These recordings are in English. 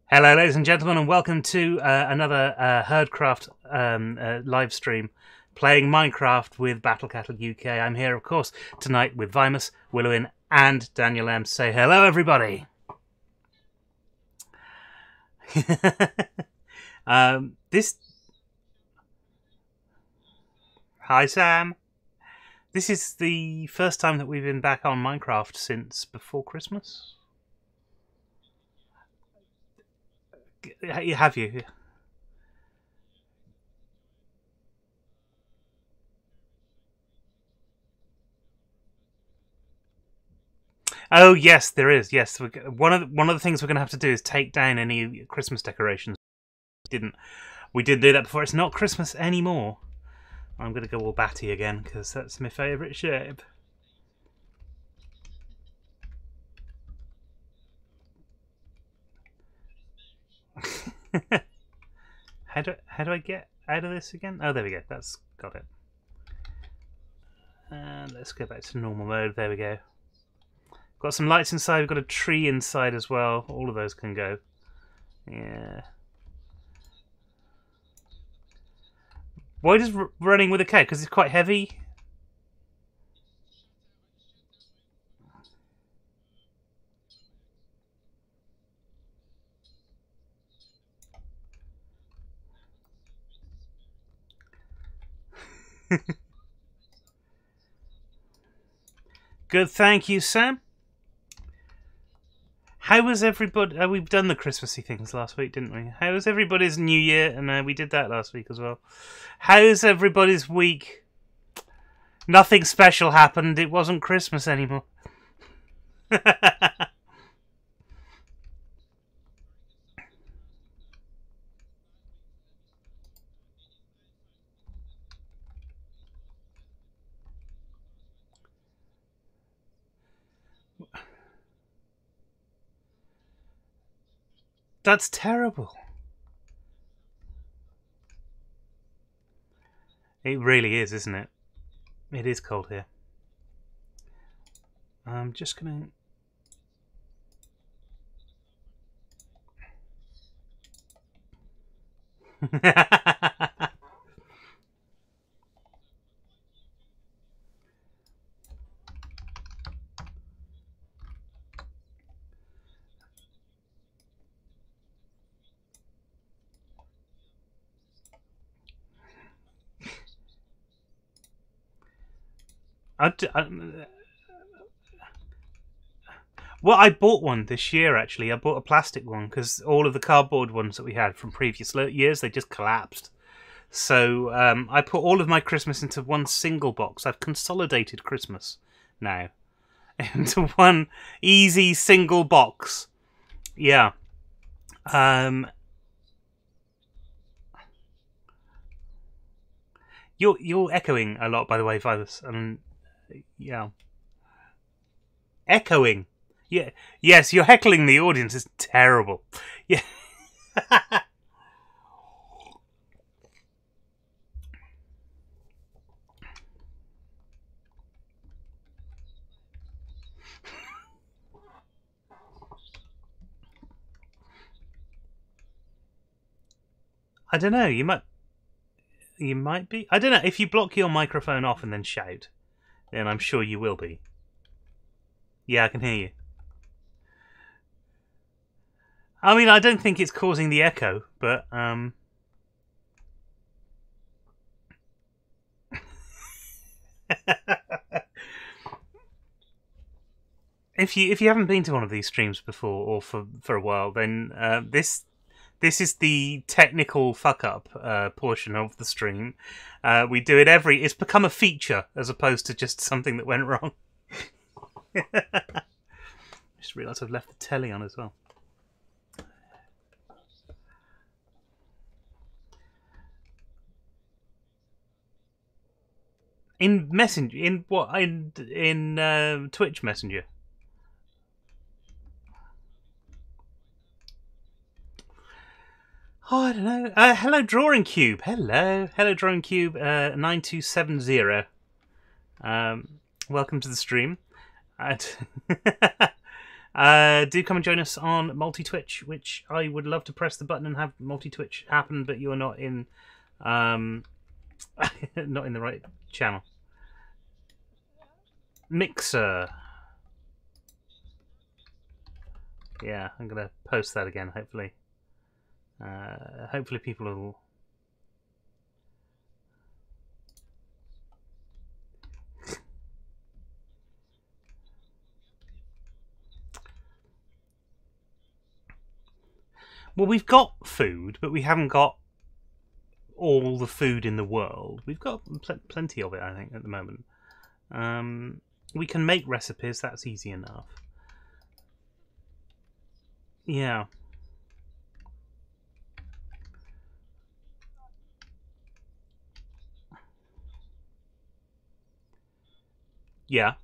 Hello, ladies and gentlemen, and welcome to another Herdcraft live stream playing Minecraft with Battle Cattle UK. I'm here, of course, tonight with Vimus, Willowin, and Daniel M. Say hello, everybody. Hi, Sam. This is the first time that we've been back on Minecraft since before Christmas. Have you? Oh yes, there is. Yes, one of the things we're going to have to do is take down any Christmas decorations. We did do that before. It's not Christmas anymore. I'm going to go all batty again because that's my favourite shape. How do I get out of this again? Oh, there we go. That's got it. And let's go back to normal mode. There we go. Got some lights inside. We've got a tree inside as well. All of those can go. Yeah. Why does running with a K? Because it's quite heavy. Good, thank you, Sam. How was everybody? We've done the Christmassy things last week, didn't we? How was everybody's New Year? And we did that last week as well. How's everybody's week? Nothing special happened. It wasn't Christmas anymore. That's terrible. It really is, isn't it? It is cold here. I'm just gonna... Well, I bought one this year, actually. I bought a plastic one because all of the cardboard ones that we had from previous years, they just collapsed. So I put all of my Christmas into one single box. I've consolidated Christmas now into one easy single box. Yeah. You're echoing a lot, by the way, Vibus. Yeah. Echoing. Yeah. Yes, you're heckling the audience. It's terrible. Yeah. I don't know. You might be. I don't know. If you block your microphone off and then shout, then I'm sure you will be. Yeah, I can hear you. I mean, I don't think it's causing the echo, but if you haven't been to one of these streams before or for a while, then this is the technical fuck up portion of the stream. We do it it's become a feature as opposed to just something that went wrong. I just realised I've left the telly on as well. In Messenger, in what? In Twitch Messenger. Oh, I don't know. Hello, Drawing Cube. Hello, Drawing Cube. 9270. Welcome to the stream. Do come and join us on multi-Twitch, which I would love to press the button and have multi-Twitch happen, but you're not in not in the right channel. Mixer. Yeah, I'm gonna post that again. Hopefully, hopefully people will. Well, we've got food, but we haven't got all the food in the world. We've got plenty of it, I think, at the moment. We can make recipes. That's easy enough. Yeah. Yeah.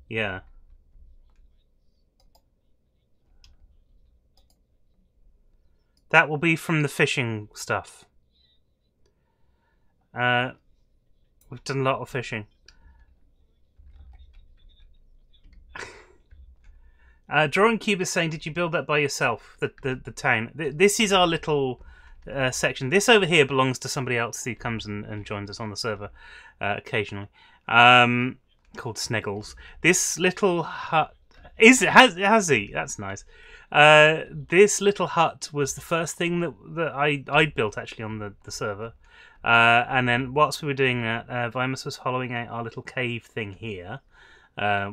Yeah. That will be from the fishing stuff. We've done a lot of fishing. Drawing Cube is saying, did you build that by yourself, the town? This is our little section. This over here belongs to somebody else who comes and joins us on the server occasionally, called Sneggles. This little hut... Has he? That's nice. This little hut was the first thing that I built, actually, on the server. And then whilst we were doing that, Vimus was hollowing out our little cave thing here.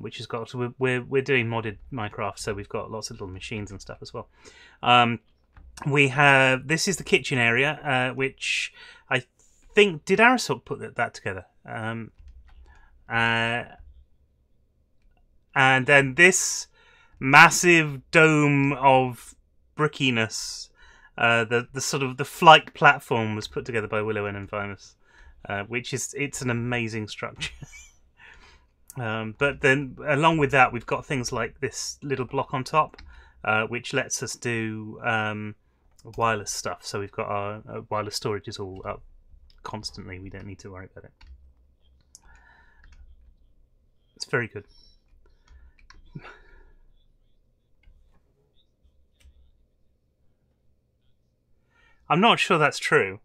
Which has got we're doing modded Minecraft, so we've got lots of little machines and stuff as well. We have this is the kitchen area, which I think did Arisok put that together, and then this massive dome of brickiness, the sort of the flight platform was put together by Willow and Vimus, which it's an amazing structure. But then, along with that, we've got things like this little block on top, which lets us do wireless stuff. So we've got our wireless storage is all up constantly. We don't need to worry about it. It's very good. I'm not sure that's true.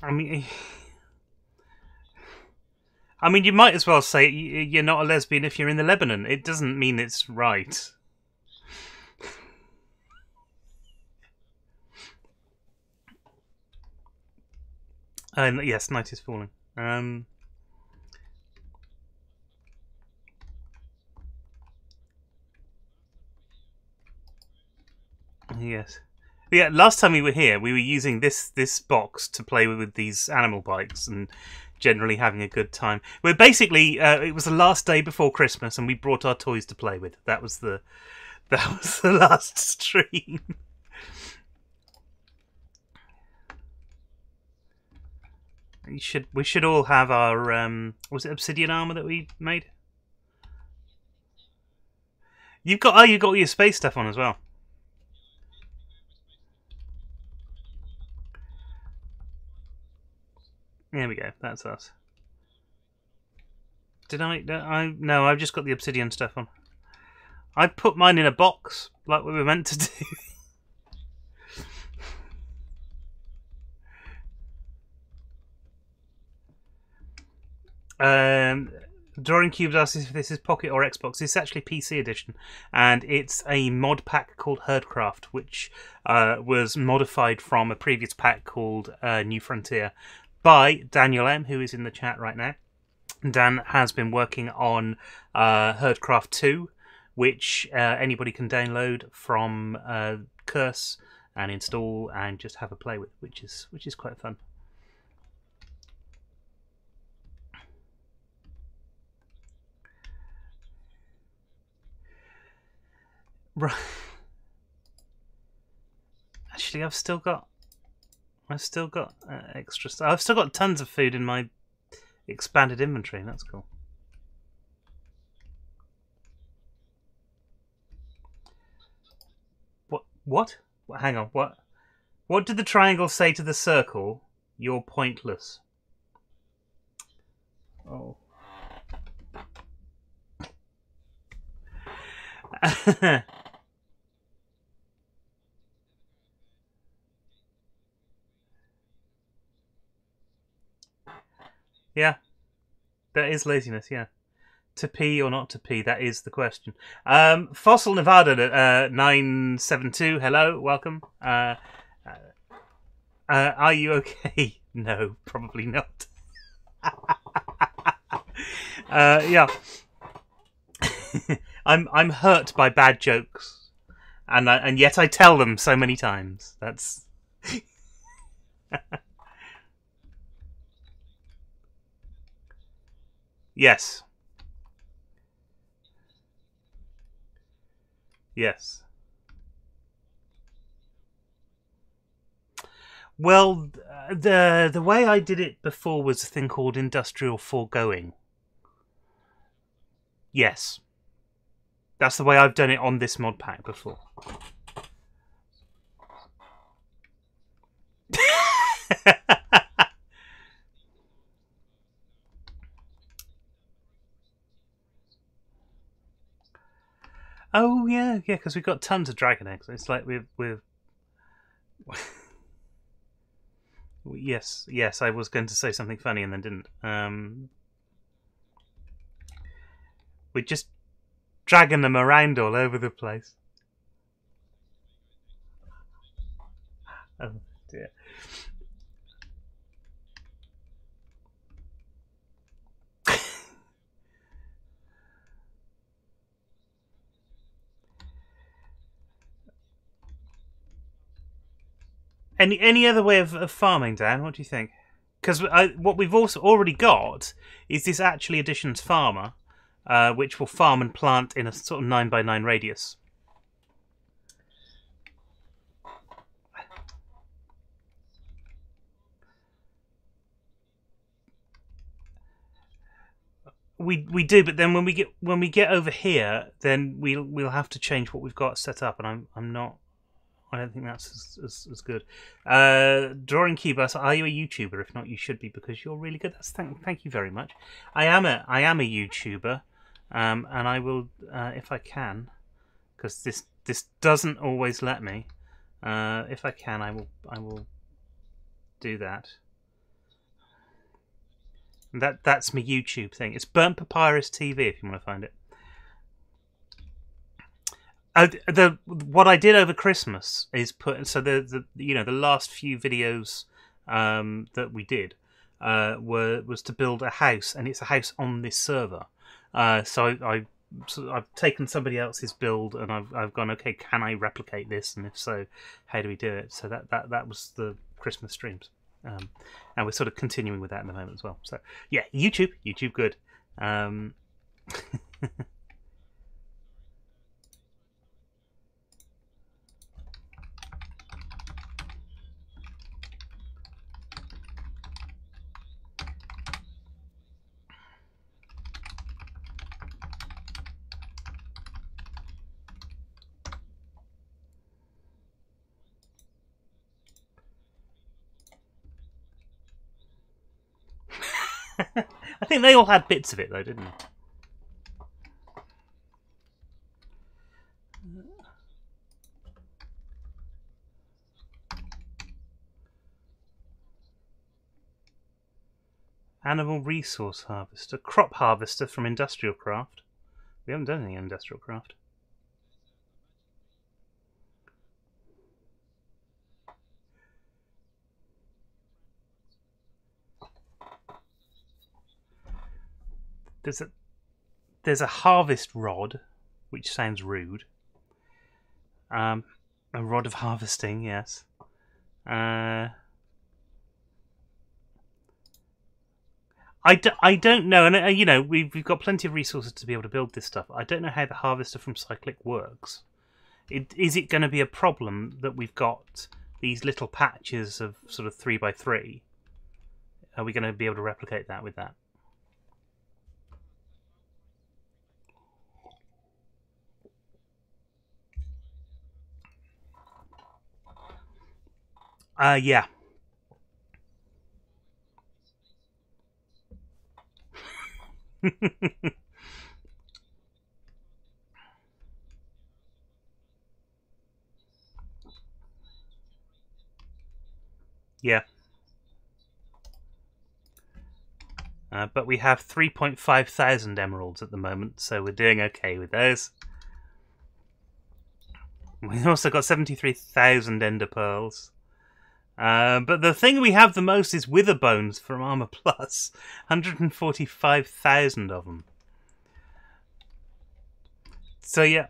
I mean, you might as well say you're not a lesbian if you're in the Lebanon. It doesn't mean it's right. Yes, night is falling. Yes. Yeah, last time we were here, we were using this box to play with these animal bikes and generally having a good time. We're basically it was the last day before Christmas, and we brought our toys to play with. That was the last stream. We should all have our was it obsidian armor that we made? You got all your space stuff on as well. There we go. That's us. Did I? No, I've just got the obsidian stuff on. I put mine in a box, like we were meant to do. Drawing Cubes asks if this is Pocket or Xbox. It's actually PC edition, and it's a mod pack called Herdcraft, which was modified from a previous pack called New Frontier by Daniel M, who is in the chat right now. Dan has been working on Herdcraft 2, which anybody can download from Curse and install and just have a play with, which is quite fun. Right. Actually, I've still got extra stuff. I've still got tons of food in my expanded inventory. That's cool. What? Hang on. What? What did the triangle say to the circle? You're pointless. Oh. Yeah, that is laziness. Yeah, to pee or not to pee, that is the question. Fossil Nevada 972. Hello, welcome. Are you okay? No, probably not. Yeah. I'm hurt by bad jokes, and yet I tell them so many times. That's yes, yes. Well, the way I did it before was a thing called industrial foregoing. Yes, that's the way I've done it on this mod pack before. Oh yeah, yeah, because we've got tons of dragon eggs. It's like we've yes, yes. I was going to say something funny and then didn't. We're just dragging them around all over the place. Oh dear. Any other way of farming, Dan? What do you think? Because what we've also already got is this actually additions farmer, which will farm and plant in a sort of 9x9 radius. We do, but then when we get over here, then we'll have to change what we've got set up, and I'm not. I don't think that's as good. Drawing Cubus, are you a YouTuber? If not, you should be because you're really good. Thank you very much. I am a YouTuber, and I will if I can, because this doesn't always let me. If I can, I will do that. And that's my YouTube thing. It's Burnt Papyrus TV if you want to find it. What I did over Christmas is put the last few videos that we did was to build a house, and it's a house on this server. So I've taken somebody else's build, and I've gone, okay, can I replicate this? And if so, how do we do it? So that was the Christmas streams, and we're sort of continuing with that in the moment as well. So yeah, YouTube good. I think they all had bits of it though, didn't they? Animal resource harvester, crop harvester from industrial craft. We haven't done any industrial craft. There's a harvest rod, which sounds rude. A rod of harvesting, yes. I don't know, and we've got plenty of resources to be able to build this stuff. I don't know how the harvester from Cyclic works. Is it going to be a problem that we've got these little patches of sort of 3x3? Are we going to be able to replicate that with that? Yeah. Yeah. But we have 3.5 thousand emeralds at the moment, so we're doing okay with those. We've also got 73,000 ender pearls. But the thing we have the most is wither bones from Armor Plus. 145,000 of them. So yeah,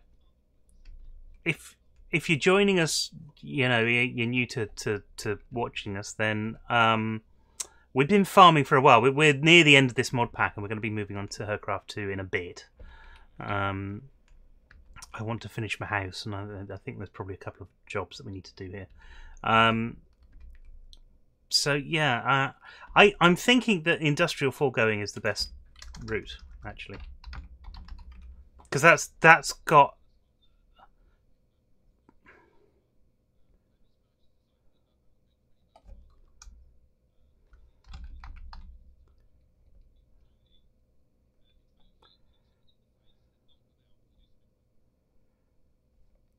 if you're joining us, you know, you're new to watching us, then we've been farming for a while. We're near the end of this mod pack, and we're going to be moving on to Herdcraft 2 in a bit. I want to finish my house, and I think there's probably a couple of jobs that we need to do here. So yeah, I'm thinking that industrial foregoing is the best route, actually, because that's got.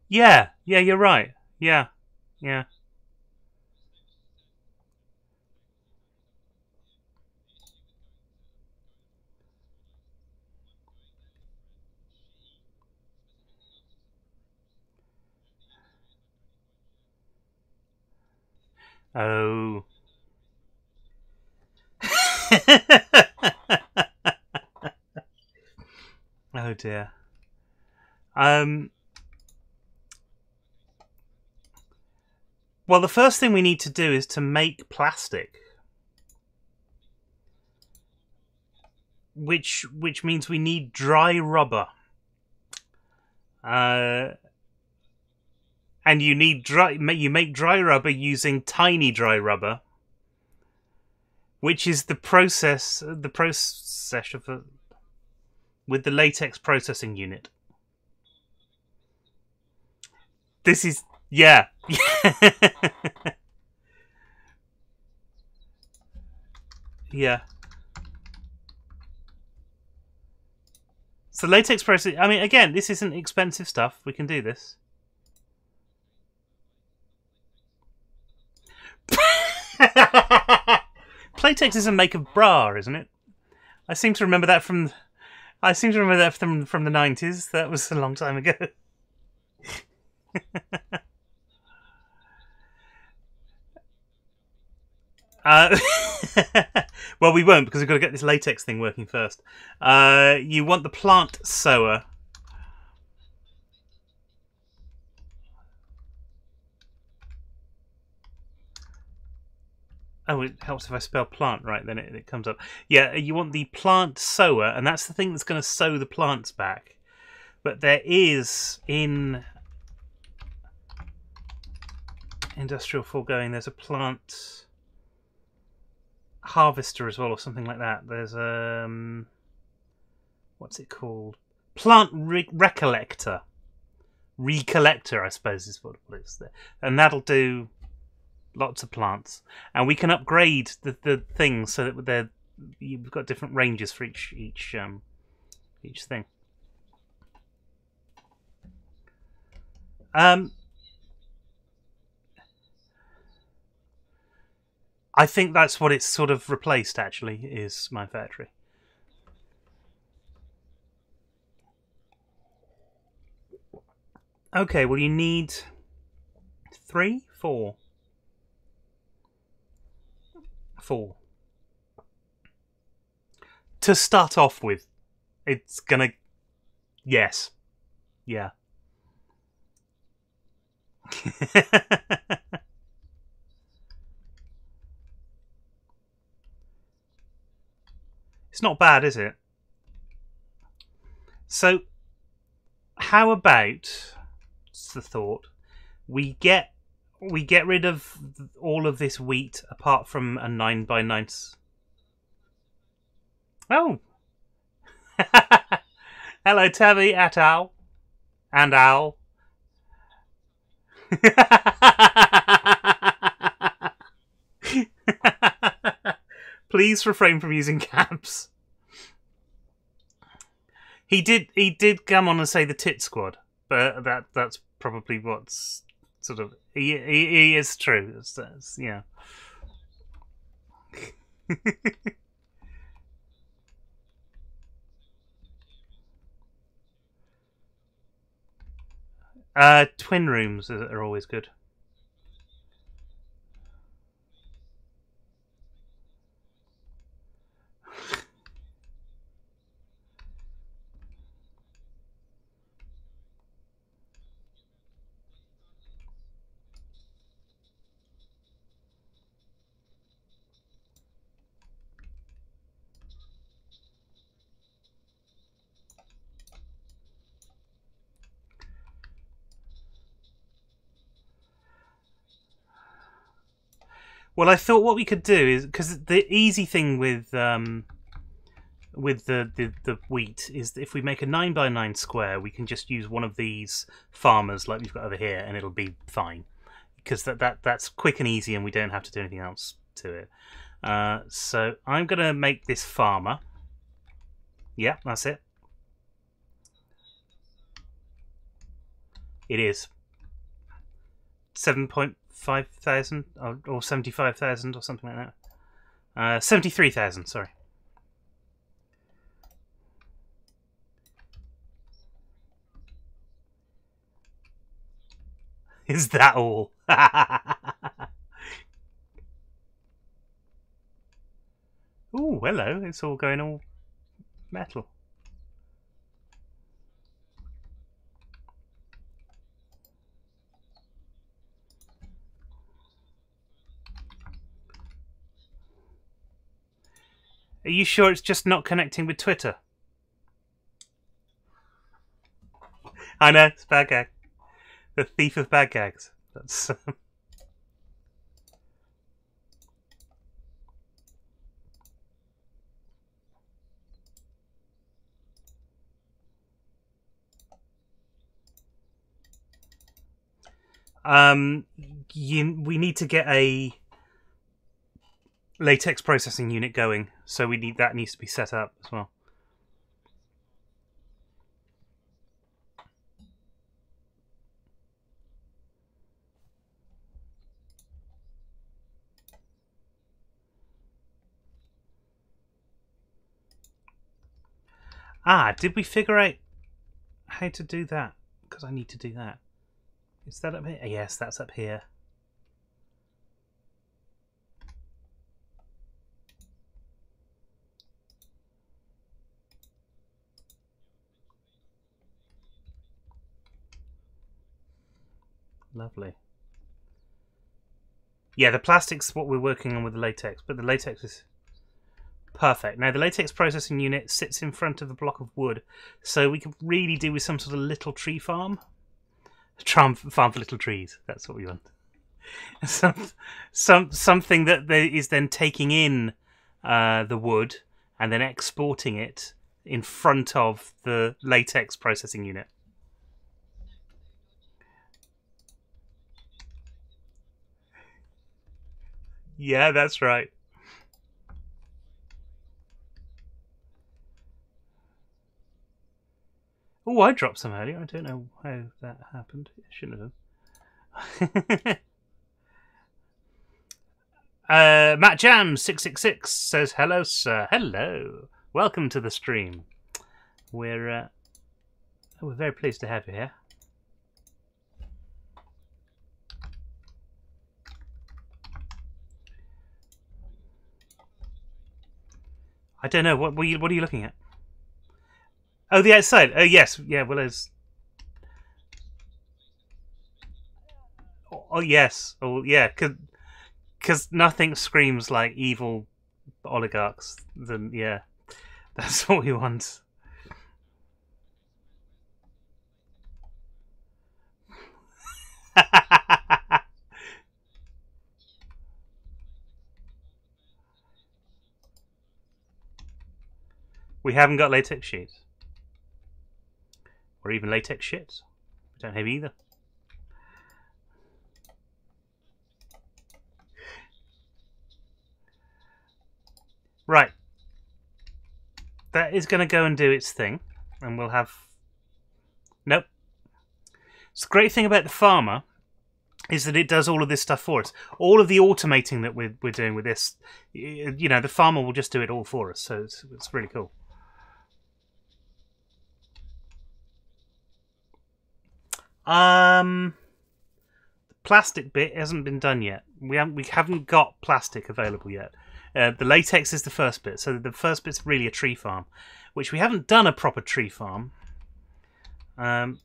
Yeah, you're right. Yeah. Oh. Oh dear. Well, the first thing we need to do is to make plastic, which means we need dry rubber. And you need you make dry rubber using tiny dry rubber, which is the process of with the latex processing unit. This is yeah. Yeah. So latex processing. I mean, again, this isn't expensive stuff. We can do this. Playtex is a make of bra, isn't it? I seem to remember that from. I seem to remember that from the 90s. That was a long time ago. Well, we won't, because we've got to get this latex thing working first. You want the plant sower. Oh, it helps if I spell plant right, then it comes up. Yeah, you want the plant sower, and that's the thing that's going to sow the plants back. But there is, in industrial foregoing, there's a plant harvester as well, or something like that. There's what's it called? Plant recollector. Recollector, I suppose, is what it's there, and that'll do lots of plants, and we can upgrade the things so that you've got different ranges for each thing. I think that's what it's sort of replaced, actually, is my factory. Okay, well, you need 3, 4. 4. To start off with. It's gonna... Yes. Yeah. It's not bad, is it? So, how about, it's the thought, we get rid of all of this wheat apart from a 9x9. Oh! Hello, Tabby et al. And Al. Please refrain from using caps. He did come on and say the tit squad, but that's probably what's sort of he is true. That's, yeah. Twin rooms are always good. Well, I thought what we could do is, because the easy thing with the wheat is that if we make a 9x9 square, we can just use one of these farmers like we've got over here, and it'll be fine. Because that's quick and easy, and we don't have to do anything else to it. So I'm gonna make this farmer. Yeah, that's it. It is 7,500 or 75,000 or something like that. 73,000. Sorry. Is that all? Oh, hello. It's all going all metal. Are you sure it's just not connecting with Twitter? I know, it's a bad gag. The thief of bad gags. That's... we need to get a latex processing unit going, so that needs to be set up as well. Did we figure out how to do that? Because I need to do that. Is that up here? Yes, that's up here. Lovely. Yeah, the plastic's what we're working on with the latex, but the latex is perfect. Now, the latex processing unit sits in front of the block of wood, so we could really do with some sort of little tree farm. Farm for little trees. That's what we want. Something that is then taking in the wood and then exporting it in front of the latex processing unit. Yeah, that's right. Oh, I dropped some earlier. I don't know how that happened. I shouldn't have. Matt Jam 666 says hello, sir. Hello. Welcome to the stream. We're very pleased to have you here. I don't know. What are you looking at? Oh, the outside. Oh, yes. Yeah, well, there's... Oh, yes. Oh, yeah. Because nothing screams like evil oligarchs than... Yeah. That's what we want. We haven't got latex sheets. Or even latex shit. We don't have either. Right. That is going to go and do its thing. and we'll have... Nope. So the great thing about the farmer is that it does all of this stuff for us. All of the automating that we're doing with this, you know, the farmer will just do it all for us. So it's really cool. The plastic bit hasn't been done yet. We haven't got plastic available yet. The latex is the first bit, so the first bit's really a tree farm, which we haven't done a proper tree farm. Oh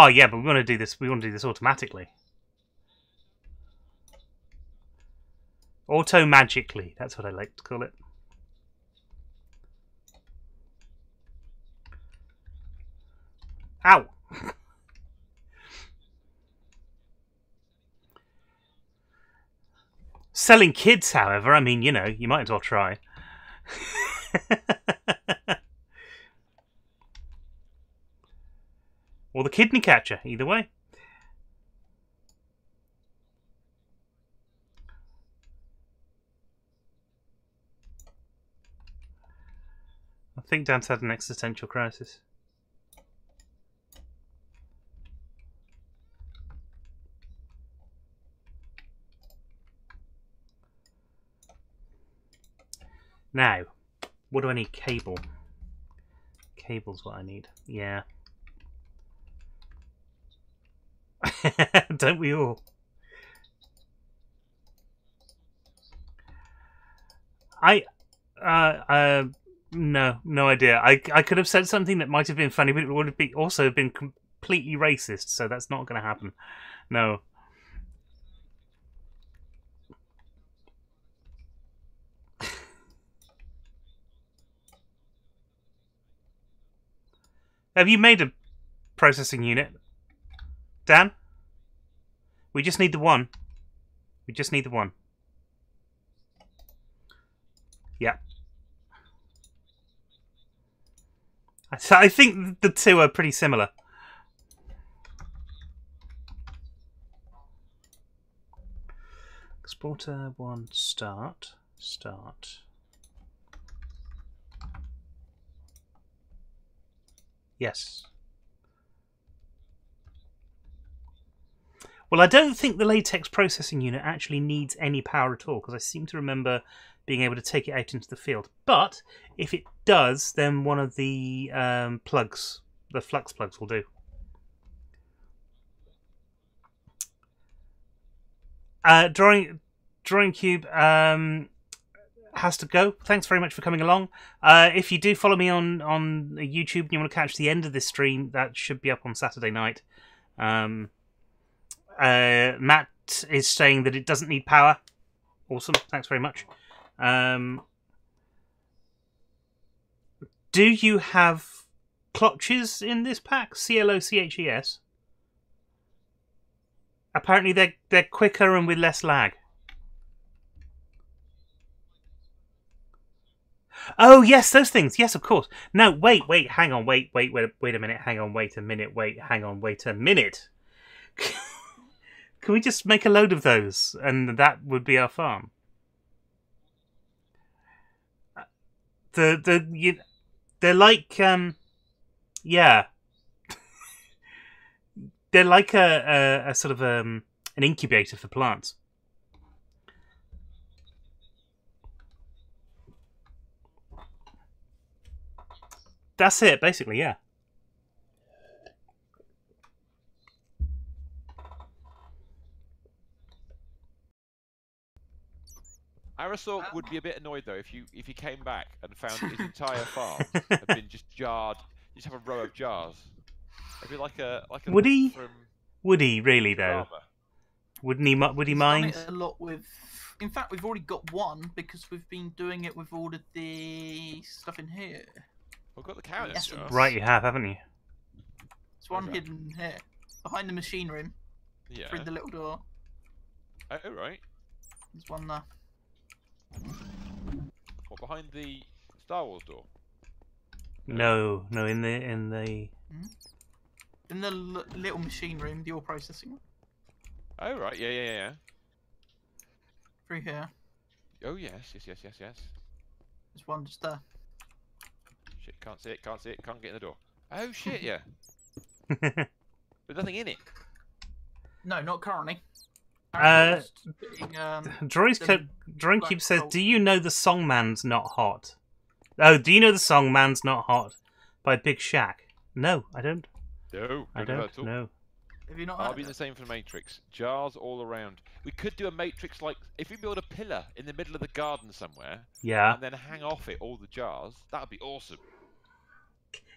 yeah, but we want to do this. We want to do this automatically, auto-magically. That's what I like to call it. Ow! Selling kids, however, I mean, you know, you might as well try. Or the kidney catcher, either way. I think Dan's had an existential crisis. Now, what do I need? Cable. Cable's what I need. Yeah. Don't we all? No idea. I could have said something that might have been funny, but it would have also been completely racist, so that's not going to happen. No. Have you made a processing unit, Dan? We just need the one. We just need the one. Yeah. I think the two are pretty similar. Exporter 1 start. Yes. Well, I don't think the latex processing unit actually needs any power at all, because I seem to remember being able to take it out into the field. But if it does, then one of the plugs, the flux plugs, will do. Drawing Cube has to go. Thanks very much for coming along. If you do follow me on YouTube and you want to catch the end of this stream, that should be up on Saturday night. Matt is saying that it doesn't need power. Awesome. Thanks very much. Do you have clotches in this pack? CLOCHES? Apparently they're quicker and with less lag. Oh yes, those things. Yes, of course. No, wait, hang on, wait a minute, hang on, wait a minute, hang on, wait a minute. Can we just make a load of those, and that would be our farm? They're like yeah, they're like a sort of an incubator for plants. That's it, basically, yeah. Arisok would be a bit annoyed though if you came back and found his entire farm had been just jarred. You just have a row of jars. It'd be like a Would he? Would he really though? Wouldn't he? Would he mind? Done it a lot with. In fact, we've already got one because we've been doing it with all of the stuff in here. We've got the cow. Yes, right, you have, haven't you? There's one hidden here, behind the machine room. Yeah. Through the little door. Oh right. There's one there. What, behind the Star Wars door? No, in the. In the little machine room, the ore processing. Oh right, yeah. Through here. Oh yes, yes. There's one just there. Shit, can't see it, can't get in the door. Oh shit, yeah. There's nothing in it. No, not currently. Droincube says, "Do you know the song "Man's Not Hot"? Oh, do you know the song "Man's Not Hot" by Big Shaq? No, I don't. No, I don't know. Have you not I'll heard be it? the same for Matrix. Jars all around. We could do a Matrix like if we build a pillar in the middle of the garden somewhere, Yeah. and then hang off it all the jars. That would be awesome.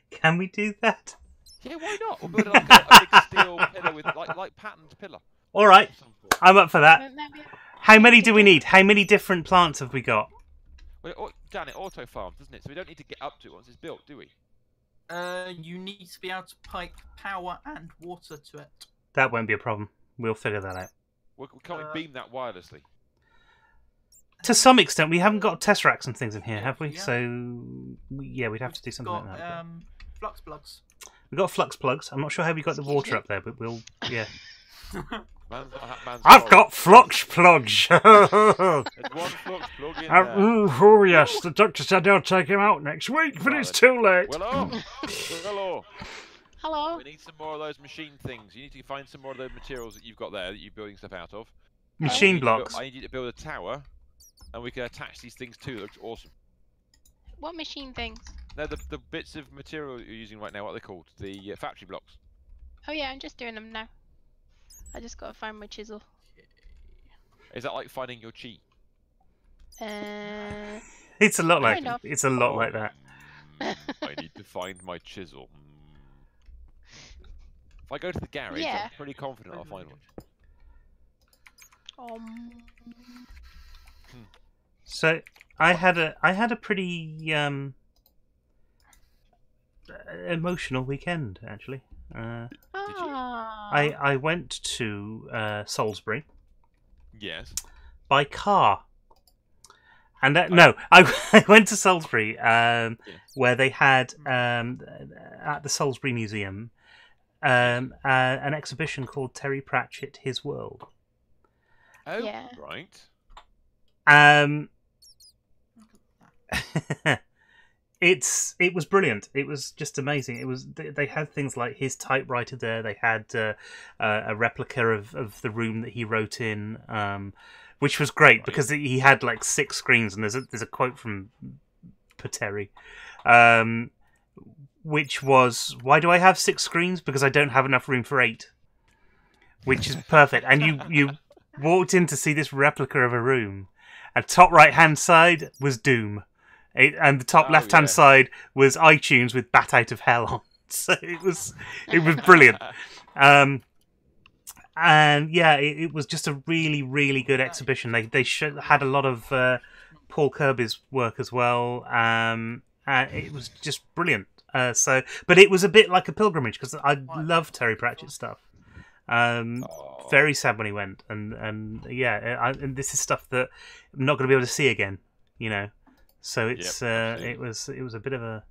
Can we do that? Yeah, why not? We'll build like a big steel pillar with like patterned pillar. All right, I'm up for that. Maybe How many do we need? How many different plants have we got? Well, Dan, it auto farms, doesn't it? So we don't need to get up to it once it's built, do we? You need to be able to pipe power and water to it. That won't be a problem. We'll figure that out. Can't we beam that wirelessly? To some extent, we haven't got Tesseracts and things in here, have we? Yeah. So, yeah, we'd have to do something Got like that. flux plugs. We've got flux plugs. I'm not sure how we got the water up there, but we'll, yeah. Man's I've got flux plugs! There's one flux plug in there. Oh, yes, the doctor said they'll take him out next week, but it's too late. Willow! Willow! Hello. We need some more of those machine things. You need to find some more of those materials that you've got there that you're building stuff out of. Machine blocks. I need you to build a tower, and we can attach these things to it. It looks awesome. What machine things? They're the bits of material you're using right now. What are they called? The factory blocks. Oh yeah, I'm just doing them now. I just gotta find my chisel. Is that like finding your chi? It's a lot like Kind of. it's a lot like that. I need to find my chisel. If I go to the garage, Yeah. I'm pretty confident I'll find one. So I had a pretty emotional weekend actually. I went to Salisbury Yes. by car. And no, I went to Salisbury, where they had at the Salisbury Museum an exhibition called Terry Pratchett, His World. Oh, Yeah. right. It was brilliant. It was just amazing. It was they had things like his typewriter there. They had a replica of the room that he wrote in. Which was great because he had like 6 screens, and there's a quote from Terry, which was, "Why do I have 6 screens? Because I don't have enough room for 8," which is perfect. And you walked in to see this replica of a room, and top right hand side was Doom, and the top left hand side was iTunes with "Bat Out of Hell" on. So it was brilliant. And yeah, it was just a really, really good exhibition. They had a lot of Paul Kirby's work as well. It was just brilliant. But it was a bit like a pilgrimage because I love Terry Pratchett stuff. Very sad when he went, and yeah, and this is stuff that I'm not going to be able to see again. You know, so it's it was a bit of a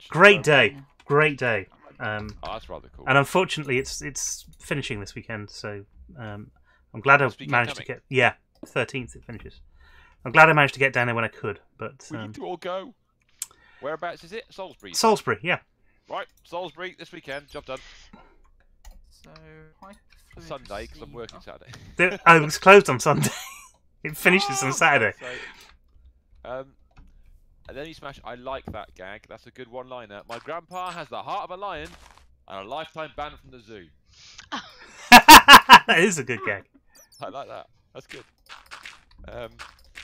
great day. That's rather cool. And unfortunately, it's finishing this weekend, so I'm glad I managed to get 13th it finishes. I'm glad I managed to get down there when I could, but we need to all go. Whereabouts is it? Salisbury. Salisbury, yeah. Right, Salisbury this weekend. Job done. So Sunday because I'm working Saturday. It was closed on Sunday. It finishes on Saturday. So, and then you smash. I like that gag. That's a good one-liner. My grandpa has the heart of a lion and a lifetime ban from the zoo. That is a good gag. I like that. That's good.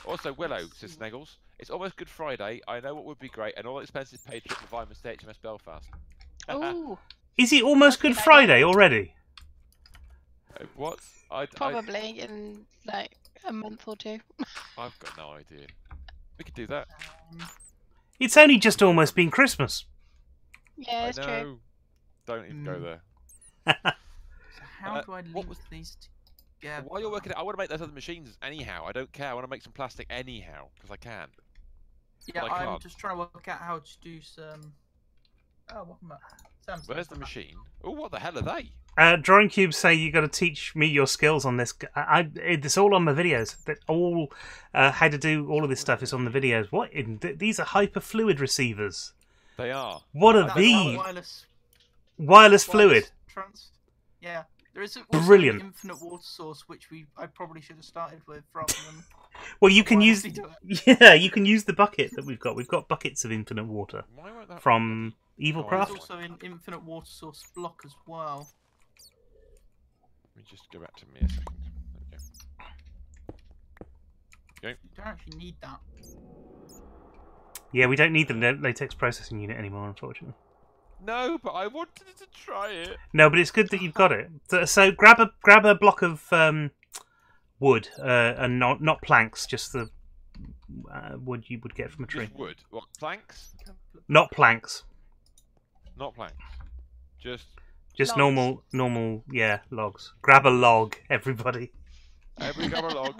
Also, Willow says Sneggles. It's almost Good Friday. I know what would be great. An all-expenses paid trip to Vitamin to HMS Belfast. Ooh. Is it almost Good Friday already? What? Probably in like a month or 2. I've got no idea. We could do that. It's only just almost been Christmas. Yeah, it's true. Don't even go there. So how do I link these together? While you're working, I want to make those other machines anyhow. I don't care. I want to make some plastic anyhow because I can. Yeah, But I I'm can't. just trying to work out how to do some. Oh, what am I? Sam's Where's the machine? Oh, what the hell are they? Drawing Cubes say you got to teach me your skills on this. It's all on my videos. That all how to do all of this stuff is on the videos. What? These are hyperfluid receivers. They are. What are That's these? Wireless Fluid. Yeah. There is also Brilliant. an infinite water source, which I probably should have started with rather than. Well, you can use. wirelessly do it. Yeah, you can use the bucket that we've got. We've got buckets of infinite water Why won't that from There's Evilcraft. also an infinite water source block as well. Let me just go back to me a second. There we go. You don't actually need that. Yeah, we don't need the latex processing unit anymore, unfortunately. No, but I wanted to try it. No, but it's good that you've got it. So grab a block of wood, and not planks, just the wood you would get from a tree. Just wood. What, planks? Not planks, Not planks. Just just Logs. normal, yeah, logs. Grab a log, everybody. every cover log.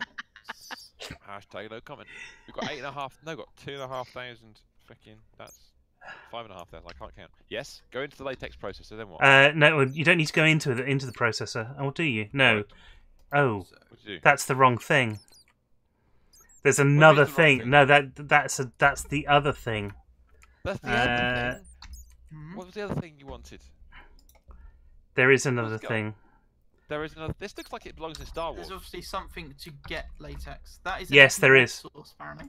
Hashtag no comment. We've got 8.5. No, got 2,500. Freaking. That's 5,500. I can't count. Yes. Go into the latex processor. Then what? No, you don't need to go into the processor. Oh, do you? No. Oh, What do you do? that's the wrong thing. There's another the wrong thing. thing? No, that's the other thing. That's the other thing. Hmm? What was the other thing you wanted? There is another Let's go. thing. There is another. This looks like it belongs in Star Wars. There's obviously something to get latex. That is. Yes, there is. Source, apparently.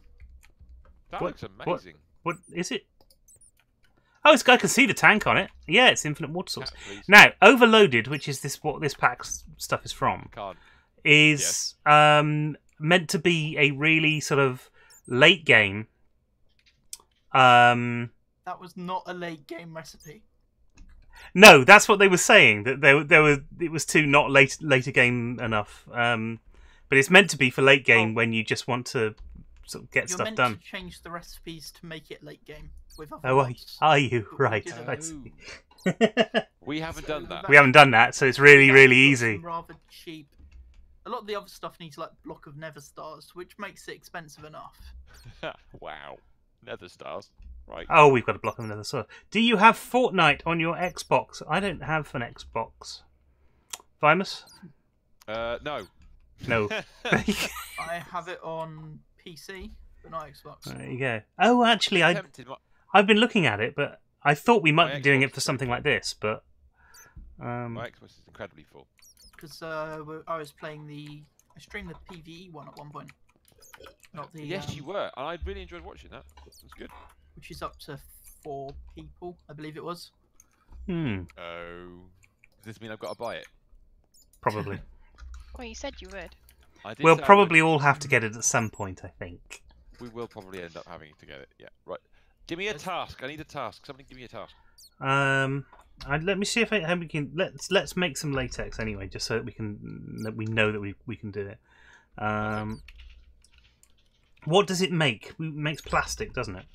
That What- looks amazing. What is it? Oh, I can see the tank on it. Yeah, it's infinite water source. Cat, please. Now, Overloaded, which is what this pack's stuff is from, Can't. is meant to be a really sort of late game. That was not a late game recipe. No, that's what they were saying. That it was too not later game enough. But it's meant to be for late game when you just want to sort of get You're stuff meant done. to change the recipes to make it late game with other Oh, mods. are you But we right? didn't. I see. We haven't done that. We haven't done that, so it's really We've really got easy. some rather cheap. A lot of the other stuff needs like block of nether stars, which makes it expensive enough. Wow. Nether stars. Right. Oh, we've got a block of another sword. Do you have Fortnite on your Xbox? I don't have an Xbox. Vimus? No. No. I have it on PC, but not Xbox. There you go. Oh, actually, Tempted. I've been looking at it, but I thought we might My be doing it Xbox for something like this, but My Xbox is incredibly full. Because I was playing I streamed the PvE one at one point. Not the. Yes, you were, and I really enjoyed watching that. It's good. Which is up to 4 people, I believe it was. Oh. Does this mean I've got to buy it? Probably. Well, you said you would. I did We'll say I probably all have to get it at some point, I think. would. We will probably end up having to get it. Yeah. Right. Give me a task. I need a task. Somebody give me a task. Let me see how we can. Let's make some latex anyway, just so that we know that we can do it. What does it make? It makes plastic, doesn't it?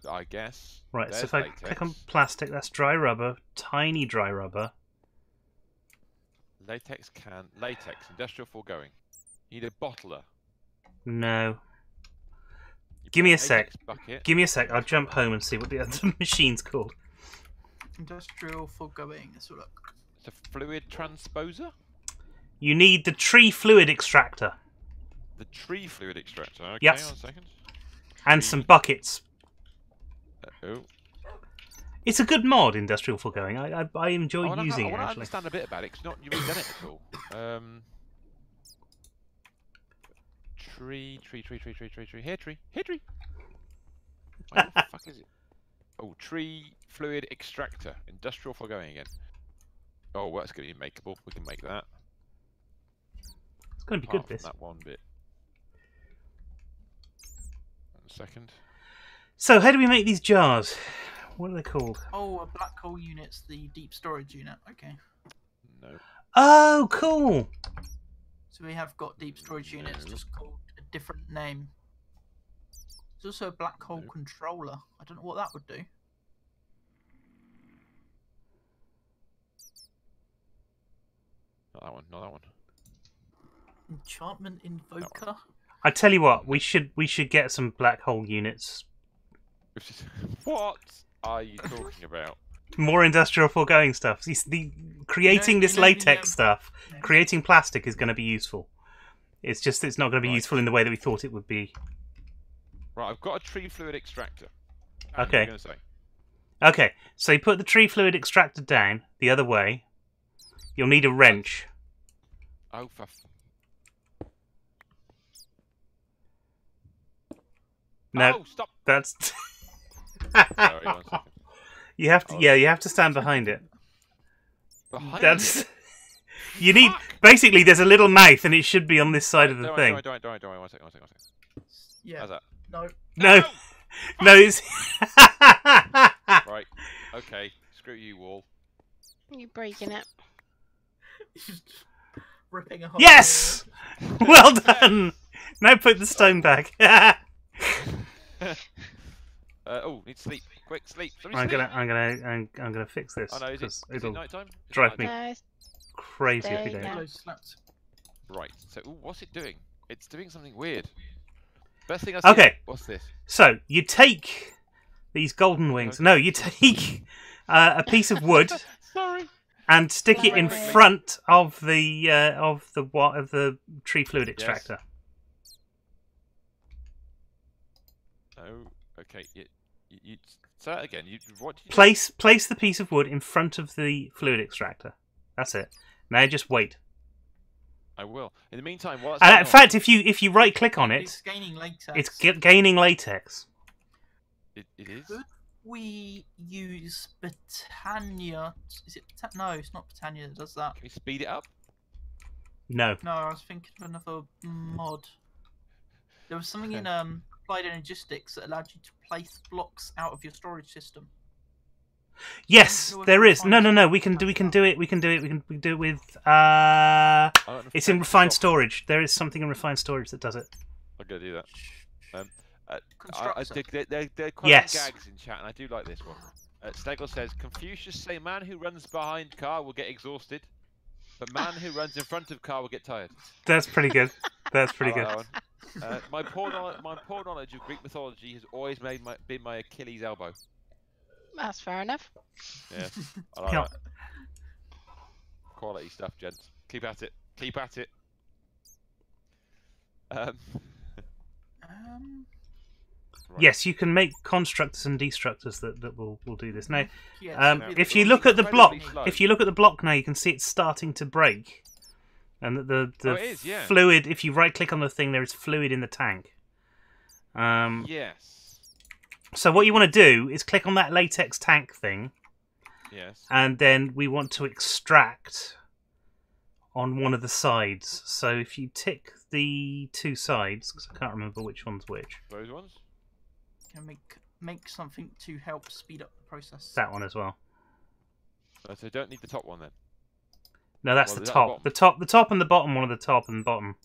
I guess. Right. There's so if I latex. click on plastic, that's dry rubber, tiny dry rubber. Latex can. Latex. Industrial foregoing. You need a bottler. No. You Give put me a latex sec. Bucket. Give me a sec. I'll jump home and see what the other machine's called. Industrial foregoing. Let's look. It's a fluid transposer. You need the tree fluid extractor The tree fluid extractor. Okay, Yes. 1 second. and some buckets. Oh. It's a good mod, industrial foregoing. I enjoy using I it want to actually. understand a bit about it because you've really done it at all. Tree. Here, tree. Where the fuck is it? Oh, tree fluid extractor. Industrial foregoing again. Oh, well, that's going to be makeable. We can make that. It's going to be Apart good. from This. that one bit. 1 second. So, how do we make these jars? What are they called? Oh, a black hole unit's the deep storage unit. Okay. No. Oh, cool. So we have got deep storage units, No. just called a different name. There's also a black hole No. controller. I don't know what that would do. Not that one. Not that one. Enchantment Invoker. I tell you what, we should get some black hole units. Which is- What are you talking about? More industrial foregoing stuff. Creating this latex stuff, creating plastic is going to be useful. It's just it's not going to be useful in the way that we thought it would be. Right, I've got a tree fluid extractor. Okay. What are you going to say? Okay, so you put the tree fluid extractor down the other way. You'll need a wrench. Oh, for No, oh, stop! that's. Sorry, 1 second. You have to, yeah, you have to stand behind it. Behind That's. it? You need Fuck! basically. There's a little mouth, and it should be on this side of the thing. Don't worry. 1 second. Yeah. How's that? No. No, no, it's. Right. Okay. Screw you, wall. You breaking it? Ripping a hole. Yes! Well done. Now put the stone back. Oh, need to sleep. Quick, sleep. I'm Sleep. gonna fix this. Oh no, is 'cause it it'll night time? drive me No, crazy if you Stay don't. down. Right. So, ooh, what's it doing? It's doing something weird. Best thing I see. Okay. What's this? So you take these golden wings. No, you take a piece of wood Sorry. and stick it in Right. front of the tree fluid extractor. Oh, okay. You say that again. What did you Place the piece of wood in front of the fluid extractor. That's it. Now just wait. I will. In the meantime, what's In fact, if you right click on It's it, gaining latex. it's gaining latex. it is. Could we use Britannia? Is it? No, it's not Britannia that does that. Can we speed it up? No. No, I was thinking of another mod. There was something in Applied Energistics that allowed you to place blocks out of your storage system. Yes, No, there is. No. refined We can do it. We can do it with. I don't know if It's in that's refined stop. storage. There is something in refined storage that does it. I'll go do that. Constructor. They're quite Yes. gags in chat, and I do like this one. Snaggle says, Confucius say man who runs behind car will get exhausted, but man who runs in front of car will get tired. That's pretty good. That's pretty I good. like that one. My poor knowledge of Greek mythology has always been my Achilles elbow. That's fair enough. Yeah, I like Yeah. that. Quality stuff, gents. Keep at it. Keep at it. Um, Right. Yes, you can make constructors and destructors that will do this. Now, yes, if you look at the block, Incredibly slow. if you look at the block now, you can see it's starting to break, and that the Oh, it is, yeah. fluid. If you right click on the thing, there is fluid in the tank. Yes. So what you want to do is click on that latex tank thing, Yes. and then we want to extract on one of the sides. So if you tick the two sides, because I can't remember which one's which, Those ones. Can make something to help speed up the process. that one as well. So don't need the top one then. No, that's Well, the is that top. The top and the bottom one are the top and bottom.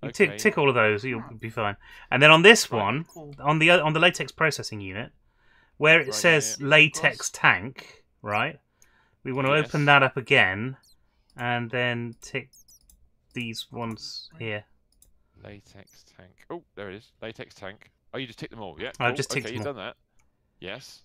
You Okay. tick all of those, you'll be fine. And then on this Right. one, Cool. on the latex processing unit, where it Right, says yeah. latex tank, right? We want to Yes. open that up again, and then tick these ones here. Latex tank. Oh, there it is. Latex tank. Oh, you just ticked them all. Yeah. I've cool. just ticked okay, them you've all. done that. Yes.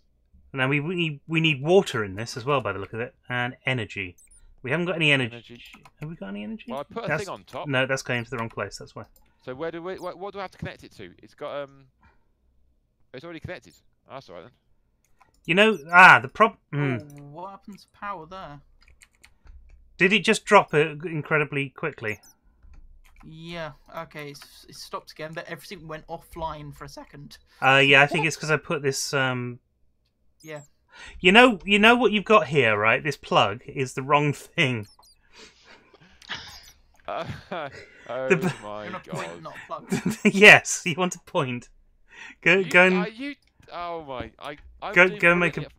Now we need water in this as well, by the look of it, and energy. We haven't got any energy. Energy. Have we got any energy? Well, I put a That's- thing on top. No, that's going to the wrong place. That's why. So where do what do I have to connect it to? It's got It's already connected. Oh, that's alright then. You know, the problem. Oh, what happened to power there? Did it just drop it incredibly quickly? Yeah, okay, it stopped again, but everything went offline for a second. Yeah, I think it's because I put this. Yeah. You know what you've got here, right? This plug is the wrong thing. Oh The- my You're not god. pointing, not plugged. Yes, you want to point. Go and Oh my! I'm Go- doing go make brilliant.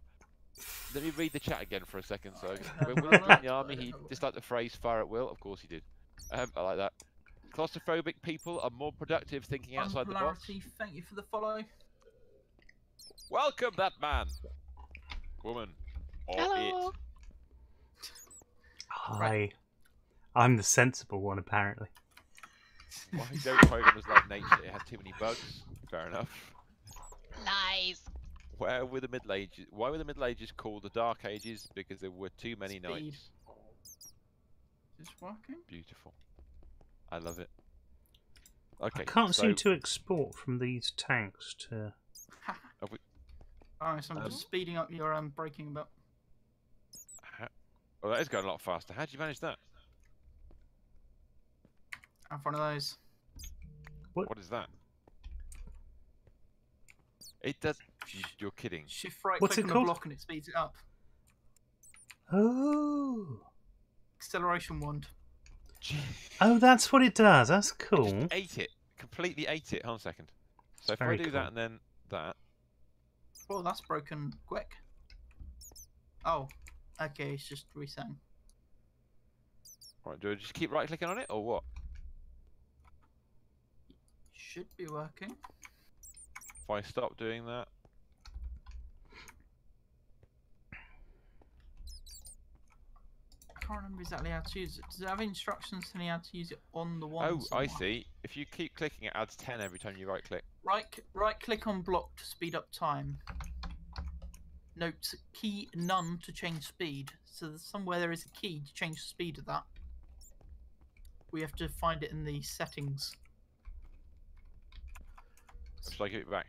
Let me read the chat again for a second. So when Will was in the army, he disliked the phrase "fire at will." Of course, he did. I like that. Claustrophobic people are more productive thinking outside the box. Unpolarity, thank you for the follow. Welcome that man, woman, or Hello. it. Hi. I'm the sensible one, apparently. Why don't programmers like nature? It had too many bugs. Fair enough. Nice. Where were the Middle Ages? Why were the Middle Ages called the Dark Ages? Because there were too many Speed. nights. Is this working? Beautiful. I love it. Okay. I can't so seem to export from these tanks to. Alright, so I'm just speeding up your braking a bit. Oh, that is going a lot faster. How did you manage that? Have one of those. What is that? It does. You're kidding. Shift right What's click it on called? the block and it speeds it up. Oh. Acceleration wand. Oh, that's what it does. That's It cool. just ate it. Completely ate it. Hold on a second. So if I Very do cool. that and then that. Well, that's broken quick. Oh, okay, it's just resetting. Right, do I just keep right clicking on it or what? Should be working. If I stop doing that. I can't remember exactly how to use it. Does it have instructions telling you how to use it on the one? Oh, I see. If you keep clicking, it adds 10 every time you right click. Right click on block to speed up time. Note key none to change speed. So somewhere there is a key to change the speed of that. We have to find it in the settings. Should I give it back?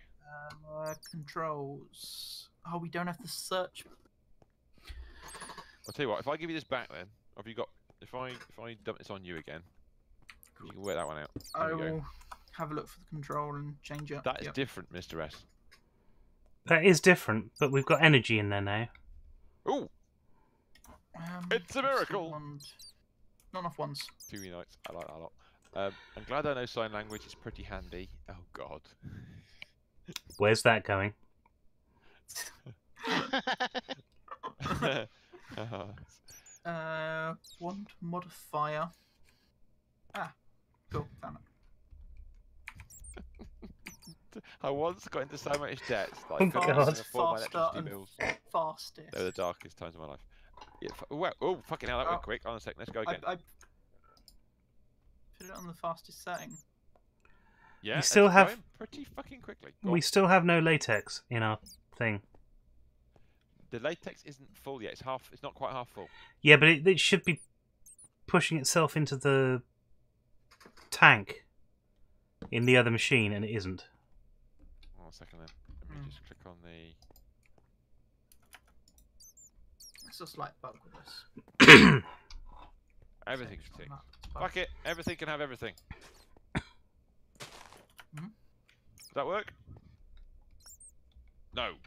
Controls. Oh, we don't have the search. I'll tell you what. If I give you this back, then have you got? If I dump this on you again, you can work that one out. I There we go. will have a look for the control and change it. That is Yep. different, Mr. S. That is different, but we've got energy in there now. Ooh, It's a what's the miracle. wand? Not enough ones. TV nights. I like that a lot. I'm glad I know sign language. It's pretty handy. Oh God. Where's that going? Wand modifier. Ah, cool, found it. I once got into so much debt that Oh I couldn't God. even afford my Faster electricity and bills. fastest. They were the darkest times of my life. Yeah, oh, fucking hell, that went Oh. quick. Hold on a sec, let's go again. I put it on the fastest setting. Yeah, You still it's have- going pretty fucking quickly. Go We on. still have no latex in our thing. The latex isn't full yet. It's half. It's not quite half full. Yeah, but it should be pushing itself into the tank in the other machine, and it isn't. Hold on a second then. Let me just click on the. It's a slight bug with this. Everything's ticked. It's bug. Fuck it. Everything can have everything. Hmm? Does that work? No.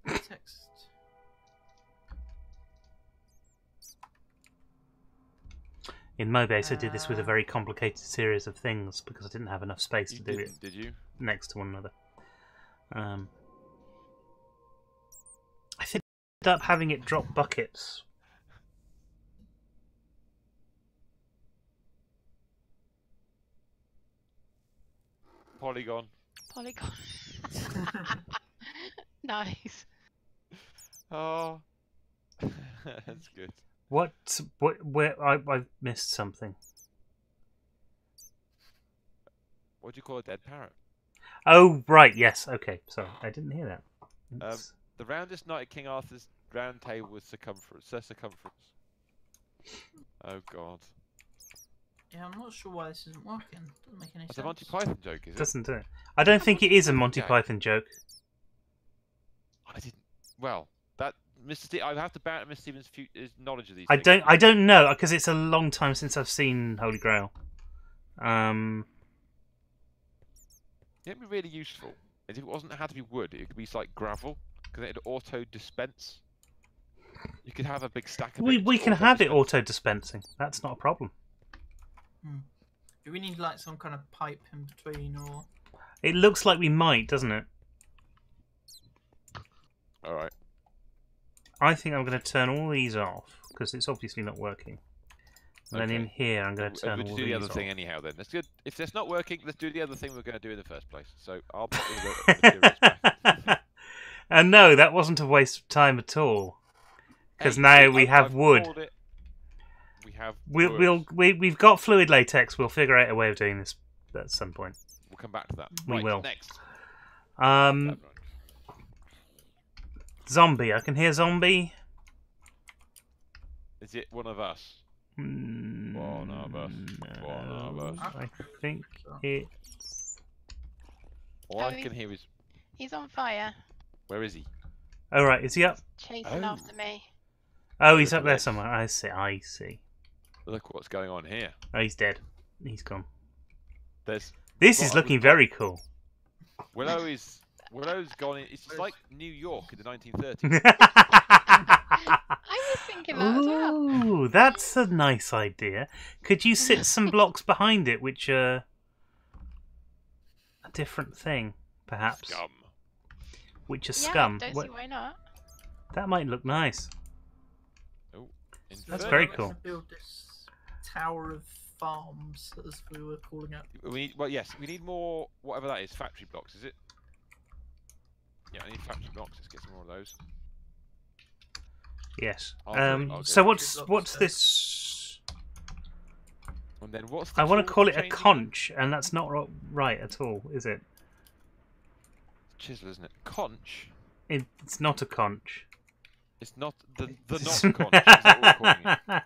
Text. In Mobase, I did this with a very complicated series of things because I didn't have enough space You to do it didn't, did you? next to one another. I think I ended up having it drop buckets. Polygon. Polygon. Nice. Oh. That's good. Where I've missed something. What do you call a dead parrot? Oh, right, yes, okay, sorry, I didn't hear that. It's- The roundest knight at King Arthur's round table was circumference. Oh God. Yeah, I'm not sure why this isn't working. Doesn't make any That's sense. a Monty Python joke, is it? doesn't do it. I don't think it is a Monty Okay. Python joke. I didn't. Well, that Mr. I have to bow to Mr. Stevens' his knowledge of these. I things. don't know because it's a long time since I've seen Holy Grail. It'd be really useful. If it wasn't had to be wood, it could be like gravel because it'd auto dispense. You could have a big stack of it. We just can have it auto-dispense. auto dispensing. That's not a problem. Do we need like some kind of pipe in between, or It looks like we might, doesn't it? All right. I think I'm going to turn all these off because it's obviously not working. And then in Okay. here, I'm going to turn We'll all just do these the other off. thing anyhow. Then let's do. If that's not working, let's do the other thing we're going to do in the first place. So I'll put the materials back. And no, that wasn't a waste of time at all. Because Hey, now see, we I've have wood. called it. We have. We've got fluid latex. We'll figure out a way of doing this at some point. We'll come back to that. We Right, will. Next. Um, Zombie. I can hear zombie. Is it one of us? One of us. One of us. I think it. All I can hear is. He's on fire. Where is he? Oh right, is he up? Chasing after me. Oh, he's Look up at there this. somewhere. I see. I see. Look what's going on here. Oh, he's dead. He's gone. There's This Well, is I looking was- very cool. Willow's gone in. It's like New York in the 1930s. I was thinking that as well. Ooh, that's a nice idea. Could you sit some blocks behind it, which are a different thing, perhaps? Scum. Which are Yeah, scum. don't see why not. That might look nice. Oh, That's inferno. very Let's cool. build this tower of farms, as we were calling it. Well, yes, we need more. Whatever that is, factory blocks. Is it? Yeah, I need factory blocks. Let's get some more of those. Yes. I'll go So with what's blocks this? And then what's the I want to tool call for it a changing them? conch, and that's not right at all, is it? Chisel, isn't it? Conch. It's not a conch. It's not the not conch. Is that what we're calling it?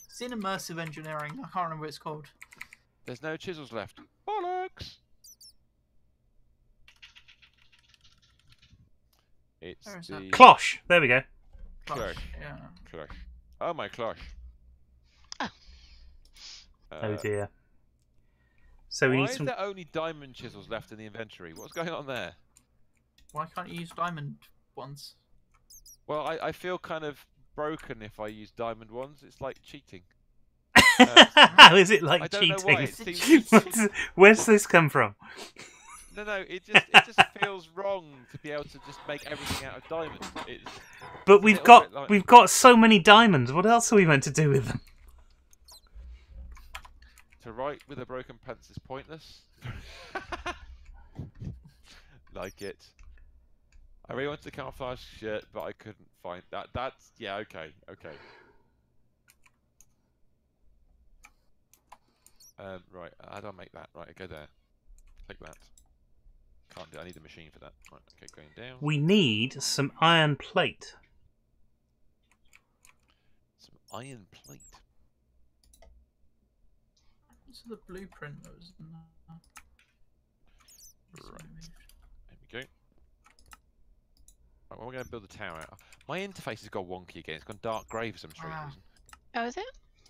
It's in immersive engineering. I can't remember what it's called. There's no chisels left. Bollocks! It's Where is the that? Cloche. There we go. Cloche. Yeah. Cloche. Oh my cloche. Oh. Oh dear. So we Why need is some. there only diamond chisels left in the inventory? What's going on there? Why can't you use diamond ones? Well, I feel kind of broken if I use diamond ones. It's like cheating. How is it I like don't know cheating? why. It seems Where's this come from? no. It just feels wrong to be able to just make everything out of diamond. It's But a we've little got bit like- we've got so many diamonds. What else are we meant to do with them? To write with a broken pencil is pointless. Like it. I really wanted a camouflage shirt, but I couldn't find that. That's yeah, okay. Right, how do I make that? Right, I go there. Click that. Can't do. I need a machine for that. Right, okay, going down. We need some iron plate. Some iron plate. This is the blueprint that was in there. Right. There we go. Right, well, we're going to build a tower. My interface has got wonky again. It's gone dark grey for some strange Ah. reason. Oh, is it?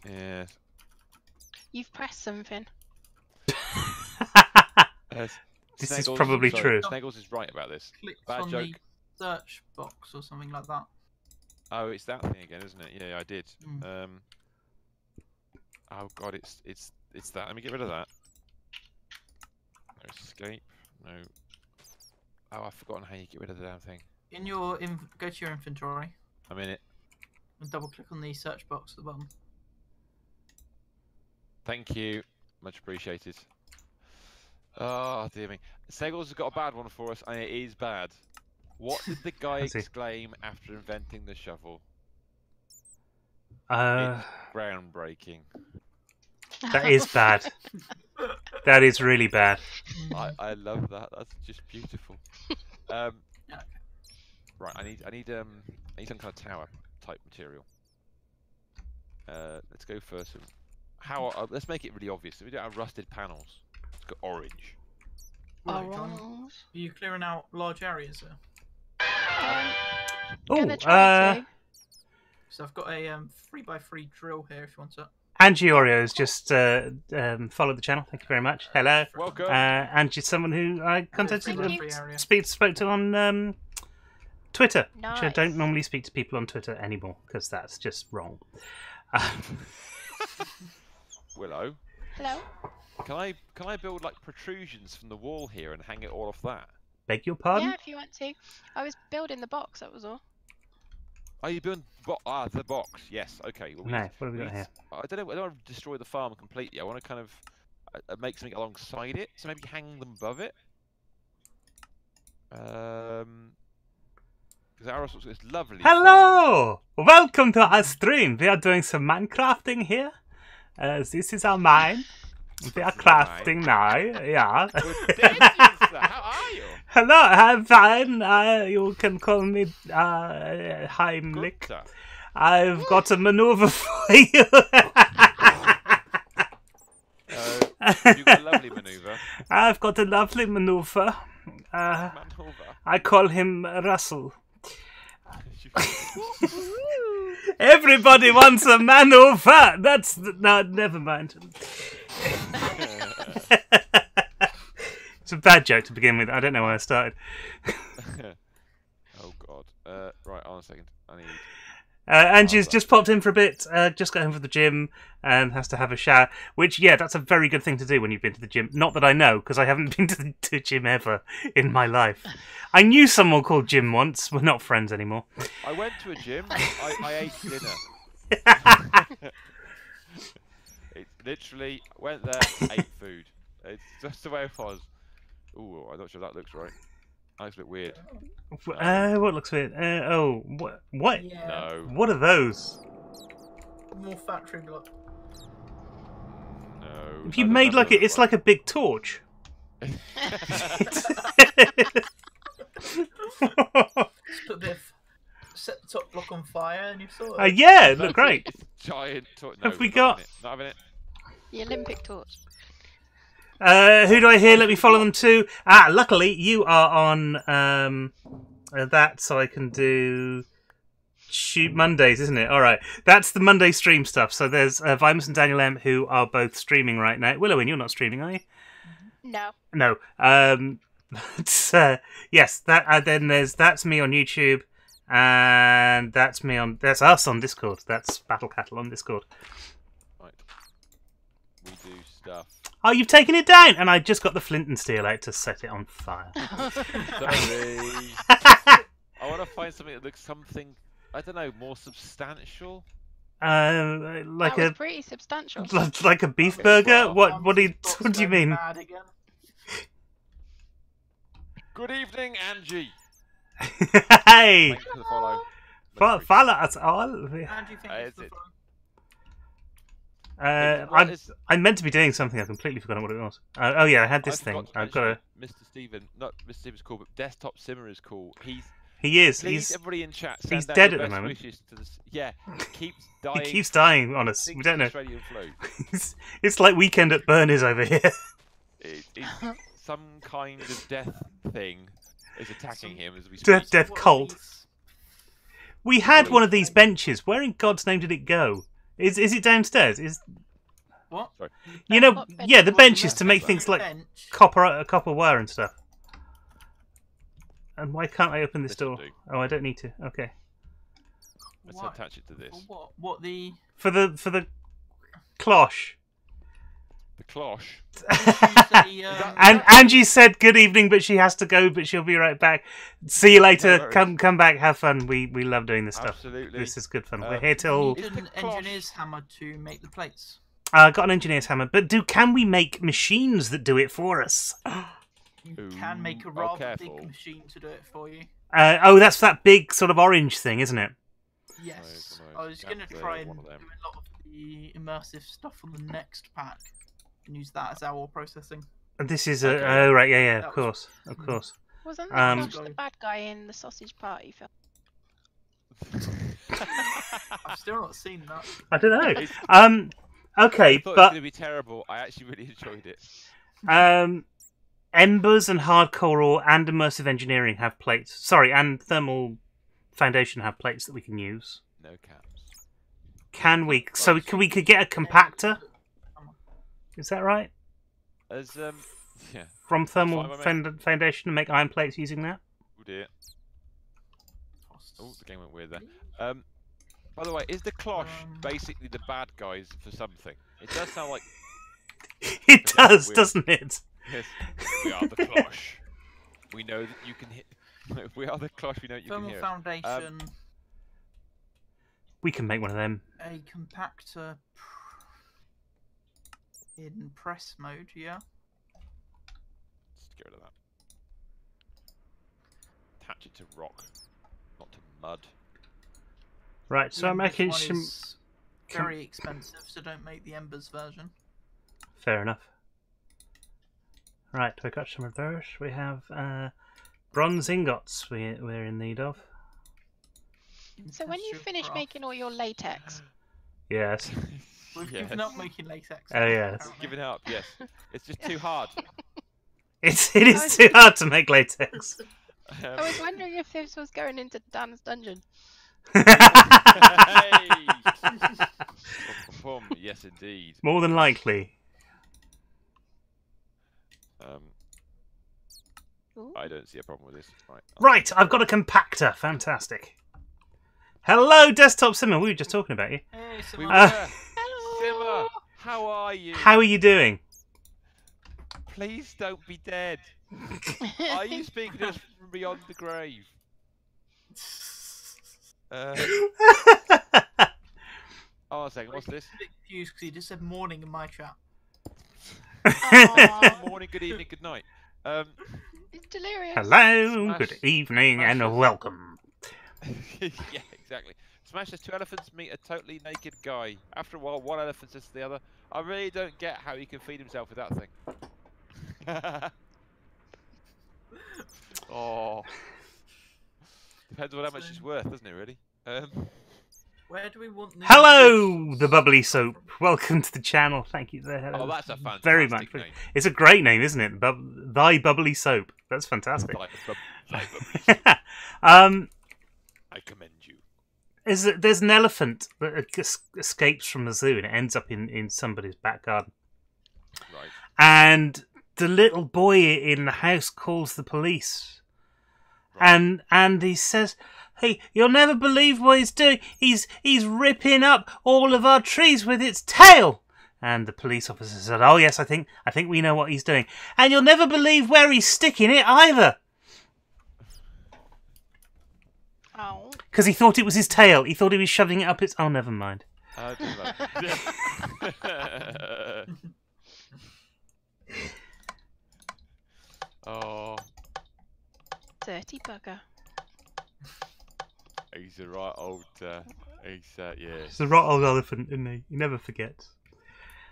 Yeah. You've pressed something. This is Snaggles- probably sorry, true. Snaggles is right about this. Clicked Bad on joke. the search box or something like that. Oh, it's that thing again, isn't it? Yeah, I did. Mm. Oh god, it's that. Let me get rid of that. No escape. No. Oh, I've forgotten how you get rid of the damn thing. In your go to your inventory I'm in it. and double click on the search box at the bottom. Thank you. Much appreciated. Oh dear me. Snaggles has got a bad one for us, and it is bad. What did the guy Has he? exclaim after inventing the shovel? Uh, Groundbreaking. that is bad. That is really bad. I love that. That's just beautiful. Right, I need some kind of tower type material. Let's go for some. Let's make it really obvious. We don't have rusted panels. Let's go orange. Right, John, Orange. are you clearing out large areas there? Oh, Gonna try to. So I've got a 3x3 drill here if you want it. Angie Oreos just followed the channel. Thank you very much. Hello. Welcome. Angie's someone who I contacted, Thank you. spoke to on Twitter. Which I Nice. don't normally speak to people on Twitter anymore because that's just wrong. Willow, Hello. can I build like protrusions from the wall here and hang it all off that? Beg your pardon? Yeah, if you want to. I was building the box. That was all. Are you building the box? Yes. Okay. Well, No, what have we got here? I don't know. I don't want to destroy the farm completely. I want to kind of make something alongside it. So maybe hang them above it. Because ours looks it's lovely. Hello! Welcome to our stream. We are doing some Minecrafting here. This is our mine. We are crafting now. Yeah. Good day, sir. How are you? Hello, I'm fine. You can call me Heimlich. Gunther. I've got a maneuver for you. You got a lovely manoeuvre. I've got a lovely maneuver. Maneuver. I call him Russell. Everybody wants a maneuver. No, never mind. It's a bad joke to begin with. I don't know why I started. Oh God. Right, on a second. I need. Angie's just popped in for a bit, just got home from the gym and has to have a shower. Which, yeah, that's a very good thing to do when you've been to the gym. Not that I know, because I haven't been to the gym ever in my life. I knew someone called Jim once. We're not friends anymore. I went to a gym. I ate dinner. It literally went there, ate food. It's just the way it was. Ooh, I'm not sure that looks right. That looks a bit weird. What looks weird? What? Yeah. No. What are those? More factory block. No. If you made like it's like a big torch. Just put a bit of, set the top block on fire and you saw it. Yeah, it looked great. It's giant torch. Have we not got- having it. Not having it. The Olympic torch. Who do I hear? Let me follow them to. Luckily you are on that, so I can do shoot Mondays, isn't it? All right, that's the Monday stream stuff. So there's Vimus and Daniel M who are both streaming right now. Willowin, you're not streaming, are you? No. No. But, yes. Then that's me on YouTube, and that's us on Discord. That's Battle Cattle on Discord. Right. We do stuff. Oh, you've taken it down, and I just got the flint and steel out to set it on fire. Sorry. I want to find something that looks something. I don't know, more substantial. Like That was a pretty substantial. like a beef Okay, burger. well, What do you mean? Mad again. Good evening, Angie. Hey, Thanks for the follow. follow us all. And you think Is it's the it? fun? I'm meant to be doing something. I've completely forgotten what it was. Oh yeah, I had this I thing. forgot to I've got a. mention Mr. Stephen, not Mr. Stephen's cool, but Desktop Simmer is cool. He is. Please, everybody in chat, he's send out dead your at the best moment. wishes to yeah, keeps dying. He keeps dying on us. We Thinks don't know. Australian flu. It's like Weekend at Bernie's over here. It's some kind of death thing is attacking him as we speak. Death What are cult. these? We had one of these benches. Where in God's name did it go? Is it downstairs? What? Sorry. You know? What bench? Yeah, the What, benches the to make bench? things like Bench? copper wire and stuff. And why can't I open this This'll door? do. Oh, I don't need to. Okay. Let's What? attach it to this. For what? What the? For the cloche. The cloche. And Angie said good evening, but she has to go, but she'll be right back. See you later. No worries. Come back. Have fun. We love doing this stuff. Absolutely. This is good fun. Um, We're here till. Need Is the an cloche- engineer's hammer to make the plates. Got an engineer's hammer, but can we make machines that do it for us? You Ooh, can make a oh, rather careful. big machine to do it for you. That's that big sort of orange thing, isn't it? Yes. No, I was going to that's, try and one do of them. a lot of the immersive stuff on the next pack and use that as our processing. And this is Okay. oh right, yeah, That of was- course. Wasn't Um, the Cloche the bad guy in the sausage party film? I've still not seen that. I don't know. It's- Okay, I thought it was but going to be terrible. I actually really enjoyed it. Embers and Hardcore Ore and Immersive Engineering have plates. Sorry, and Thermal Foundation have plates that we can use. No caps. Can we? So we could get a compactor. Is that right? As yeah, From Thermal fine by Foundation to make iron plates using that. oh dear. Oh, the game went weird there. By the way, is the cloche basically the bad guys for something? It does sound like It Okay, does, weird. doesn't it? yes, we are the cloche. We know that you can hit. We are the cloche. We know that you Thermal can hear. Foundation, We can make one of them. a compactor in press mode, yeah. Let's get rid of that. Attach it to rock, not to mud. Right, so The I'm Embers making one some. is very expensive, so don't make the Embers version. Fair enough. Right, we got some of those. We have bronze ingots we're in need of. So when you Industrial finish craft. making all your latex, Yes. We've Yes. given up making latex. Oh, yes. apparently. Giving up, yes. It's just too hard. It is too hard to make latex. I was wondering if this was going into Dan's dungeon. Hey! Boom, yes, indeed. More than likely. Ooh. I don't see a problem with this. Right. Right, I've got a compactor. Fantastic. Hello, Desktop Simmer. We were just talking about you. Hey, We Simone. were. Hello. Simmer, how are you? How are you doing? Please don't be dead. Are you speaking to us from beyond the grave? Oh, a second. What's this? I'm a bit confused because he just said morning in my chat. Aw, Morning, good evening, good night. it's delirious. Hello, Smash- good evening, and smashes. welcome. Yeah, exactly. Smash says 2 elephants meet a totally naked guy. After a while, one elephant says to the other, I really don't get how he can feed himself with that thing. Oh. Depends on how much it's worth, doesn't it, really? Where do we want the Hello, the bubbly soap. Welcome to the channel. Thank you there. Oh, that's a fantastic very much. name. It's a great name, isn't it? Thy bubbly soap. That's fantastic. I commend you. There's an elephant that escapes from the zoo and it ends up in somebody's back garden. Right. And the little boy in the house calls the police. Right. And he says, "Hey, you'll never believe what he's doing. He's ripping up all of our trees with its tail." And the police officer said, "Oh yes, I think we know what he's doing. And you'll never believe where he's sticking it either." Oh. Because he thought it was his tail. He thought he was shoving it up its... Oh, never mind. I do that. Oh, Dirty bugger. he's a right old. He's yeah. It's a right old elephant, isn't he? He never forgets.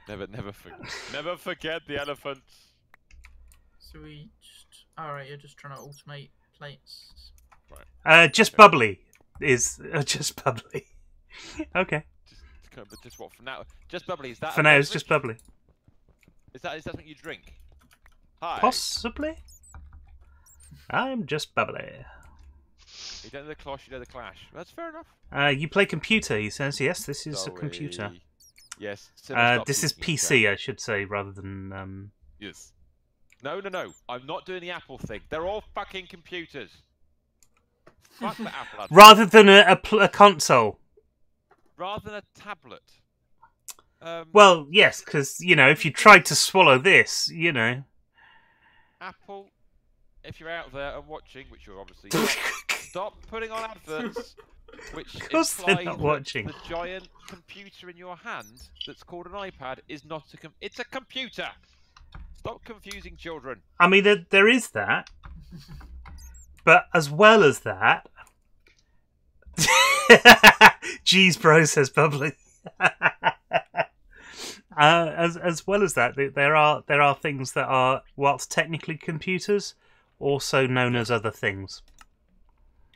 Never forget the elephants. So we just... Alright, you're just trying to automate plates. Just bubbly is... just bubbly. Okay. But just what for now? Just bubbly. Is that For now, it's just bubbly. Is that something you drink? Hi. Possibly. I'm just bubbly. You don't know the Clash, you know the Clash. That's fair enough. You play computer, he says. Yes, this is a computer. Sorry. Yes. Stop This is speaking, PC, I should say, rather than... Yes. No. I'm not doing the Apple thing. They're all fucking computers. Fuck the Apple. Rather than a console. Rather than a tablet. Well, yes, because, if you tried to swallow this, Apple, if you're out there and watching, which you're obviously not, stop putting on adverts which Of course they're imply not that watching. the giant computer in your hand that's called an iPad is not it's a computer. Stop confusing children. I mean, there is that. But as well as that... Jeez, bro, says Bubbly. As well as that, there are things that are, whilst technically computers, also known as other things,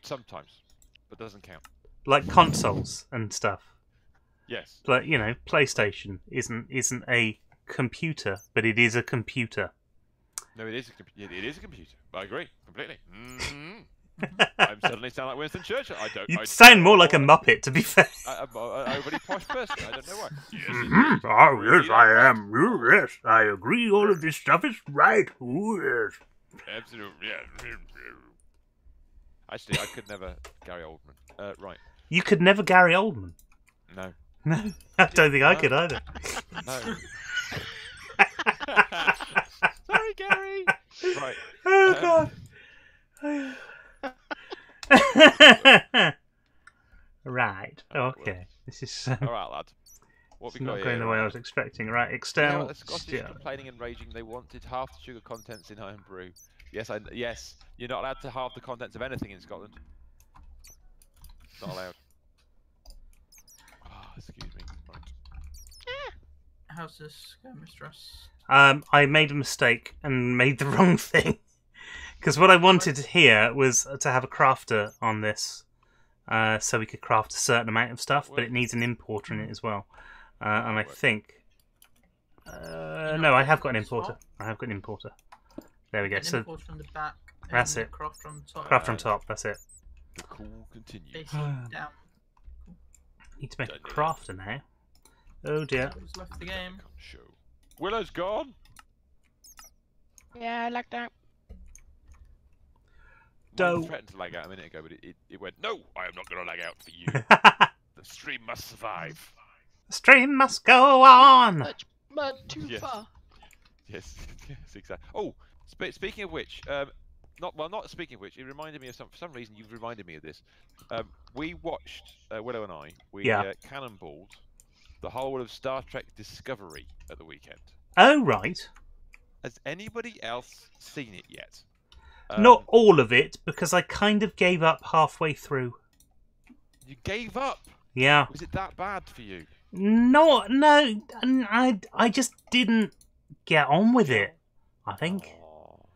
Sometimes, but doesn't count. like consoles and stuff. Yes. Like PlayStation isn't a computer, but it is a computer. No, it is a computer. It is a computer. I agree completely. I'm suddenly sound like Winston Churchill. You sound more like a Muppet, to be fair. I'm an overly posh person. I don't know why. Mm-hmm. Oh yes, I am. Yes, I agree. All of this stuff is right. Oh yes. Absolutely. Yeah. Actually, I could never Gary Oldman. Right. You could never Gary Oldman. No. No, I don't think I could either. No. Sorry, Gary. Right. Oh God. Right. Okay. This is All right, lad. What we got not here? going the way I was expecting. Right. You know External. what, the Scottish complaining and raging. They wanted half the sugar contents in iron brew. Yes, yes. You're not allowed to halve the contents of anything in Scotland. Not allowed. Oh, excuse me. Right. How's this going, Mistress? I made a mistake and made the wrong thing. Because what I wanted here was to have a crafter on this, so we could craft a certain amount of stuff, but it needs an importer in it as well. And I think... no, I have got an importer. I have got an importer. There we go. So Importer on the back. that's and it. Crafter on the top. Crafter on top, that's it. The cool continues. Facing down. Need to make a crafter now. Oh dear. Who's left the game? Show. Willow's gone. Yeah, I like that. Mine threatened to lag out a minute ago, but it went, no, I am not going to lag out for you. The stream must survive. The stream must go on! But too Yes. far. Yes, yes, exactly. Oh, speaking of which, not speaking of which, it reminded me of for some reason you've reminded me of this. We watched, Willow and I, cannonballed the whole of Star Trek Discovery at the weekend. Oh, right. Has anybody else seen it yet? Not all of it, because I kind of gave up halfway through. You gave up? Yeah. Was it that bad for you? No, I just didn't get on with it, I think. Oh.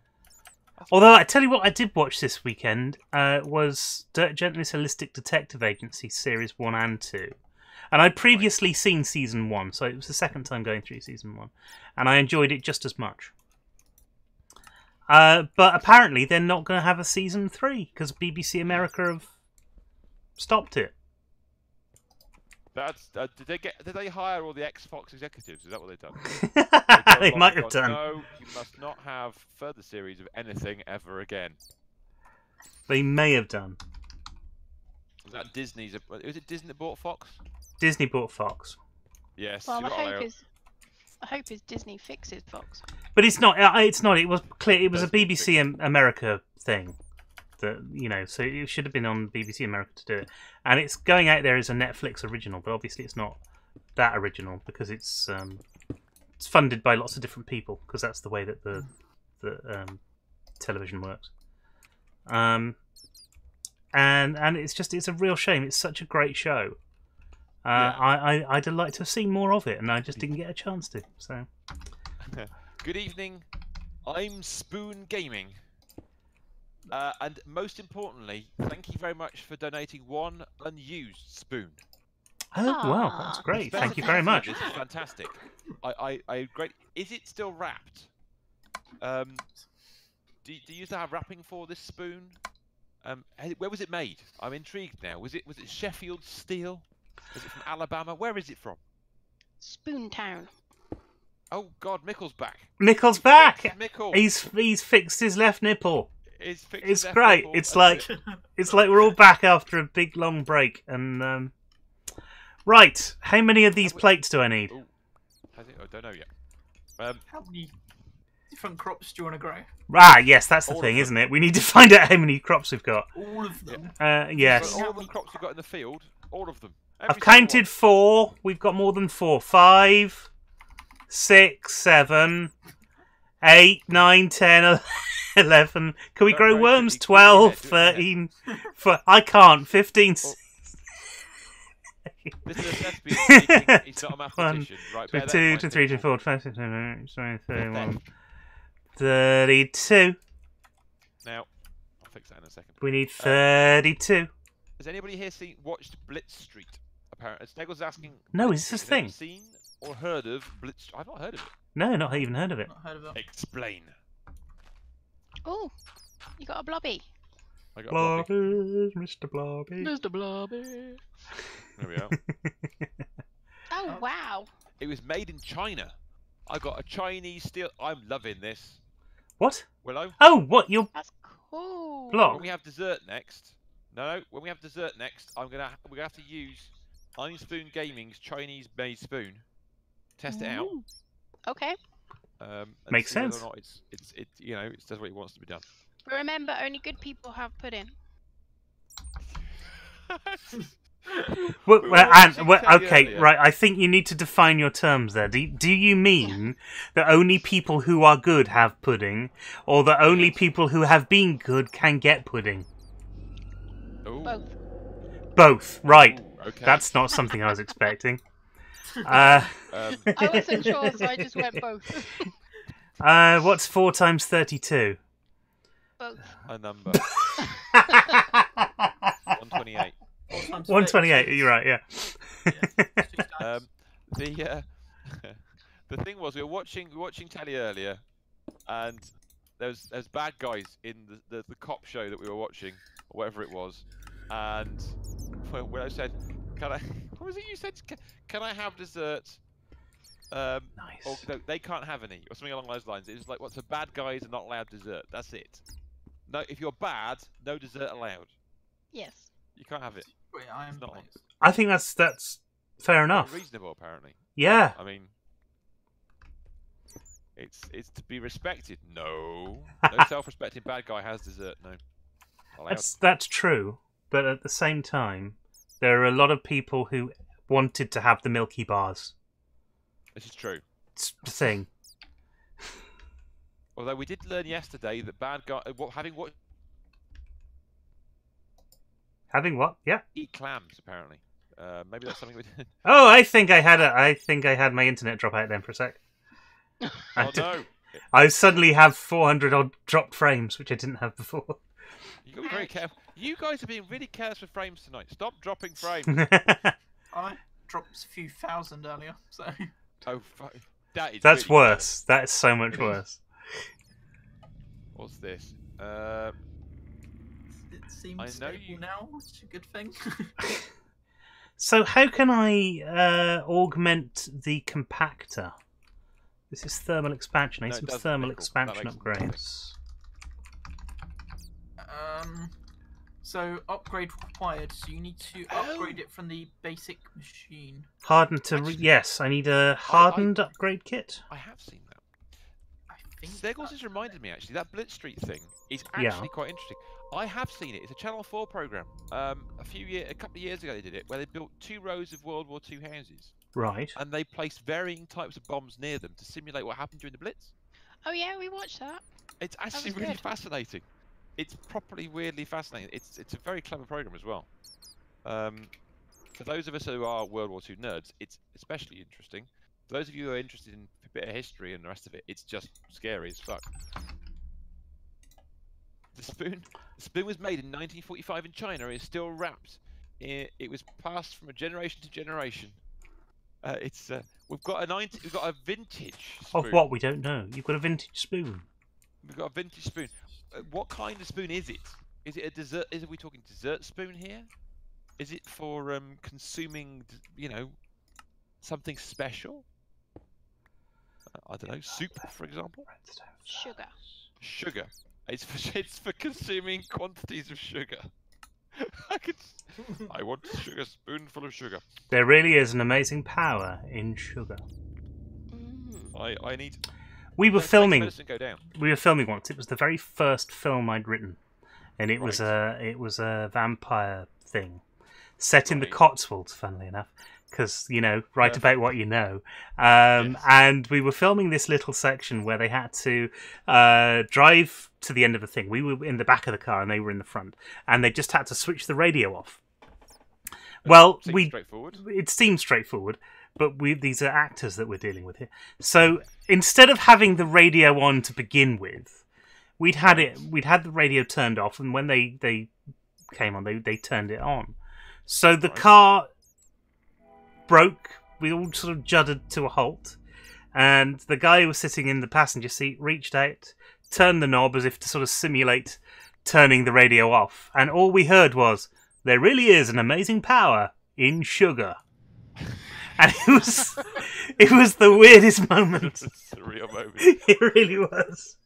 Although, I tell you what I did watch this weekend was Dirk Gently's Holistic Detective Agency Series 1 and 2. And I'd previously seen Season 1, so it was the second time going through Season 1. And I enjoyed it just as much. But apparently they're not going to have a Season 3, because BBC America have stopped it. That's did they hire all the X-Fox executives? Is that what they've done? They might have done. No, you must not have further series of anything ever again. They may have done. Was that Disney's? Was it Disney that bought Fox? Disney bought Fox. Yes. Well, you're the not hope allowed. is Disney fixes Fox. But it's not. It's not. It was clear. It was a That's BBC America thing. That so it should have been on BBC America to do it. And it's going out there as a Netflix original, but obviously it's not that original because it's funded by lots of different people because that's the way that the television works. And it's a real shame. It's such a great show. I'd like to have seen more of it, and I just didn't get a chance to. So, Good evening. I'm Spoon Gaming. And most importantly, thank you very much for donating one unused spoon. oh wow, that's great. Thank you very much. This is fantastic. I great. Is it still wrapped? Do you used to have wrapping for this spoon? Where was it made? I'm intrigued now. Was it Sheffield steel? Was it from Alabama? Where is it from? Spoontown. Oh God, Mickle's back. Mickle's back. Mickle. He's fixed his left nipple. It's Great. nipple. It's like we're all back after a big long break. And right, how many of these plates do I need? Ooh. Has it? I don't know yet. How many different crops do you want to grow? Ah, yes, that's the All thing, of isn't it? We need to find out how many crops we've got. All of them. Yes. All of the crops you've got in the field, all of them. I've counted 4. We've got more than 4. 5, 6, 7, 8, 9, 10, 11. Can we Don't grow worry, worms? do it 12, in your head, do it in 13. I can't. 15. This is a thespian speaking. He's not a mathematician. Right, bear that in 2, mind, 3, people. 4, 5, 6, 7, 8, 9, 31. 32. Now, I'll fix that in a second. We need 32. Has anybody here watched Blitz Street? Apparently, Sneggle's asking. No, Blitz is this a Street. Has thing? anyone seen or heard of Blitz? I've not heard of it. No, not even heard of it. Not heard of it. Explain. Oh, you got a blobby. I got a blobby. Blobby, Mr. Blobby. Mr. Blobby. There we are. Oh, wow. It was made in China. I got a Chinese steel. I'm loving this. What? Willow. Oh, what? You're That's cool. Block. When we have dessert next. No, when we have dessert next, we're gonna have to use I'm Spoon Gaming's Chinese-made spoon. Test it out. Ooh. Okay. And Makes see whether sense. Or not it does what it wants to be done. But remember, only good people have pudding. Okay, right. I think you need to define your terms there. Do you mean that only people who are good have pudding, or that only people who have been good can get pudding? Ooh. Both. Both, right. Ooh, okay. That's not something I was expecting. I wasn't sure, so I just went both. What's 4 times 32? Both. a number. 128. 128. You're right. Yeah. The the thing was, we were watching telly earlier, and there's bad guys in the cop show that we were watching, or whatever it was, and when I said, "Can I?" What was it you said? Can I have dessert? Nice. Or no, they can't have any, or something along those lines. It was like, "What's the bad guys are not allowed dessert? That's it. No, if you're bad, no dessert allowed. Yes. You can't have it." Wait, I am It's not pleased. I think that's fair enough. Reasonable, apparently. Yeah. I mean, it's to be respected. No, no self-respecting bad guy has dessert. No, allowed. That's true, but at the same time, there are a lot of people who wanted to have the Milky Bars. This is true. It's the thing. Although we did learn yesterday that bad guy having what Having what? Yeah. eat clams apparently. Maybe that's something we did. Oh, I think I had my internet drop out then for a sec. Oh no! I suddenly have 400 odd dropped frames, which I didn't have before. You got to be very careful. You guys are being really careless with frames tonight. Stop dropping frames. I dropped a few thousand earlier, so. Oh, that is. That's really worse. That is so much worse. What's this? It seems I know stable you- now, which is a good thing. So how can I augment the compactor? This is thermal expansion. I need No, it some doesn't, thermal Michael. That expansion makes upgrades. So upgrade required. So you need to upgrade it from the basic machine. Hardened to... Actually- yes, I need a hardened upgrade kit. I have seen that. I think. Steggles has reminded me actually that Blitz Street thing is actually quite interesting. I have seen it. It's a Channel 4 program. A couple of years ago they did it, where they built 2 rows of World War II houses, Right. and they placed varying types of bombs near them to simulate what happened during the Blitz. Oh yeah, we watched that. It's actually was really good. fascinating. It's properly weirdly fascinating. It's a very clever program as well. For those of us who are World War II nerds, it's especially interesting. For those of you who are interested in a bit of history and the rest of it, it's just scary as fuck. The spoon was made in 1945 in China. It's still wrapped. It was passed from a generation to generation. We've got a vintage spoon. Of what? We don't know. You've got a vintage spoon. We've got a vintage spoon. What kind of spoon is it? Is it a dessert? Are we talking dessert spoon here? Is it for consuming, something special? I don't know, soup, for example. Sugar. Sugar. It's for consuming quantities of sugar. I want a spoonful of sugar. There really is an amazing power in sugar. I need. We were Let's make filming. medicine go down. We were filming once. It was the very first film I'd written, and it was Right. a vampire thing, set in the Right. Cotswolds. Funnily enough, because write Perfect. about what you know. Yes. And we were filming this little section where they had to drive to the end of the thing. We were in the back of the car and they were in the front, and they just had to switch the radio off. Well, Seems straightforward. it seems straightforward, but these are actors that we're dealing with here. So instead of having the radio on to begin with, we'd had the radio turned off, and when they came on, they turned it on. So the car broke. We all sort of juddered to a halt, and the guy who was sitting in the passenger seat reached out, turned the knob as if to sort of simulate turning the radio off, and all we heard was, "There really is an amazing power in sugar." And it was the weirdest moment. It's a real moment. It really was.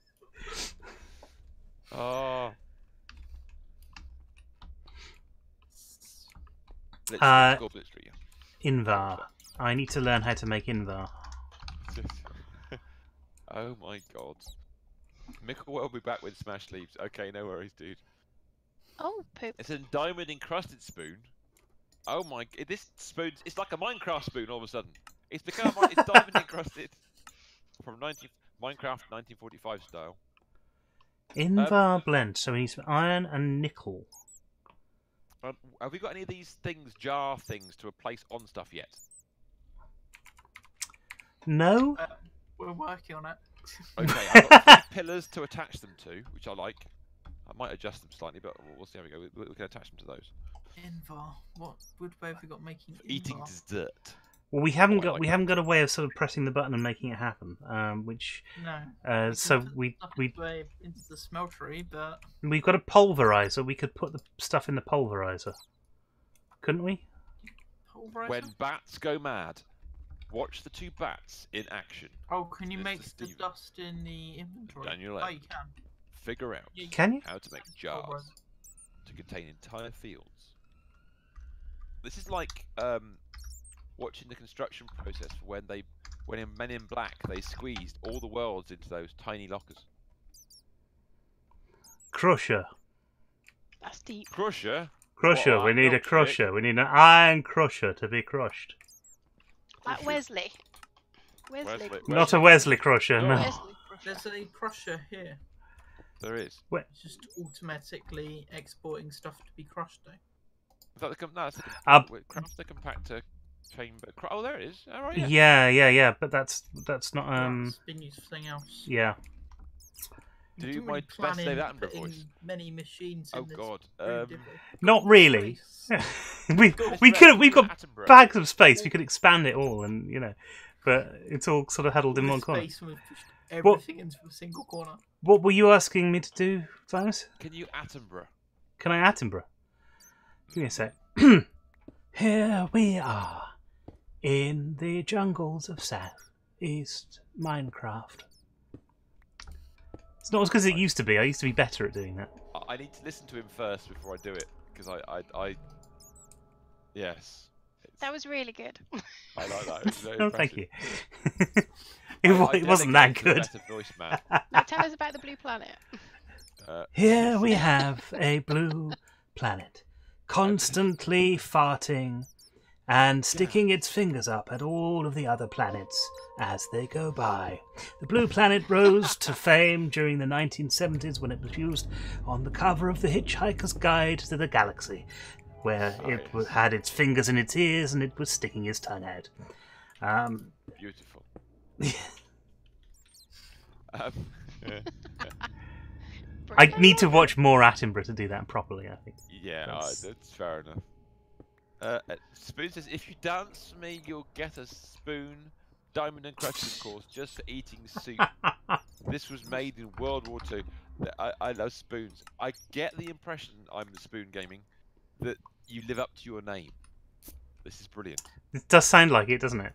Oh. Let's Street, yeah. Invar. I need to learn how to make Invar. Oh my god. Mick will be back with smashed leaves. Okay, no worries, dude. Oh, poop. It's a diamond encrusted spoon. Oh my! This spoon, it's like a Minecraft spoon all of a sudden. It's become it's diamond encrusted from Minecraft 1945 style. Invar blend. So we need some iron and nickel. Have we got any of these things, jar things, to replace on stuff yet? No. We're working on it. Okay, I've got 3 pillars to attach them to, which I like. might adjust them slightly, but we'll see how we go. We can attach them to those. Invar. What wood way have we got making Eating Invar? dessert. Well, we haven't Oh, I got like that. a way of sort of pressing the button and making it happen. Which No. so we we way into the smeltery, but we've got a pulverizer. We could put the stuff in the pulverizer, couldn't we? pulverizer. When bats go mad, watch the 2 bats in action. Oh, can you Mr. make the Steven. dust in the inventory? Down your Oh, left. you can. Figure out Yeah, Can you? how to make jars Pulverizer. to contain entire fields. This is like watching the construction process for when in Men in Black they squeezed all the worlds into those tiny lockers. Crusher. That's deep. Crusher. Crusher. What, We like need a milkshake? crusher. We need an iron crusher to be crushed. Like Crusher. Wesley. Wesley. Not a Wesley crusher. No. No. Wesley crusher. There's a crusher here. There is. It's just automatically exporting stuff to be crushed, though. Is that no, that's the craft the compactor chamber. Oh, there it is. All right. Yeah. But that's not It's been used for something else. Yeah. You Do didn't my really best plan David in Attenborough putting voice. many machines Oh in this God. room, did we? Not really. Space. We've got Attenborough. bags of space. We could expand it all, and but it's all sort of huddled in All one this corner. space and we've pushed everything into a single corner. What were you asking me to do, Thomas? Can you Attenborough? Can I Attenborough? Give me a sec. Here we are in the jungles of South East Minecraft. It's not as good as it used to be. I used to be better at doing that. I need to listen to him first before I do it because I yes. That was really good. I like that. It was very Oh, thank impressive. you. I It wasn't that dedicated to a good. better voice, man. Now tell us about the blue planet. Here we have a blue planet, constantly farting and sticking its fingers up at all of the other planets as they go by. The blue planet rose to fame during the 1970s when it was used on the cover of The Hitchhiker's Guide to the Galaxy, where it had its fingers in its ears and it was sticking its tongue out. Beautiful. I need to watch more Attenborough to do that properly, I think. Yeah, that's fair enough. Spoon says, if you dance me, you'll get a spoon. Diamond and Crutch, of course, just for eating soup. This was made in World War II. I love spoons. I get the impression, I'm the Spoon Gaming, that you live up to your name. This is brilliant. It does sound like it, doesn't it?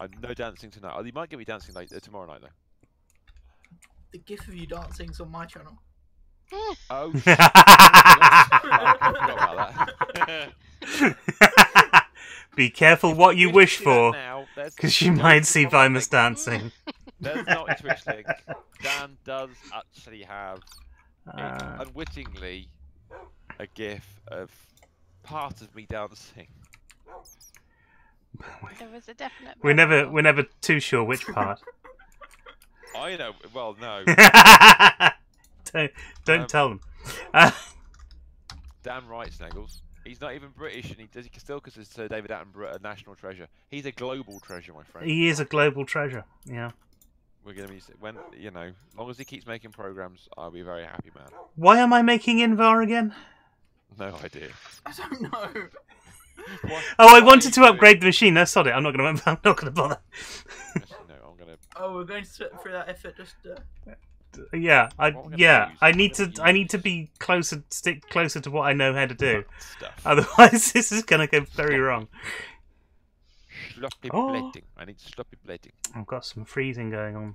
I'm no dancing tonight. Oh, you might get me dancing tomorrow night, though. The gif of you dancing's on my channel. Oh, shit. I forgot about that. Be careful what you wish see for, that now, because you might see Vimus dancing. There's not a Twitch link. Dan does actually have, unwittingly, a gif of part of me dancing. There was a definite. We're never too sure which part. I know. Well, no. Don't tell them. Dan writes, Snaggles. He's not even British, and he still considers Sir David Attenborough a national treasure. He's a global treasure, my friend. He is a global treasure. Yeah. We're gonna be as long as he keeps making programs, I'll be a very happy man. Why am I making Invar again? No idea. I don't know. I wanted to upgrade the machine. No, sod it. I'm not gonna bother. No, I'm gonna. Oh, we're going to sit through that effort just. Yeah, I What we're gonna use, I we're need gonna to use- be stick closer to what I know how to do. Stuff. Otherwise, this is gonna go very wrong. Sloppy Oh. plating. I need sloppy plating. I've got some freezing going on.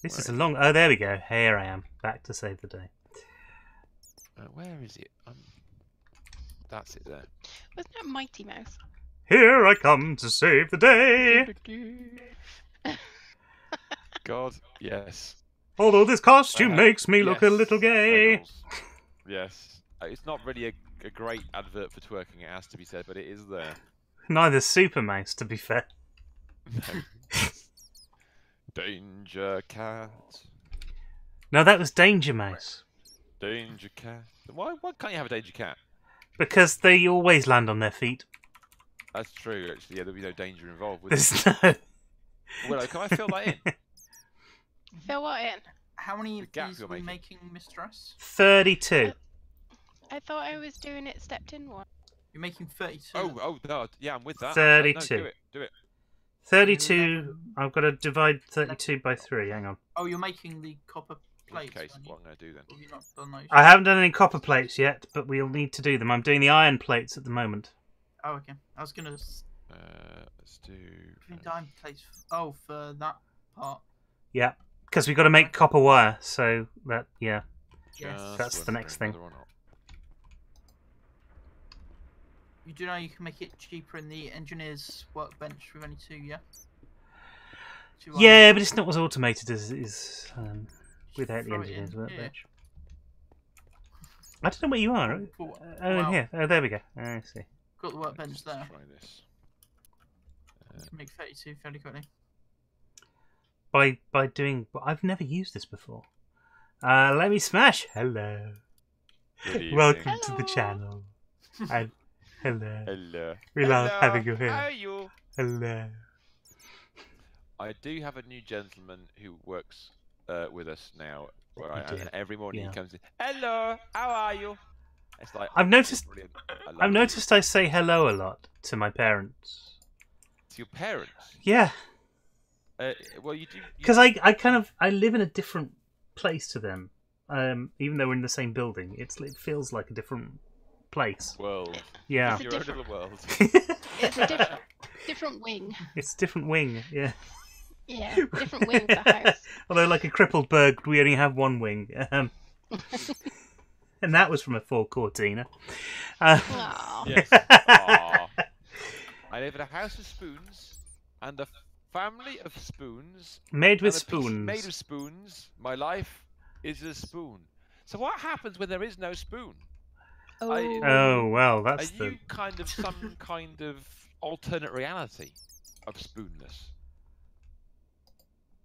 This Where is a long. Oh, there we go. Here I am, back to save the day. Where is it? That's it there. Wasn't that Mighty Mouse? Here I come to save the day. God, yes. Although this costume makes me look a Yes, little gay. Snaggles. Yes. It's not really a great advert for twerking, it has to be said, but it is there. Neither Super Mouse, to be fair. No. Danger cat. No, that was Danger Mouse. Danger cat. Why can't you have a danger cat? Because they always land on their feet. That's true, actually. Yeah, there'll be no danger involved with it. There's no. Willow, can I fill that in? Fill what in? How many of gap these you're are we making. making, Mr. S? 32. I thought I was doing it stepped in one. You're making 32. Oh, no, yeah, I'm with that. 32. No, do it. 32. 11. I've got to divide 32 by 3. Hang on. Oh, you're making the copper plates. Okay, aren't you? what I'm going to do then. Or have you not done those? I haven't done any copper plates yet, but we'll need to do them. I'm doing the iron plates at the moment. Oh, okay. I was gonna Let's do. diamond plates. Oh, for that part. Yeah, because we've got to make copper wire, so that, yeah. Yes. That's the next thing. You do know you can make it cheaper in the engineer's workbench with only 2, yeah? 2 Yeah, but it's not as automated as it is without the Throw it in engineer's here. workbench. I don't know where you are. Pull- Oh, in wow. here. Oh, there we go. I see. Got the workbench there. Try this. You can make 32 fairly quickly. By doing... I've never used this before. Let me smash. Hello. Good Welcome evening. to the channel. And hello. Hello. We love Hello, having you How here. are you? Hello. I do have a new gentleman who works with us now. Where You do? and every morning Yeah. he comes in. Hello, how are you? It's like I've noticed- brilliant. I love I've it. noticed I say hello a lot to my parents. To your parents. Yeah, Well, you do. because I kind of I live in a different place to them. Even though we're in the same building, it feels like a different place. World. Yeah, It's a Your own different- little world. It's a different wing. it's a different wing. Yeah, Yeah, different wing of the house. although like a crippled bird, we only have one wing, and that was from a 4 Cortina. Aw. Yes. Aw. I live in a house of spoons and a family of spoons. Made with and a piece spoons. Made of spoons. My life is a spoon. So what happens when there is no spoon? Oh. Oh well, Are that's you kind of some kind of alternate reality of spoonness?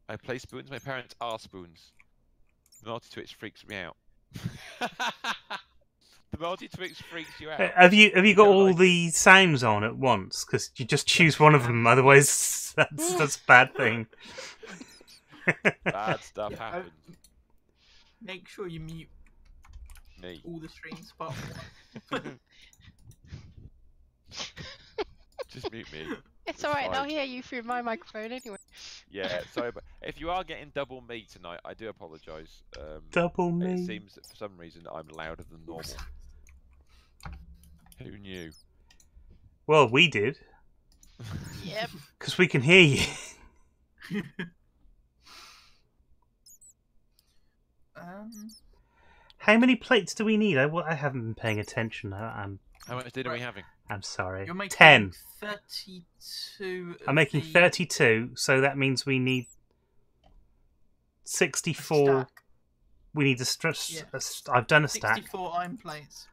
I play spoons. My parents are spoons. The multi-twitch freaks me out. The multi-twitch freaks you out. Have you got don't all like the sounds on at once? Because you just choose one of them, otherwise that's a bad thing. Bad stuff Yeah, happens. Make sure you mute Me. all the streams apart from one. Just mute me. It's It's alright, I'll fine. hear you through my microphone anyway. Yeah, sorry, but if you are getting double me tonight, I do apologise. Double It me. seems that for some reason I'm louder than normal. Who knew? Well, we did, Yep. because we can hear you. How many plates do we need? I haven't been paying attention. I'm How much dinner are we having? sorry. You're making 10. 32. I'm making of the 32, so that means we need 64. stack. We need a stress. Yeah. I've done a stack. 64 iron plates.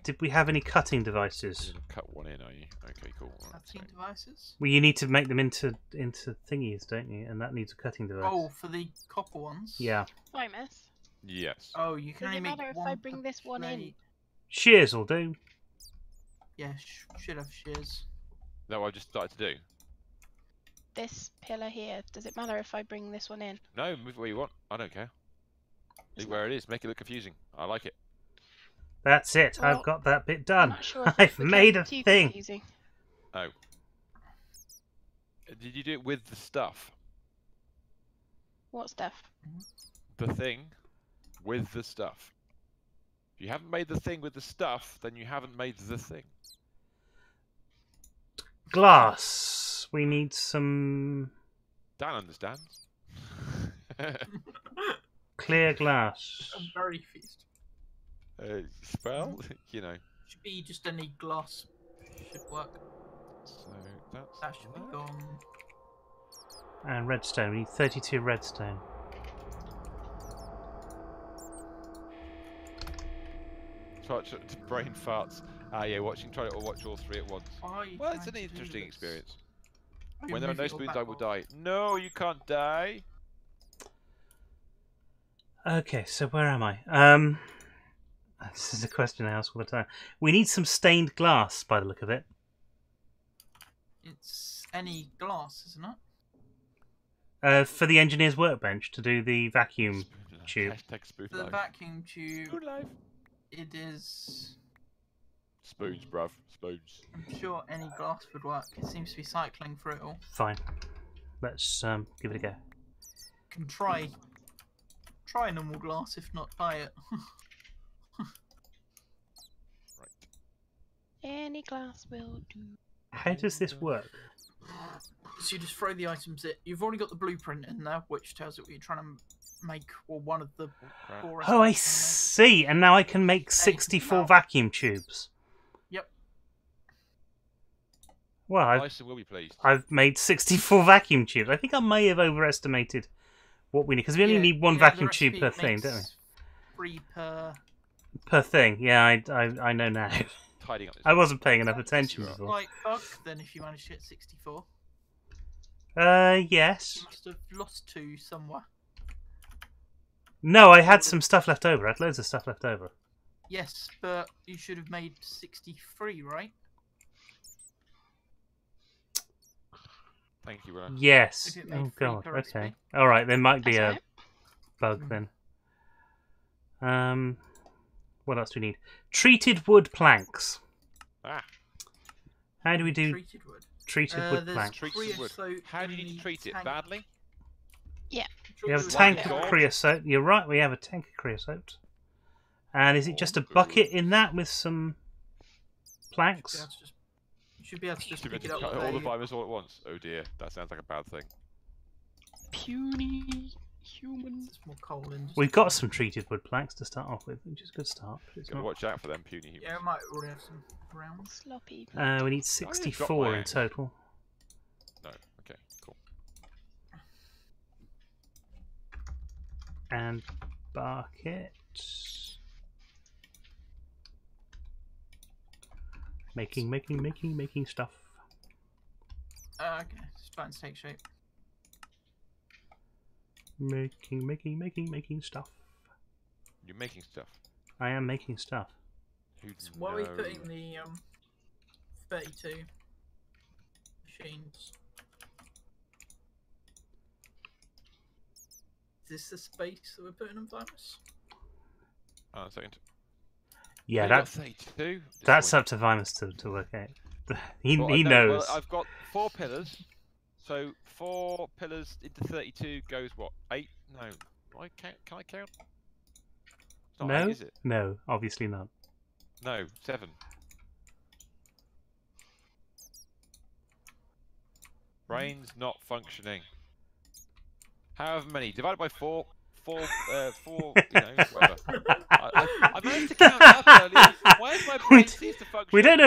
Did we have any cutting devices? You're gonna cut one in, are you? Okay, cool. Right, 13 so- devices. Well, you need to make them into thingies, don't you? And that needs a cutting device. Oh, for the copper ones? Yeah. Hi, miss. Yes. Oh, you can Does only it make matter if one I bring per this one in? plate. Shears will do. Yeah, should have shears. No, I just started to do. This pillar here, does it matter if I bring this one in? No, move it where you want. I don't care. Leave where it is. Make it look confusing. I like it. That's it. Well, I've got that bit I'm done. not sure if it I've became made a too thing. confusing. Oh. Did you do it with the stuff? What stuff? The thing with the stuff. If you haven't made the thing with the stuff, then you haven't made the thing. Glass. We need some Dan understands. clear glass. I'm very confused. Well, you know. Should be just any glass. Should work. So that's That should be that. gone. And redstone. We need 32 redstone. Try to brain farts. Ah, yeah, try to watch all 3 at once. Why are you Well, it's trying an to do interesting this? experience. Oh, When there are move no it all spoons, I will backwards. die. No, you can't die. Okay, so where am I? This is a question I ask all the time. We need some stained glass, by the look of it. It's any glass, isn't it? For the engineer's workbench to do the vacuum Spoon life. tube. Hashtag spoon The life. vacuum tube, Spoon life. it is. Spoons, bruv. Spoons. I'm sure any glass would work. It seems to be cycling through it all. Fine. Let's give it a go. Can try normal glass, if not buy it. Right. Any glass will do. How does this work? So you just throw the items in. You've already got the blueprint in there, which tells you what you're trying to make, or one of the Crap. four. Oh, I recipes see. And now I can make Hey, 64 now- vacuum tubes. Yep. Well, Dyson will be pleased. I've made 64 vacuum tubes. I think I may have overestimated what we need, because we only need one the vacuum tube recipe per thing, makes don't we? 3 per. Per thing. Yeah, I know now. Tidying up this. I wasn't paying enough That's attention right. before. Like bug, then if you manage to hit 64, Yes. you must have lost 2 somewhere. No, I had some stuff left over. I had loads of stuff left over. Yes, but you should have made 63, right? Thank you, Rona. Yes. If it made Oh 3 god. per Okay. recipe. All right. There might be That's a alright. bug then. What else do we need? Treated wood planks. Ah, How do we do Treated wood. treated wood There's planks? treat some wood. creosote How do you in need to the treat it? tank. Badly? We have a Treated tank wood. of God. creosote. You're right. We have a tank of creosote. And is it just a Oh, bucket good. in that with some planks? You should be able to just Should we pick it just up cut with all the a- virus all at once? Oh dear, that sounds like a bad thing. Puny humans. It's more coal in. We've got some treated wood planks to start off with, which is a good start. But it's Gotta not... watch out for them puny humans. Yeah, I might already have some rounds. Sloppy. We need drop 64 my in axe. total. No, okay, cool. And buckets. Making stuff. Okay, it's starting to take shape. Making stuff. You're making stuff. I am making stuff. Who'd So why are we know? putting the 32 machines? Is this the space that we're putting in virus? A second. Yeah, We've got that's 32. that's up to Vimus to work out. he Well, he no, knows. Well, I've got 4 pillars. So 4 pillars into 32 goes what? 8? No. I can't, can I count? It's not No, 8, is it? no, obviously not. No, 7. Brain's not functioning. However many? Divided by 4. 4, you know, whatever. I managed to count up earlier. Why is my brain cease to function? We don't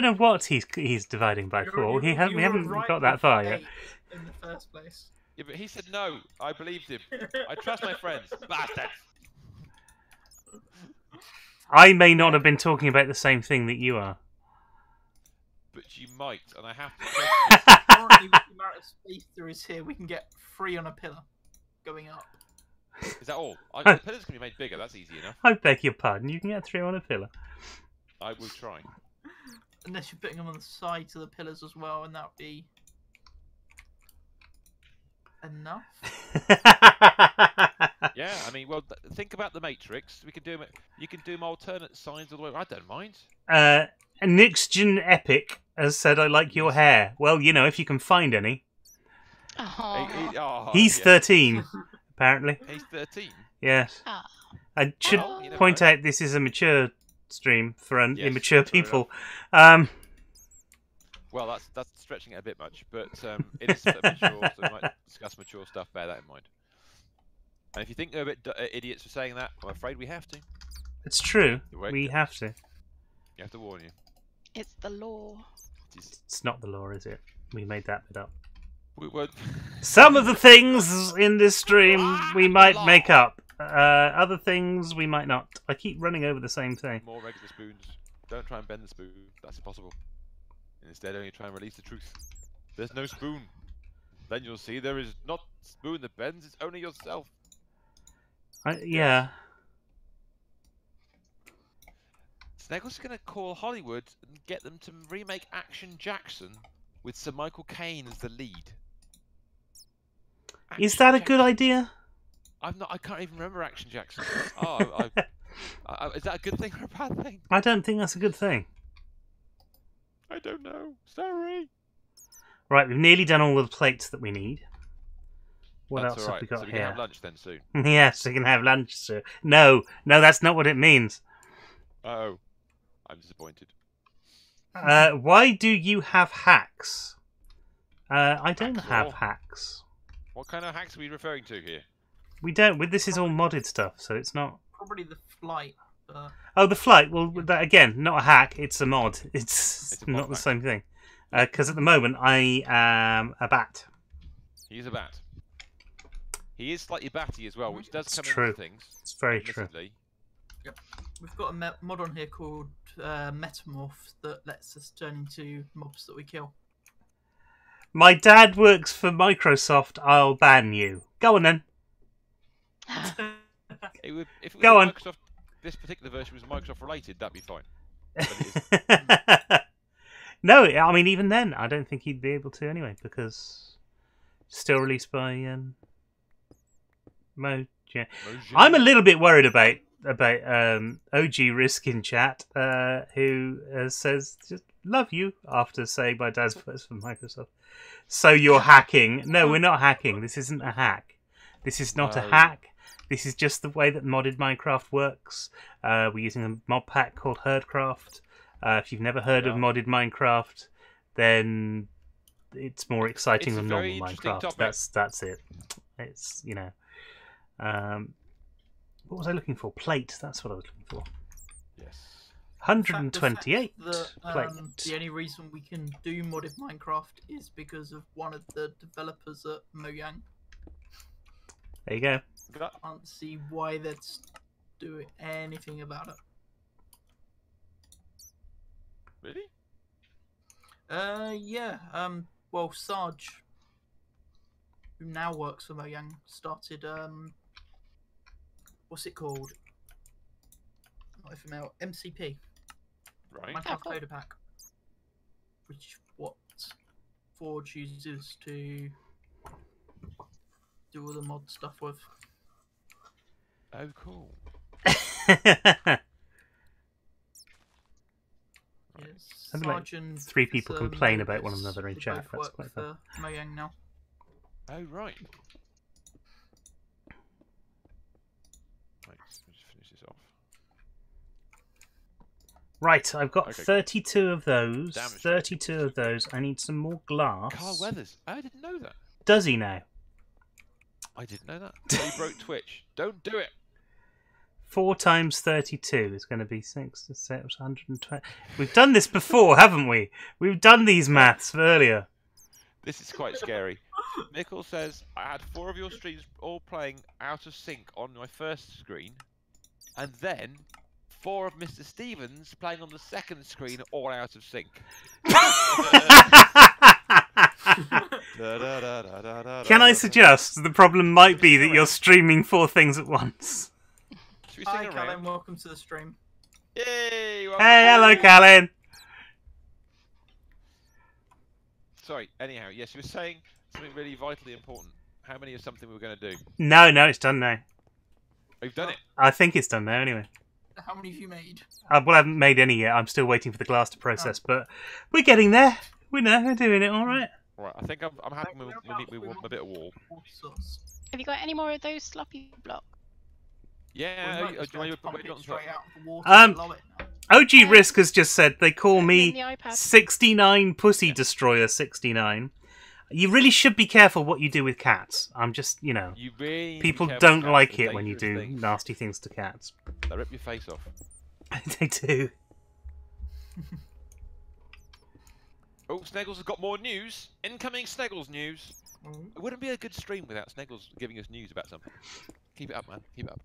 know what he's dividing by 4. We You haven't were right got that with far yet. 8 in the first place. Yeah, but he said no. I believed him. I trust my friends. Bastards. I may not have been talking about the same thing that you are. But you might, and I have to trust Currently, with the amount of space there is here, we can get 3 on a pillar going up. you. Is that all? The pillars can be made bigger. That's easy enough. I beg your pardon. You can get 3 on a pillar. I will try. Unless you're putting them on the sides of the pillars as well, and that would be enough. Yeah, I mean, well, think about the Matrix. We can do them. You can do them alternate sides all the way. I don't mind. Nixgen Epic has said, "I like your hair." Well, you know, if you can find any. Oh. He's yeah. 13, apparently. He's 13. Yes. Ah. I should Well, you never point know. out this is a mature stream for Yes, immature fair people. Well, that's stretching it a bit much, but it is mature, so we might discuss mature stuff. Bear that in mind. And if you think they're a bit idiots for saying that, I'm afraid we have to. It's true. Wait. We have to. You have to warn you. It's the law. It's not the law, is it? We made that bit up. We would. Some of the things in this stream we might make up. Other things we might not. I keep running over the same thing. More regular spoons. Don't try and bend the spoon. That's impossible. Instead, only try and release the truth. There's no spoon. Then you'll see there is not spoon that bends. It's only yourself. Yeah. Sneggles is going to call Hollywood and get them to remake Action Jackson with Sir Michael Caine as the lead. Is that a good idea? I can't even remember Action Jackson. Is that a good thing or a bad thing? I don't think that's a good thing. I don't know. Sorry. Right, we've nearly done all of the plates that we need. What That's else all have we right. got So we here? can have lunch then soon. Yes, we can have lunch, sir. No, that's not what it means. Oh, I'm disappointed. Why do you have hacks? I don't Hacks have or- hacks. What kind of hacks are we referring to here? We don't. This is all modded stuff, so it's not. Probably the flight. Oh, the flight. Well, that, again, not a hack. It's a mod. It's a mod not the hack. same thing. Because at the moment, I am a bat. He's a bat. He is slightly batty as well, which does It's come true. into things. It's very true. admittedly. We've got a mod on here called Metamorph that lets us turn into mobs that we kill. My dad works for Microsoft. I'll ban you. Go on then. If it was Go on. Microsoft, this particular version was Microsoft related, that'd be fine. But it is. No, I mean even then, I don't think he'd be able to anyway because it's still released by Mojang. I'm a little bit worried about OG Risk in chat, who says just love you after saying my dad's works for Microsoft. So you're hacking? No, we're not hacking. This isn't a hack. This is not a hack. This is just the way that modded Minecraft works. We're using a mod pack called Herdcraft. If you've never heard of modded Minecraft, then it's more exciting It's a than very normal interesting Minecraft. topic. That's it. It's what was I looking for? Plate. That's what I was looking for. Yes. 128 The fact that, plate. the only reason we can do modded Minecraft is because of one of the developers at Mojang. There you go. Can't see why they'd do anything about it. Really? Yeah. Well, Sarge, who now works for Mojang, started what's it called? Not FML, MCP. Right. Minecraft cool. Coder Pack, which what Forge uses to do all the mod stuff with. Oh, cool. Yes, Something like Sarge and 3 people Professor complain about one Mobius, another in they chat. both That's work quite fun. for Mojang now. Oh, right. Right, let's just finish this off. Right, I've got Okay, 32 of those. Damn it. 32 of those. I need some more glass. Carl Weathers. I didn't know that. Does he now? I didn't know that. He broke Twitch. Don't do it. 4 times 32 is going to be 6 to 6, 120. We've done this before, haven't we? We've done these maths earlier. This is quite scary. Nickel says, I had 4 of your streams all playing out of sync on my first screen, and then 4 of Mr. Stevens playing on the second screen all out of sync. Can I suggest the problem might be that you're streaming 4 things at once? Should we Hi, sing Callum. around? Welcome to the stream. Yay! Hey, hello, Callan. Sorry, anyhow, yes, you were saying something really vitally important. How many is something we were going to do? No, it's done now. We've done it. I think it's done now, anyway. How many have you made? Well, I haven't made any yet. I'm still waiting for the glass to process, but we're getting there. We're doing it all right. Right, I think I'm happy with a bit of wall. Have you got any more of those sloppy blocks? Yeah, We might just do you want pump to it put it straight out of the water below it now. OG Risk has just said they call In me the iPad. 69 Pussy Destroyer 69. You really should be careful what you do with cats. I'm just, You really people be careful don't with cats, like they're it when you do dangerous things. nasty things to cats. They rip your face off. They do. Oh, Sneggles has got more news. Incoming Sneggles news. It wouldn't be a good stream without Sneggles giving us news about something. Keep it up, man. Keep it up.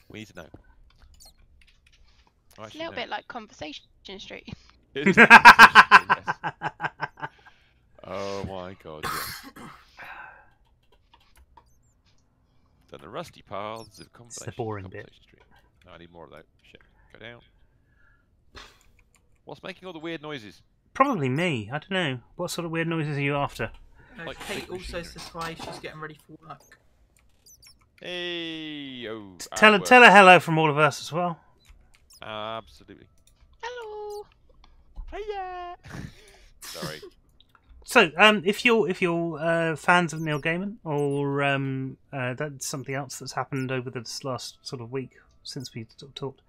We need to know. It's a little bit like Conversation Street. It is like Conversation Street, yes. Oh my god, yes. Done the rusty paths of Conversation, boring bit. Conversation Street. No, I need more of that. Shit. Go down. What's making all the weird noises? Probably me. I don't know. What sort of weird noises are you after? Like Kate big also machinery. says hi. She's getting ready for work. Hey, oh. Tell her hello from all of us as well. Absolutely. Hello. Hiya. Sorry. So, if you're fans of Neil Gaiman, or that's something else that's happened over this last sort of week since we talked.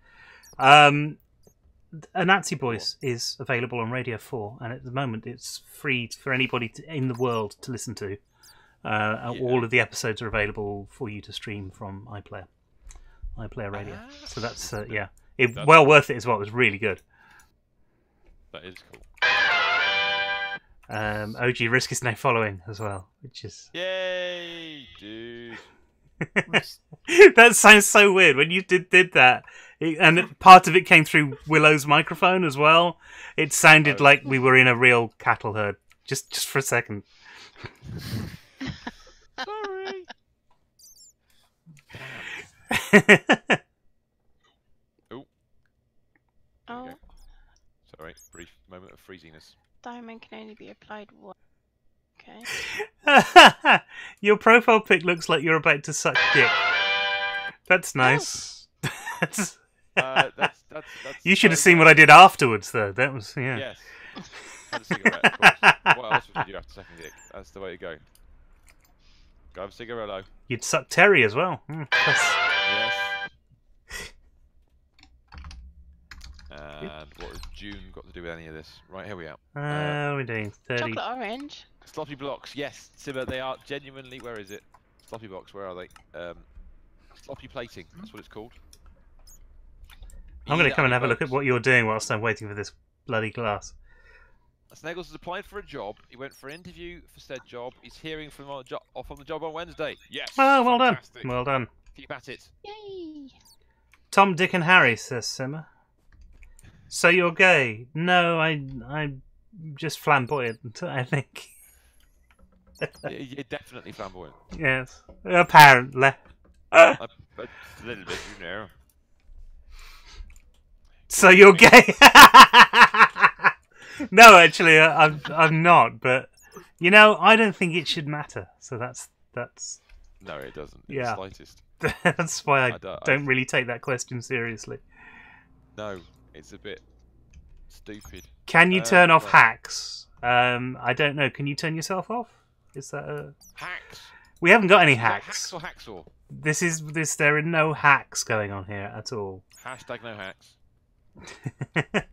A Nazi Boys is available on Radio 4, and at the moment it's free for anybody in the world to listen to. All of the episodes are available for you to stream from iPlayer Radio. So that's well worth it as well. It was really good. That is cool. OG Risk is now following as well, which is Yay, dude. that sounds so weird when you did that. And part of it came through Willow's microphone as well. It sounded like we were in a real cattle herd, just for a second. Sorry. Oh. Oh, Sorry, brief moment of freeziness. diamond can only be applied once. Okay. Your profile pic looks like you're about to suck dick. That's nice. That's You should have so seen what I did afterwards, though. That was Yes. Had a cigarette, of course. What else would you do after sucking dick? That's the way to go. Go have a cigaretto. You'd suck Terry as well. Yes. And what has June got to do with any of this? Right, here we are. We're doing 30. Chocolate orange. Sloppy blocks, yes. Simmer, they are genuinely. Where is it? Sloppy blocks, where are they? Sloppy plating, that's what it's called. I'm going to come and have a look at what you're doing whilst I'm waiting for this bloody glass. Sneggles has applied for a job. He went for an interview for said job. He's hearing from off on the job on Wednesday. Yes. Oh, well fantastic. done. Well done. Keep at it. Yay. Tom, Dick and Harry, says Simmer. So you're gay? No, I'm just flamboyant, I think. You're definitely flamboyant. Yes. Apparently. A little bit, you know. So you're gay? No, actually, I'm not. But you know, I don't think it should matter. So that's No, it doesn't. In Yeah. the slightest. that's why I don't- don't really take that question seriously. No, it's a bit stupid. Can you turn off right. hacks? I don't know. Can you turn yourself off? Is that a? Hacks. We haven't got any Is that hacks. hacks or hacksaw? This. There are no hacks going on here at all. Hashtag no hacks. Hat.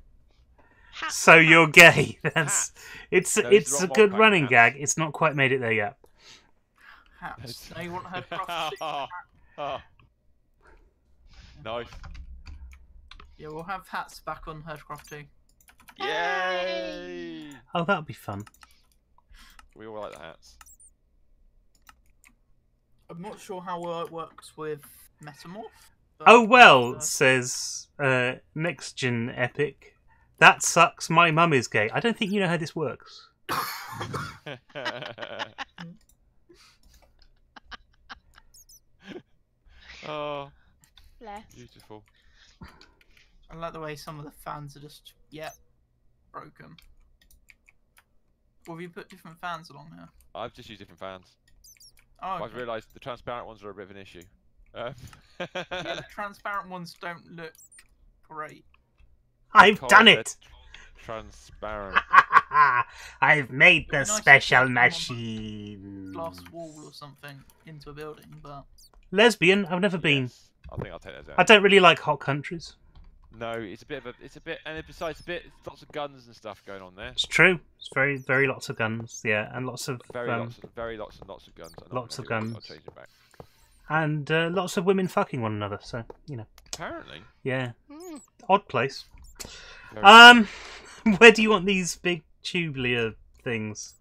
So you're gay. That's Hats. it's No, it's it's a the wrong good one, running hats. gag. It's not quite made it there yet. Hats. Now you want Herdcraft? Oh. Nice. Yeah, we'll have hats back on Herdcraft too. Yay! Oh, that'll be fun. We all like the hats. I'm not sure how it works with Metamorph. but, Oh well, uh, says Next Gen Epic. That sucks. My mum is gay. I don't think you know how this works. Oh, Bless. beautiful. I like the way some of the fans are just broken. Well, have you put different fans along here? I've just used different fans. Oh, I've okay. realised the transparent ones are a bit of an issue. Yeah, the transparent ones don't look great. I've Because done they're it. Transparent. I've made It'd be the nice if special you could come on machine. Glass wall or something into a building, but Lesbian. I've never been. Yes. I think I'll take those I out. don't really like hot countries. No, it's a bit, and besides, lots of guns and stuff going on there. It's true. It's very lots of guns. Yeah, and lots of Very lots of guns. I'm not lots gonna of do it, guns. I'll change it back. and lots of women fucking one another. So you know, Apparently. yeah, Mm. odd place. Very Where do you want these big tubular things?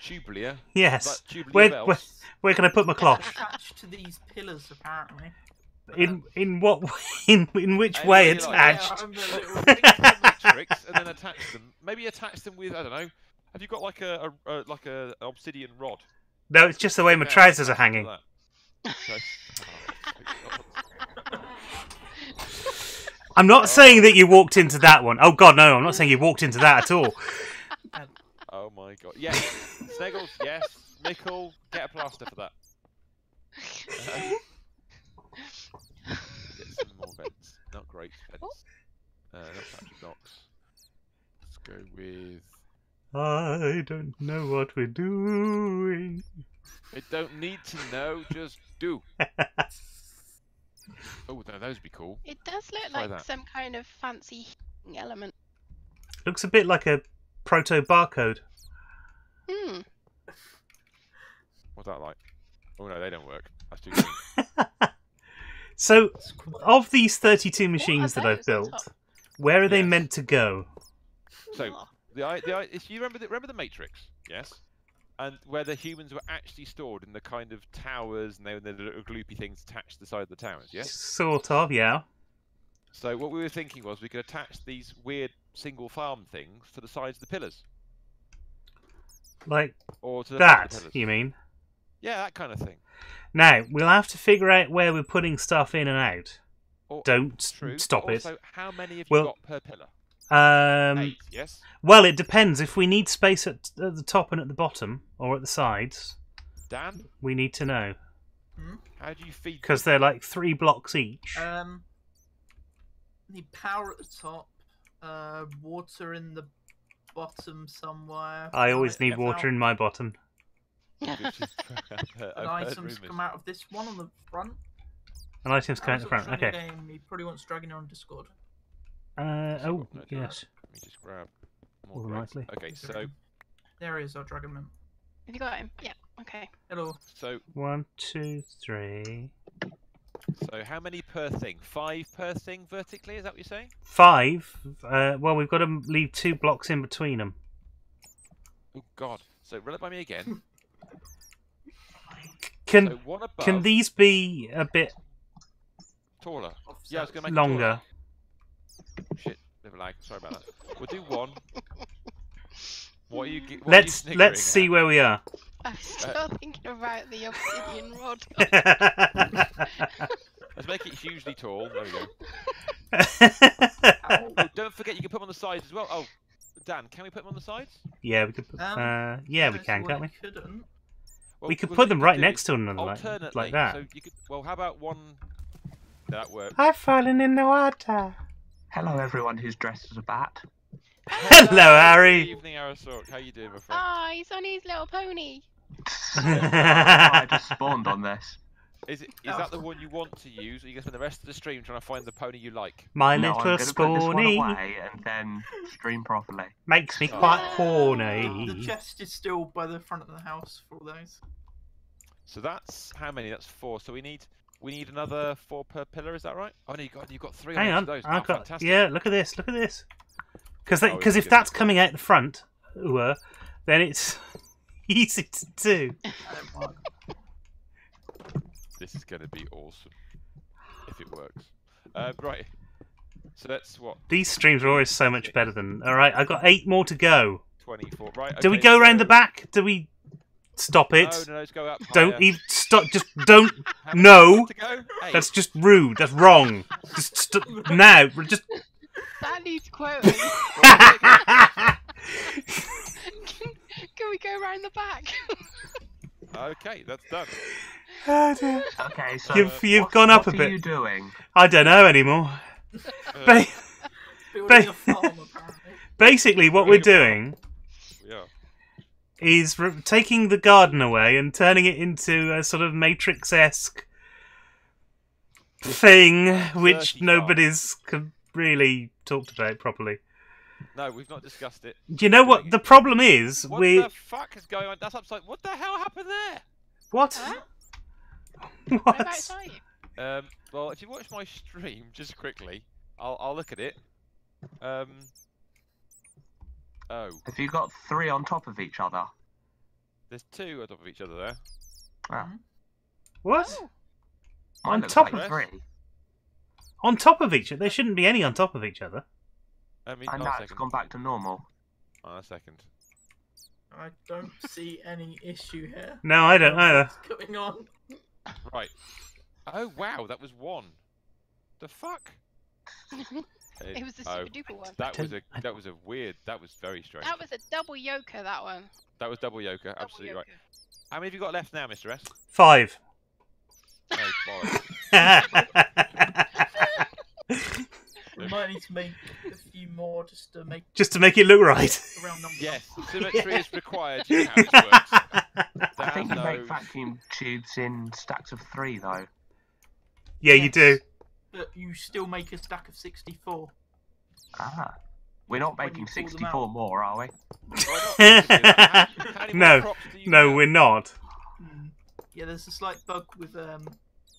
tubular. Yes. Like tubular Where bells. where can I put my cloth? attached to these pillars, apparently. In what in which Hey, way really like- attached? I'm a little Take the matrix and then attach them. Maybe attach them with, I don't know. Have you got like a obsidian rod? No, it's just the way my Yeah, trousers are attach them hanging. to that. I'm not saying that you walked into that one. Oh God, no! I'm not saying you walked into that at all. Oh my my god. Yes. Sneggles, yes. Mickle, get a plaster for that. Get some more vents. Not great vents. No factory blocks. Let's go with... I don't know what we're doing. I don't need to know, just do. Oh, no, those would be cool. It does look Try like that. some kind of fancy heating element. Looks a bit like a proto barcode. Hmm. What's that like? Oh no, they don't work. That's too green. So, of these 32 machines What that are I've those on built, top? where are they Yes. meant to go? So, Oh. if you remember the Matrix, yes? And where the humans were actually stored in the kind of towers, and they were the little gloopy things attached to the side of the towers, yes? Sort of, yeah. So what we were thinking was we could attach these weird single farm things to the sides of the pillars. Like Or to the front of the that, pillars. you mean? Yeah, that kind of thing. Now, we'll have to figure out where we're putting stuff in and out. Or, Don't true, stop but it. also, how many have you Well, got per pillar? 8, yes? Well, it depends. If we need space at the top and at the bottom, or at the sides, Dan, we need to know. how do you feed Because them? they're like 3 blocks each. Need power at the top, water in the bottom somewhere. I always Right, need enough water out- in my bottom. Which is- I've And heard items rumours. come out of this one on the front. And items come out the front. Arizona Okay. Game, he probably wants Dragon on Discord. Oh, No, yes. Let me just grab more More than crates. likely. Okay, so There he is, our Dragon Man. Have you got him? Yeah. Okay. Hello. 1, 2, 3. so how many per thing? 5 per thing vertically, is that what you're saying? 5. Well, we've got to leave 2 blocks in between them. Oh god. So run it by me again. Can So one above, can these be a bit taller. Yeah, I was gonna make longer? it taller. Shit, bit of a lag. Sorry about that. We'll do 1. What are you? What Let's are you sniggering see at? where we are. I'm still thinking about the obsidian rod. Let's make it hugely tall. There we go. Oh, don't forget you can put them on the sides as well. Oh, Dan, can we put them on the sides? Yeah, we could. Yeah, we can, can't we? Couldn't. Well, We could well, put what them you right do next is to one another, alternately. like that. So you could. Well, how about one? That works. I've fallen in the water. Hello, everyone who's dressed as a bat. Hello, Harry. Good evening, Arasork. How you doing, my friend? Ah, he's on his little pony. I just spawned on this. Is that the one you want to use, or you going to spend the rest of the stream trying to find the pony you like? My No, I'm little going to put this one spawny away and then stream properly. makes me Oh. quite The horny. chest is still by the front of the house for all those. So that's how many? That's 4. So we need another 4 per pillar. Is that right? Oh no, you've got 3 Hang on each on, of those. I've Oh, got. fantastic. Yeah, look at this. Look at this. Because Oh, if it's that's good. coming out the front, then it's easy to do. This is going to be awesome if it works. Right. So that's what These streams are always so much better than. All right, I've got 8 more to go. 24. Right. Do we okay, go so- round the back? Do we stop it? No, let's go up. Don't higher. even stop. Just don't. How many No. more to go? 8. That's just rude. That's wrong. Just now. Just. That needs quoting. Can we go around the back? Okay, that's done. Oh, dear. Okay, so You've gone up a what are bit. you doing? I don't know anymore. Ba- Building a farm, apparently. basically, what we're doing Yeah. is taking the garden away and turning it into a sort of Matrix-esque thing, which 30 nobody's really talked about properly. No, we've not discussed it. Do you know what the problem is? What we the fuck is going on? That's upside. What the hell happened there? what? Huh? What? Whereabouts are you? Well, if you watch my stream just quickly, I'll look at it. Oh, Have you got 3 on top of each other? there's 2 on top of each other there. Ah, What? mine On looks top like of- 3. On top of each other? There shouldn't be any on top of each other. I mean, I know, it's gone back to normal. Oh, a second. I don't see any issue here. No, I don't either. What's going on? Right. Oh wow, that was 1. The fuck? It was the super duper one. That was a weird. That was very strange. That was a double yoker. That one. That was double yoker. Absolutely right. How many have you got left now, Mr. S? 5. Oh, bollocks. We might need to make a few more just to make it look right. around numbers. Yes, symmetry is required. You know how this works. I think you make vacuum tubes in stacks of 3, though. Yeah, you do. But you still make a stack of 64. Ah. We're not When making you pull them 64 more, are we? How many more No, props do you no, have? we're not. Yeah, there's a slight bug with the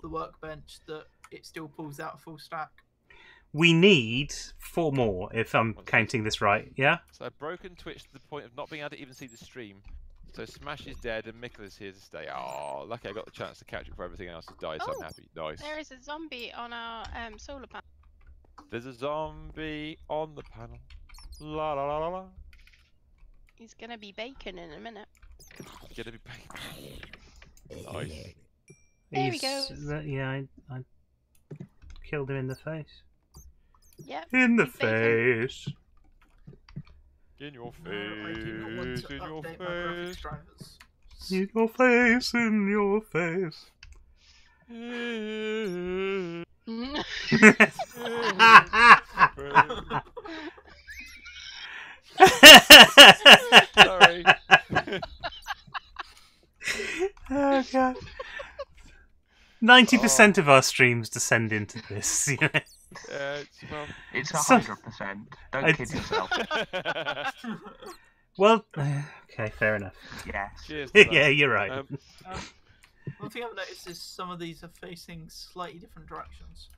workbench that it still pulls out a full stack. We need 4 more, if I'm counting this right. Yeah. So I've broken Twitch to the point of not being able to even see the stream. So Smash is dead and Mikkel is here to stay. Oh, lucky I got the chance to catch it before everything else has died, so I'm happy. Nice. There is a zombie on our solar panel. There's a zombie on the panel. La la la la la. He's gonna be bacon in a minute. Gonna be nice. There he goes. Yeah, I killed him in the face. Yep. In the he's bacon. face. In your No, I do not want face, to in your update my graphics face. drivers. In your face, in your face. Sorry. Oh god. 90% of our streams descend into this. You know? Well, It's So- 100%. Don't kid yourself. Well, okay, fair enough. Yes. cheers. to that. Yeah, you're right. One thing I've noticed is some of these are facing slightly different directions.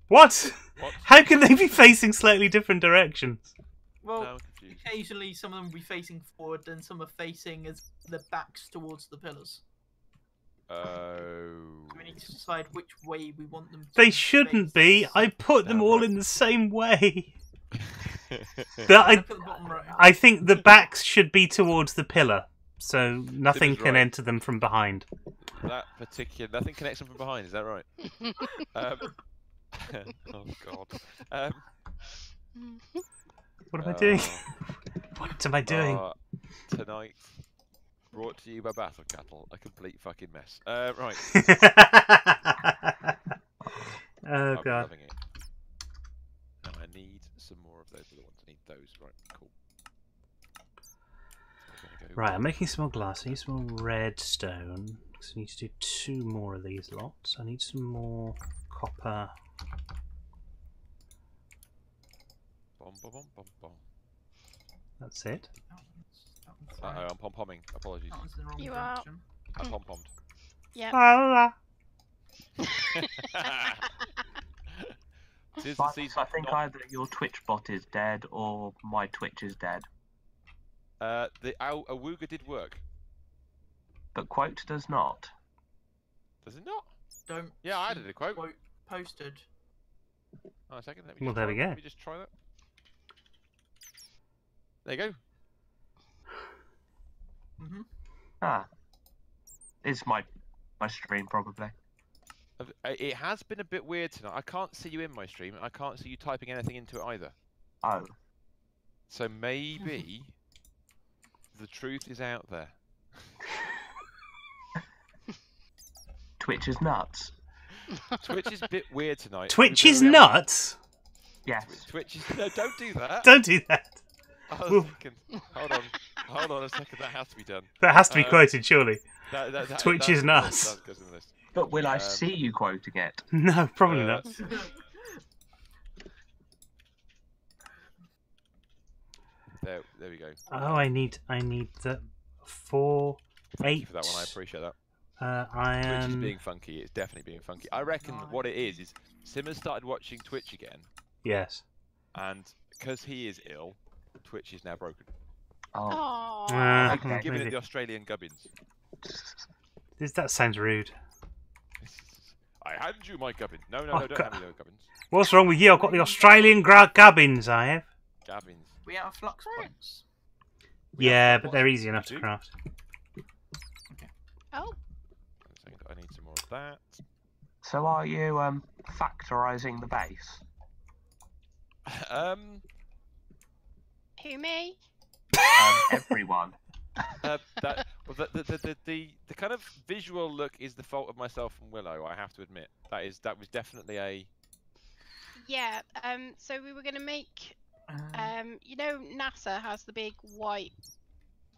What? What? How can they be facing slightly different directions? Well, Now I'm confused. occasionally some of them will be facing forward, and some are facing as their backs towards the pillars. Oh. So we need to decide which way we want them to They shouldn't be. face. I put them No, all right. in the same way. Look I, at the bottom row. I think the backs should be towards the pillar, so nothing Tim's can right. enter them from behind. That particular nothing connects them from behind. Is that right? Oh god. What am I doing? What am I doing? Tonight, brought to you by Battle Cattle, a complete fucking mess. Right. Oh I'm god. loving it. Now I need some more of those other ones. I need those. Right. Cool. So we're gonna go Right, I'm making some more glass. I need some more redstone. Because I need to do 2 more of these lots. I need some more copper. Bom, bom, bom, bom, bom. That's it. That one's right. I'm pom-pomming. Apologies. That one's in the wrong You are- direction. I pom-pommed. Yep. Ah, Tis the But season I think not- either your Twitch bot is dead or my Twitch is dead. the Awooga did work. But Quote does not. Does it not? Don't. Yeah, I see added a quote. posted. Oh, a second. Let me Well, just there try we that. go. Let me just try that. There you go. Ah. It's my stream, probably. It has been a bit weird tonight. I can't see you in my stream. I can't see you typing anything into it either. Oh. So maybe the truth is out there. Twitch is nuts. Twitch is a bit weird tonight. Twitch We've is got a- nuts? Yes. Twitch is. No, don't do that. Don't do that. Hold on a second. Hold on a second. That has to be done. That has to be quoted, surely. Twitch is that nuts. goes in the list. But will I see you quoting it? No, probably not. There we go. Oh, I need the 4, Thank you 8. for that one. I appreciate that. Twitch is Iron. being funky. It's definitely being funky. I reckon what it is Simmer's started watching Twitch again, Yes. and because he is ill, Twitch is now broken. Oh. Aww. Okay. Giving it Maybe. the Australian gubbins. That sounds rude. I hand you my gubbin. No, Oh, don't God. hand me those gubbins. What's wrong with you? I've got the Australian gubbins, I have. Gubbins. We out of flux points. Yeah, but they're easy enough to craft. Oh, One second, I need some more of that. So are you factorizing the base? Who, me? Everyone. The kind of visual look is the fault of myself and Willow. I have to admit that was definitely a. Yeah. So we were gonna make. You know, NASA has the big white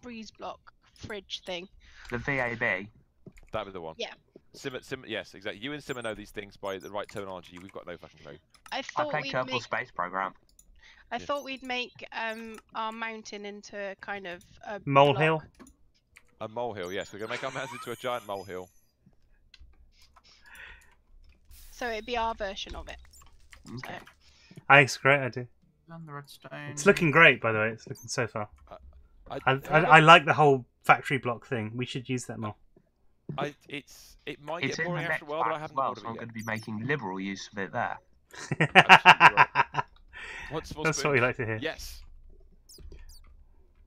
breeze block fridge thing. The VAB. That was the one. Yeah. Yes, exactly. You and Simmer know these things by the right terminology. We've got no fucking clue. I I thought played we'd Kerbal make. Space Program. I thought we'd make our mountain into kind of a Molehill. block. A molehill, yes. We're gonna make our mountain into a giant molehill. So it'd be our version of it. Okay. It's a great idea. And the redstone. It's looking great, by the way. It's looking so far. I I like the whole factory block thing. We should use that more. It might It's get in the boring next after a while, but I pack as haven't well, ordered so I'm it going yet. to be making liberal use of it there. Want more That's what spoons? we like to hear. Yes.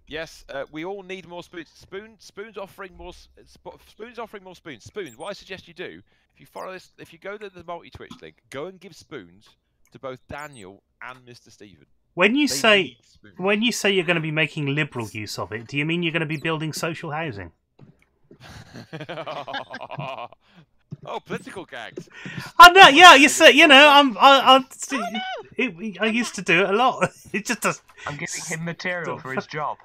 Yes, we all need more spoons. Spoons offering more spoons. Spoons. What I suggest you do, if you follow this, if you go to the multi-Twitch link, go and give spoons to both Daniel and Mr. Stephen. When you They say need spoons. you're going to be making liberal use of it, do you mean you're going to be building social housing? Oh, political gags. I know. Yeah, you say. You know, I used to do it a lot. It just does. I'm giving him material for his job.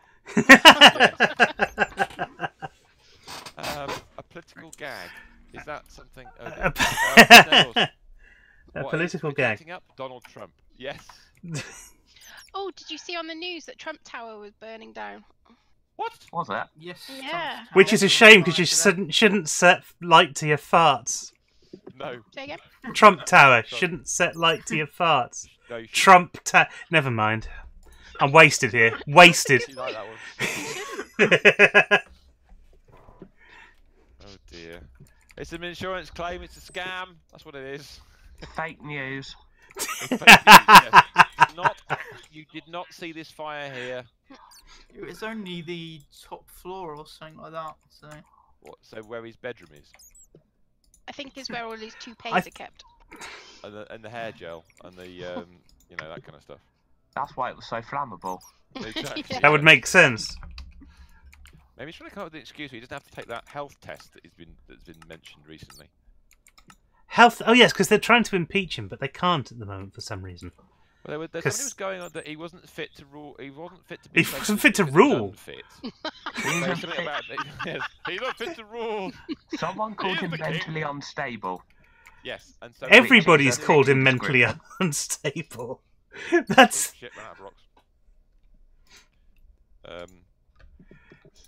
A political gag. Is that something? A political gag. Protecting up Donald Trump. Yes. Oh, did you see on the news that Trump Tower was burning down? What? Was it? Yes. Yeah. Which is a shame because you shouldn't set light to your farts. No. Say again? Trump Tower shouldn't set light to your farts. No, you shouldn't. Trump Tower. Never mind. I'm wasted here. Wasted. You like that one? Oh dear. It's an insurance claim. It's a scam. That's what it is. Fake news. It's fake news, yes. You did not see this fire here. It was only the top floor or something like that. So. What? So where his bedroom is, I think is where all these toupees I- are kept. and the hair gel, and the you know, that kind of stuff. That's why it was so flammable. Exactly. Yeah. That would make sense. Maybe he's trying to come up with an excuse. He doesn't have to take that health test that's been mentioned recently. Health. Oh yes, because they're trying to impeach him, but they can't at the moment for some reason. Well, somebody was going on that he wasn't fit to rule. He wasn't fit to be. He wasn't president fit to because he was rule? unfit. He's There was unfit. something about yes, he's not fit to rule. Someone called He him is the king. mentally unstable. Yes, and so Everybody's Which is called him a mentally script. unstable. That's. Oh, shit, ran out of rocks.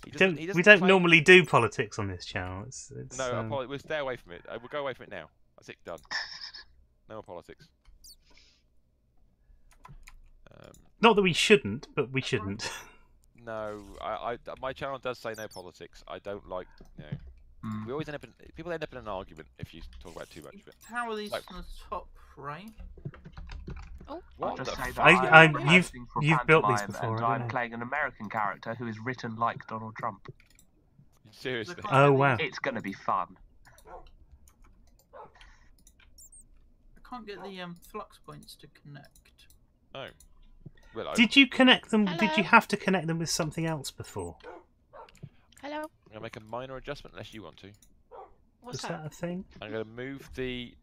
He We doesn't don't claim- normally do politics on this channel. It's, No, we'll stay away from it. We'll go away from it now. That's it, done. No more politics. not that we shouldn't, but we shouldn't. No, my channel does say no politics. I don't like, you know. Mm. We always end up in people end up in an argument if you talk about too much of it. How are these Like- from the top, right? Oh, What I'll the just say fuck? that I'm- I'm you've- acting for you've built these pantomime, before, and haven't I'm you? playing an American character who is written like Donald Trump. Seriously. Oh wow! It's going to be fun. I can't get the flux points to connect. No. Well, Did you connect them? Did Hello? you have to connect them with something else before? hello. I'm gonna make a minor adjustment unless you want to. What's Was that? that a thing? I'm gonna move the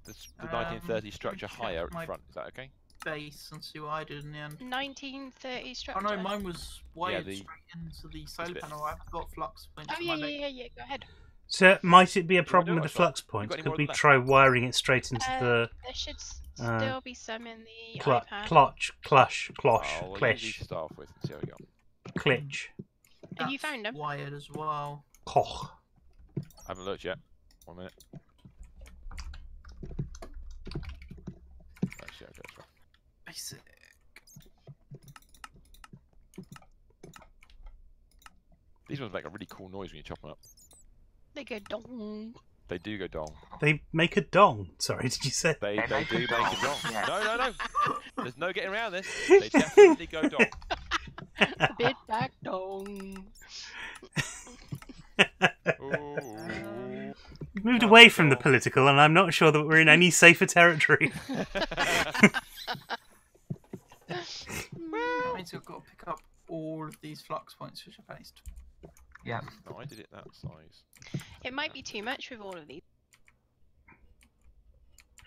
Um, 1930 structure check higher at my- the front. Is that okay? Base and see what I did in the end. 1930 Oh structure. no, mine was wired the- straight into the solar bit. panel. I've got flux points Oh in yeah, my yeah, base. yeah, yeah. Go ahead. So might it be a wanna problem do with it, the or flux you points? got any Could more we than that? try wiring it straight into the There should Uh, still be some in the clutch, iPad. closh, Oh, we'll use these clish, to start off with and see how we go. clitch, Have you That's found them? wired as well. koch. I haven't looked yet. 1 minute. Actually, okay, that's right. Basic. These ones make a really cool noise when you chop them up. They go dong. They do go dong. They make a dong. Sorry, did you say? They They make do a make dong, a dong. yeah. No. There's no getting around this. They definitely go dong. Bit back dong. Ooh. Moved away from the political, and I'm not sure that we're in any safer territory. means I've got to pick up all of these flux points which I placed. Yeah. No, I did it that size. It might be too much with all of these.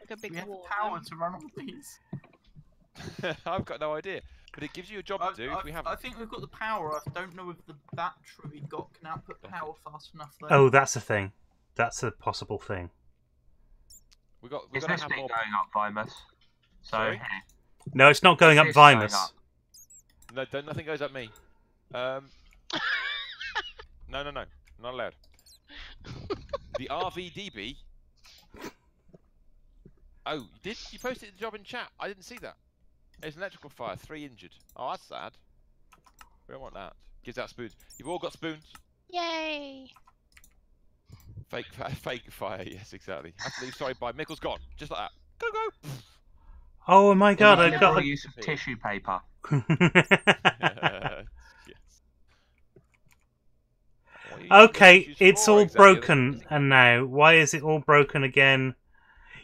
Like a big We have the wall. power to run all these. I've got no idea. But it gives you a job to do if we have. I think we've got the power. I don't know if the battery we got can output power fast enough though. Oh, that's a thing. That's a possible thing. We've got Is to this have bit more. going up, Vimus? So, Sorry? hey, No, it's not going up this going Vimus. up? No, don't, nothing goes up me. No, not allowed. The RVDB. Oh, you posted the job in chat? I didn't see that. There's an electrical fire, 3 injured. Oh, that's sad. We don't want that. Gives out spoons. You've all got spoons. Yay! Fake fire. Yes, exactly. Have to leave. Sorry, bye. Mickle's gone. Just like that. Go. Oh my god, I've got Liberal a... use of tissue paper. Yes. Okay, it's all broken, and now, why is it all broken again?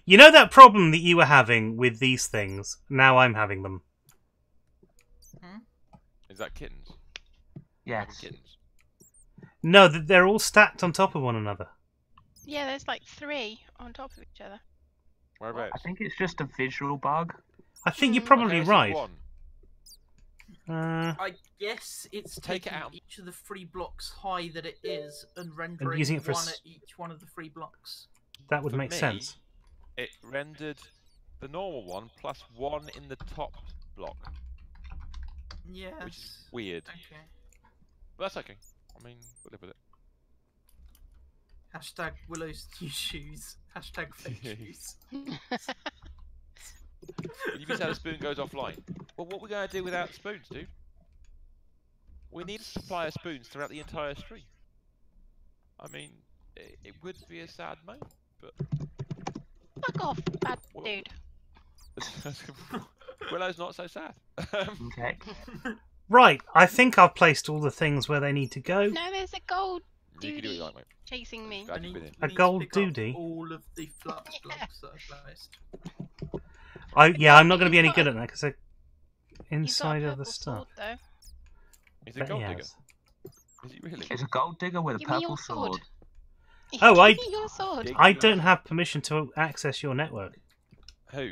You know that problem that you were having with these things? Now I'm having them. Is that kittens? Yes. Kittens. No, they're all stacked on top of one another. Yeah, there's like 3 on top of each other. Whereabouts? I think it's just a visual bug. I think you're Okay, probably I see right. one. I guess it's Take it taking out. each of the 3 blocks high that it is and rendering using it for one at each one of the 3 blocks. That would For make me, sense. It rendered the normal one plus 1 in the top block, Yes. which is weird. Okay. But that's okay. I mean, we'll live with it. Hashtag Willow's new shoes. Hashtag fake shoes. You can say the spoon goes offline. Well, what are we going to do without spoons, dude? We need a supply of spoons throughout the entire stream. I mean, it would be a sad moment, but... Fuck off, bad dude. Willow's not so sad. Okay. Right, I think I've placed all the things where they need to go. No, there's a gold You can do what you duty like, mate. chasing me. Glad I you've need- been in. I A need to gold pick up doody? all of the flux blocks that I placed. I'm not going to be You've any got good a- at that because they're He's got a inside of purple the stuff. sword, though. He's a Bet he gold digger. has. Is he really? It's a gold digger with a Give me purple your sword. sword. Oh, Give me your sword. Dig- I don't have permission to access your network. Who?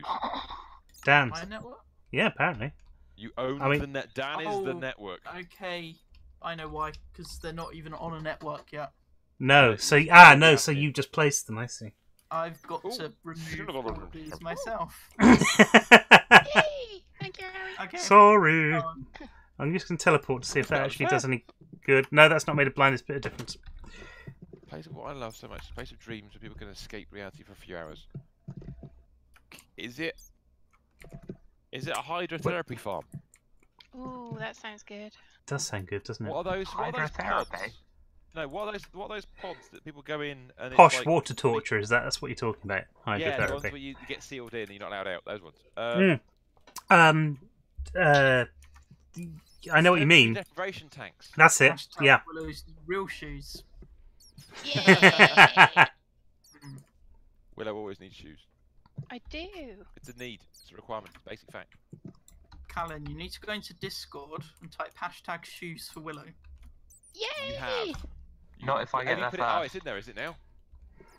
Dan's. My network? Yeah, apparently. You own I mean- the net. Dan is the Oh, network. Okay, I know why. Because they're not even on a network yet. No, Right, so you no, have so to. you just placed them. I see. I've got Ooh, to remove should've all already- of these myself. Yay! Thank you, Harry. Okay. Sorry. um, I'm just going to teleport to see if that That was actually fair. does any good. No, that's not made a blindest bit of difference. Place of what I love so much. Place of dreams where people can escape reality for a few hours. Is it a hydrotherapy farm? Ooh, that sounds good. Does sound good, doesn't it? What are those pods? Hydrotherapy? No, what are those pods that people go in and Posh it's like, water torture, is that's what you're talking about? Yeah, the ones where Hydrotherapy. you get sealed in and you're not allowed out. Those ones. I know what you mean. Deprivation tanks. That's it. hashtag Yeah. Willow's real shoes. Yeah, Willow always needs shoes. I do. It's a need. It's a requirement. It's a basic fact. Callan, you need to go into Discord and type hashtag shoes for Willow. You Yay! have. Not if I get Have you there put it- Oh, first. it's in there, is it now?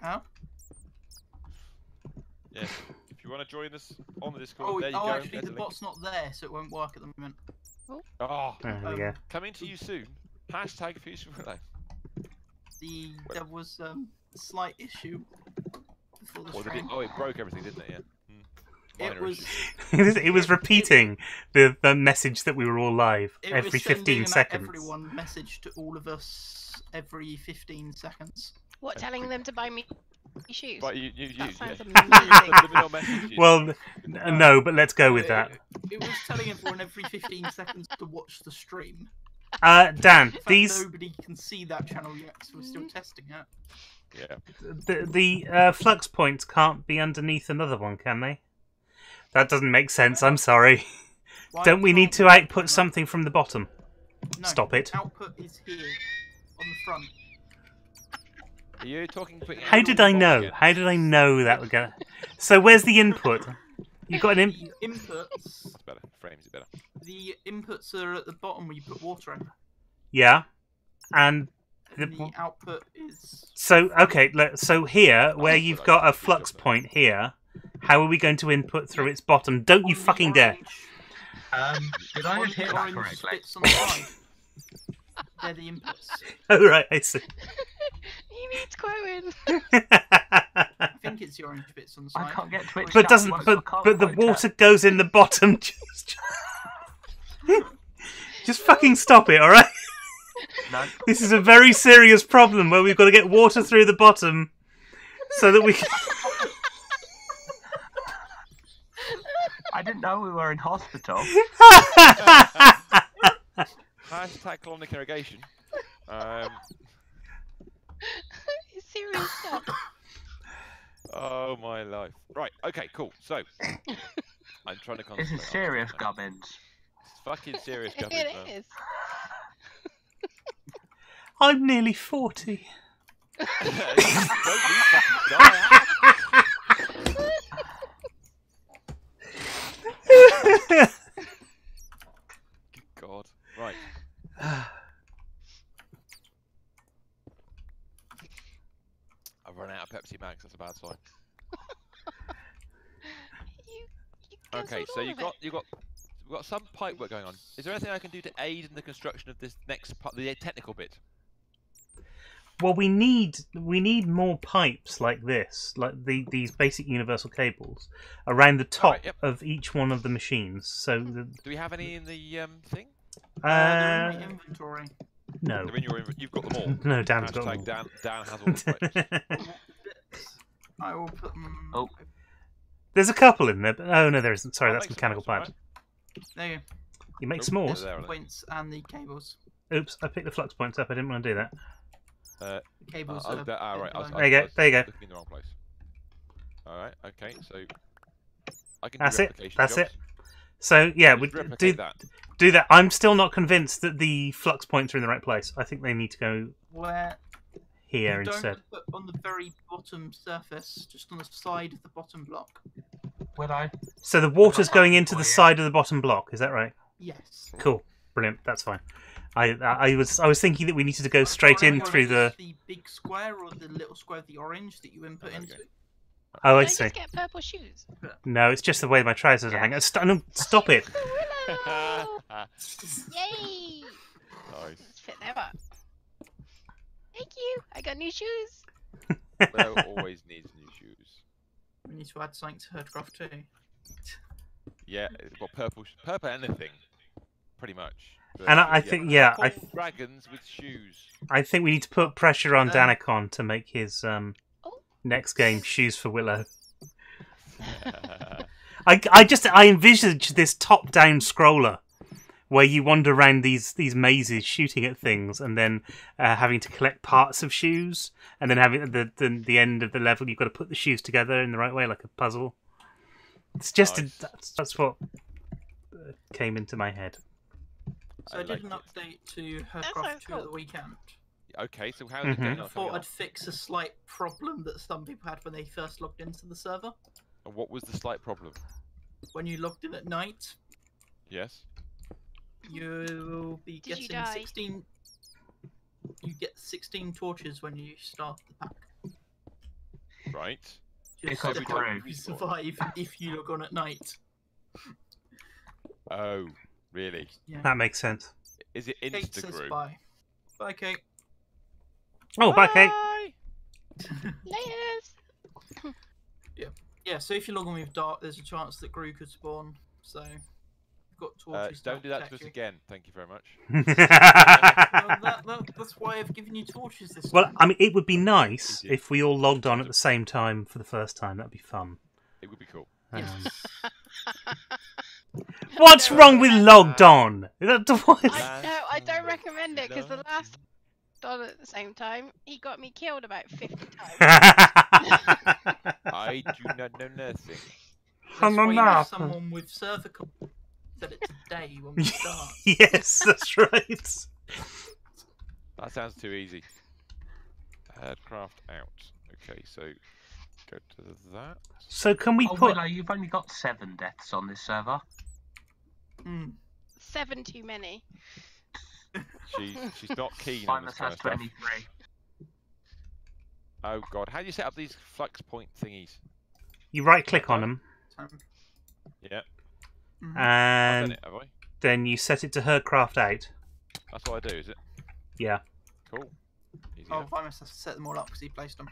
Huh? Yes. If you want to join us on the Discord, Oh, there you go. actually, There's the a link. bot's not there, so it won't work at the moment. Oh, There we go. coming to you soon. Hashtag Future Willow. There was a slight issue before the stream. It broke everything, didn't it? Yeah. It Minor was. issue. It was repeating the message that we were all live It every was 15 sending seconds. everyone message to all of us every 15 seconds. What, telling them to buy me shoes? But you That sounds yeah. amazing. Subliminal messages. Well, no, but let's go with that. It was telling everyone every 15 seconds to watch the stream. Dan, In fact, these nobody can see that channel yet, so we're still testing it. yeah. the flux points can't be underneath another one, can they? That doesn't make sense. I'm sorry. Why Don't we need can't to output something from the bottom? No, Stop it. Output is here on the front. Are you talking quick? How did I know? How did I know that we're gonna? So where's the input? You got an The inputs. It's better. Frames it better. The inputs are at the bottom where you put water in, Yeah, and and the output is. so okay. So here, where Oh, you've well, got a good flux job there. point here, how are we going to input through its bottom? Don't you on the fucking dare! Did I On just the hear that orange correctly? bits on the side. They're the inputs. Oh right, I see. He needs quoting. I think it's the orange bits on the I side. can't get Twitch. But chat doesn't works, I but can't but the quite tell. water goes in the bottom. Just fucking stop it, all right? No, This is a very serious problem where we've got to get water through the bottom so that we can. I didn't know we were in hospital. Hashtag colonic irrigation. It's serious stuff. Oh my life. Right. Okay. Cool. So I'm trying to concentrate. This is on serious, this now. Gubbins. It's fucking serious, It government. man. is. I'm nearly 40. Don't you fucking die. Good God. Right. I've run out of Pepsi Max. That's a bad sign. You Okay, guzzled so all you've of it. we've got some pipe work going on. Is there anything I can do to aid in the construction of this next part, the technical bit? Well, we need more pipes like this, like these basic universal cables, around the top Alright, yep. of each one of the machines. So, Do we have any in the thing? They're in my inventory. no, They're in your you've got them all. no, Dan's got Hashtag them. Dan has all the pipes. I will put them. Oh. There's a couple in there, but oh no, there isn't. Sorry, I'll that's make some mechanical notes, pipes. There you You make Oh, s'mores. there, go. there. Points and the cables. Oops, I picked the flux points up. I didn't want to do that. The cables are. Right. I was, There you go, I was there you go. looking in the wrong place. Alright, okay, so I can That's do it. replication That's jobs. it. So yeah, Just we replicate that. do that. I'm still not convinced that the flux points are in the right place. I think they need to go Where here you don't instead. put on the very bottom surface, just on the side of the bottom block. Would I? So the water's going into Oh, the yeah. side of the bottom block. Is that right? Yes. Cool, brilliant. That's fine. I was thinking that we needed to go straight in through the. The big square or the little square of the orange that you input Okay. into. Oh, I Don't see. just get purple shoes. No, it's just the way my trousers are hanging. No, stop it. Willow! Yay! Nice. Let's fit them up. Thank you. I got new shoes. Willow always needs new shoes. We need to add something to Herdcraft too. Yeah, well, purple anything, pretty much. But, And I think, yeah, purple dragons with shoes. I think we need to put pressure on Um, Danikon to make his next game Shoes for Willow. I envisage this top-down scroller where you wander around these mazes shooting at things and then having to collect parts of shoes and then having at the end of the level you've got to put the shoes together in the right way like a puzzle. It's just Nice. that's what came into my head. So I did an update to Herdcraft 2 sounds at the cool. weekend. Okay, so how's it Mhm. going? I thought I'd fix a slight problem that some people had when they first logged into the server. And what was the slight problem? When you logged in at night, Yes. you'll be Did you getting die? 16. You get 16 torches when you start the pack. Right. Just Because to we don't help you survive if you log on at night. Oh, really? Yeah. That makes sense. Is it Kate says Instagram? bye. Bye, Kate. Oh, bye, Kate. Layers. Yeah, so if you log on with Dark, there's a chance that Gru could spawn. So, you've got torches. Don't do that to protect us you. again. Thank you very much. Well, that's why I've given you torches this Well, time. I mean, it would be nice Indeed. if we all logged on at the same time for the first time. That'd be fun. It would be cool. Yes. What's wrong with logged on? What? I don't recommend it because the last done at the same time, he got me killed about 50 times. I do not know nothing. That's why you no. have someone with cervical set it to day when we start. Yes, that's right. That sounds too easy. Herdcraft out. Okay, so Go to that. So can we Oh, put? Willow, you've only got 7 deaths on this server. 7 too many. She's not keen on this Primus kind has of stuff. 23. Oh god, how do you set up these flux point thingies? You right click on them, Yeah, I've done and it, have I? then you set it to Herdcraft out. That's what I do, is it? Yeah. Cool. Easy Oh, enough. Primus has to set them all up because he placed them.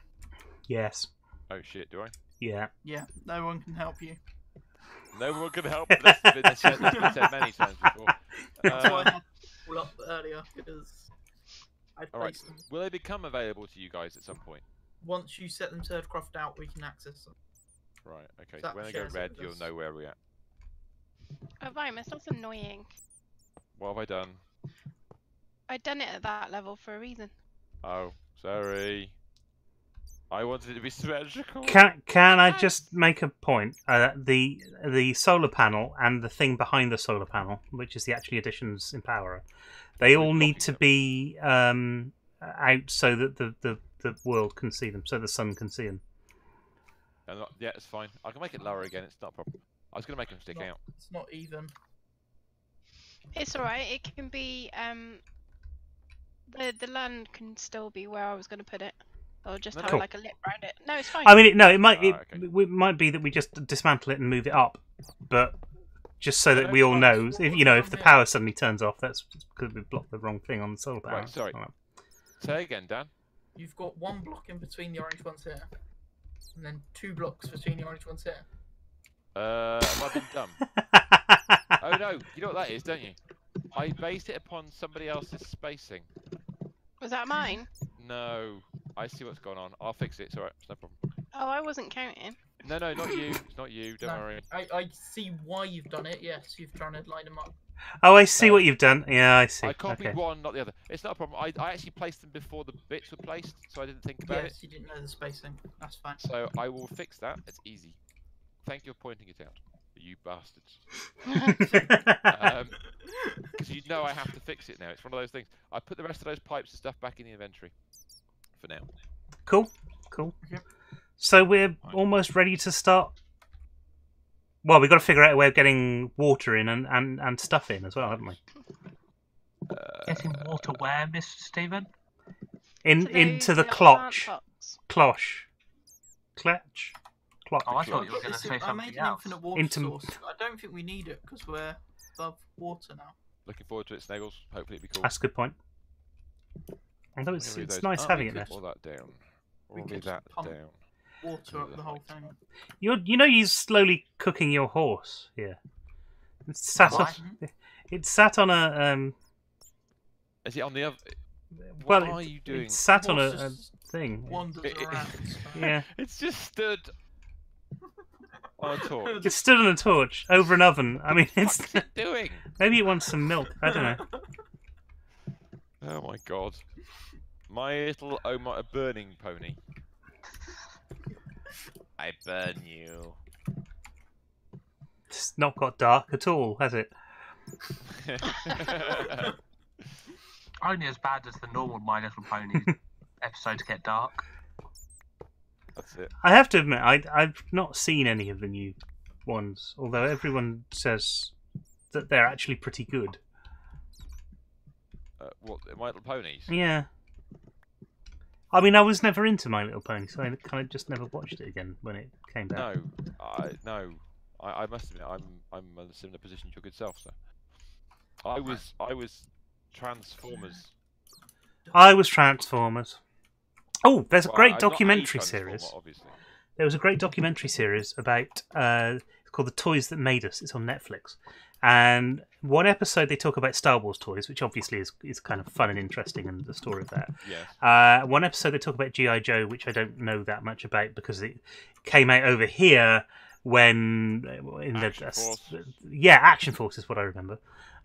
Yes. Oh shit, do I? Yeah. Yeah, no one can help you. No one can help. That's been said many times before. That's why I had them all up earlier, because I All right. placed them. Will they become available to you guys at some point? Once you set them to Herdcraft out, we can access them. Right. Okay. So That when they go shares it red, with you'll us. know where we're at. Oh, Vimus, that's annoying. What have I done? I'd done it at that level for a reason. Oh, sorry. I wanted it to be symmetrical. Can I just make a point? The solar panel and the thing behind the solar panel, which is the actually additions empowerer, they all need to be out so that the world can see them, so the sun can see them. Yeah, it's fine. I can make it lower again. It's not a problem. I was gonna make them stick out. It's not even. It's alright, it can be, the land can still be where I was going to put it. Or just have Cool. like a lip around it. No, it's fine. I mean, it might okay. it might be that we just dismantle it and move it up, but just so that No, we all it's know, fine. if the power suddenly turns off, that's because we blocked the wrong thing on the solar panel. Right, sorry. Say again, Dan. You've got 1 block in between the orange ones here, and then 2 blocks between the orange ones here. Have I been dumb? Oh no, you know what that is, don't you? I based it upon somebody else's spacing. Was that mine? No, I see what's going on. I'll fix it. It's alright. It's no problem. Oh, I wasn't counting. No, not you. It's not you. Don't No, worry. I see why you've done it. Yes, you've trying to line them up. Oh, I see what you've done. Yeah, I see. I copied Okay. one, not the other. It's not a problem. I actually placed them before the bits were placed, so I didn't think about Yes, you didn't know the spacing. That's fine. it. So I will fix that. It's easy. Thank you for pointing it out, you bastards. Because you know I have to fix it now. It's one of those things. I put the rest of those pipes and stuff back in the inventory for now. Cool. Yep. So we're almost ready to start. Well, we've got to figure out a way of getting water in and stuff in as well, haven't we? Getting water where, Mr. Stephen? Into the little cloche. plant pots. Cloche. Clutch. Cloche. Oh, I thought you were Look, going to say I made something an else. infinite water Into- source. I don't think we need it because we're above water now. Looking forward to it, Snaggles. Hopefully it'll be cool. That's a good point. Although I'm it's gonna read it's those. nice Oh, having we it there. could all that down. We All could that pump down. Water up the whole thing. You're slowly cooking your horse here. It's sat on, Why? it's sat on a Is it on the other? well, What are you doing? it's sat on Horse a just thing. Wanders It- around. Yeah, It's just stood on a torch. it's stood on a torch over an oven. I mean, it's What's it doing? maybe it wants some milk. I don't know. Oh my god. My little a burning pony. I burn you. It's not got dark at all, has it? Only as bad as the normal My Little Pony episodes get dark. That's it. I have to admit, I've not seen any of the new ones, although everyone says that they're actually pretty good. What, My Little Ponies? Yeah. I mean, I was never into My Little Pony, so I kind of just never watched it again when it came back. No. I must admit, I'm in a similar position to your good self. So, I was Transformers. I was Transformers. Oh, there's a Well, great I'm not a documentary Transformer, series. obviously. There was a great documentary series about it's called The Toys That Made Us. It's on Netflix. And one episode they talk about Star Wars toys, which obviously is kind of fun and interesting, and the story of that. Yes. One episode they talk about G.I. Joe, which I don't know that much about because it came out over here when in Action Force. Action Force is what I remember.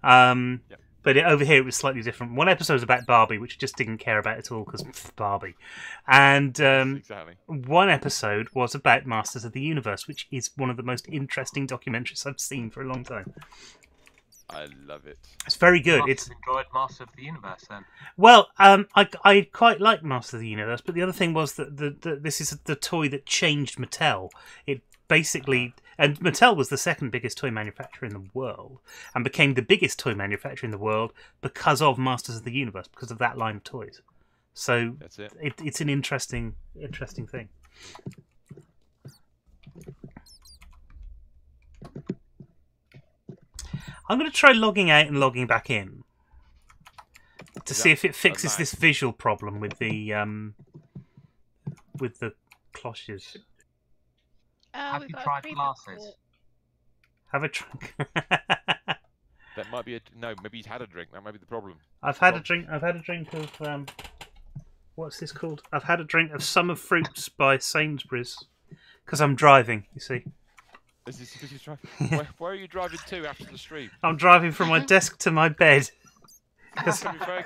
Yep. But over here it was slightly different. One episode was about Barbie, which I just didn't care about at all because Barbie. And Exactly. one episode was about Masters of the Universe, which is one of the most interesting documentaries I've seen for a long time. I love it. It's very good. You It's must have enjoyed Master of the Universe then. well, I quite like Master of the Universe, but the other thing was that this is the toy that changed Mattel. It basically, and Mattel was the second biggest toy manufacturer in the world, and became the biggest toy manufacturer in the world because of Masters of the Universe, because of that line of toys. So That's it. It's an interesting thing. I'm going to try logging out and logging back in to see if it fixes this visual problem with the cloches. Have we've you got a tried creeper glasses? port. Have a drink. That might be no. Maybe he's had a drink. That might be the problem. I've had a drink of what's this called? I've had a drink of Summer Fruits by Sainsbury's because I'm driving. You see, Is this because he's driving? Where are you driving to after the stream? I'm driving from my desk to my bed because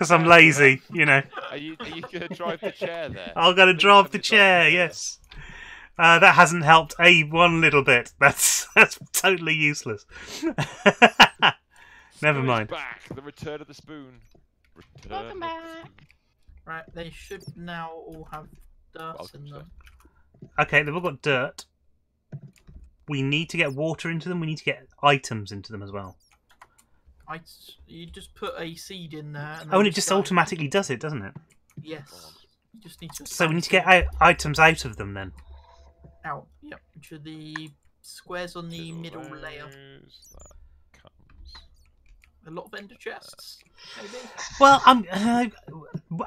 I'm Very lazy. You know, Are you going to drive the chair there? I'm going to Please drive tell the me chair. drive the Yes. That hasn't helped one little bit. That's totally useless. Never Spoon's mind. Back. The return of the spoon. Welcome back. Right, they should now all have dirt Welcome, in sir. them. Okay, they've all got dirt. We need to get water into them. We need to get items into them as well. You just put a seed in there. And Oh, and then it just go- automatically does it, doesn't it? Yes. You just need to. So we need to get assign items out of them then. out. Yep. Which are the squares on the middle layer. That comes. A lot of ender chests. Maybe. Well,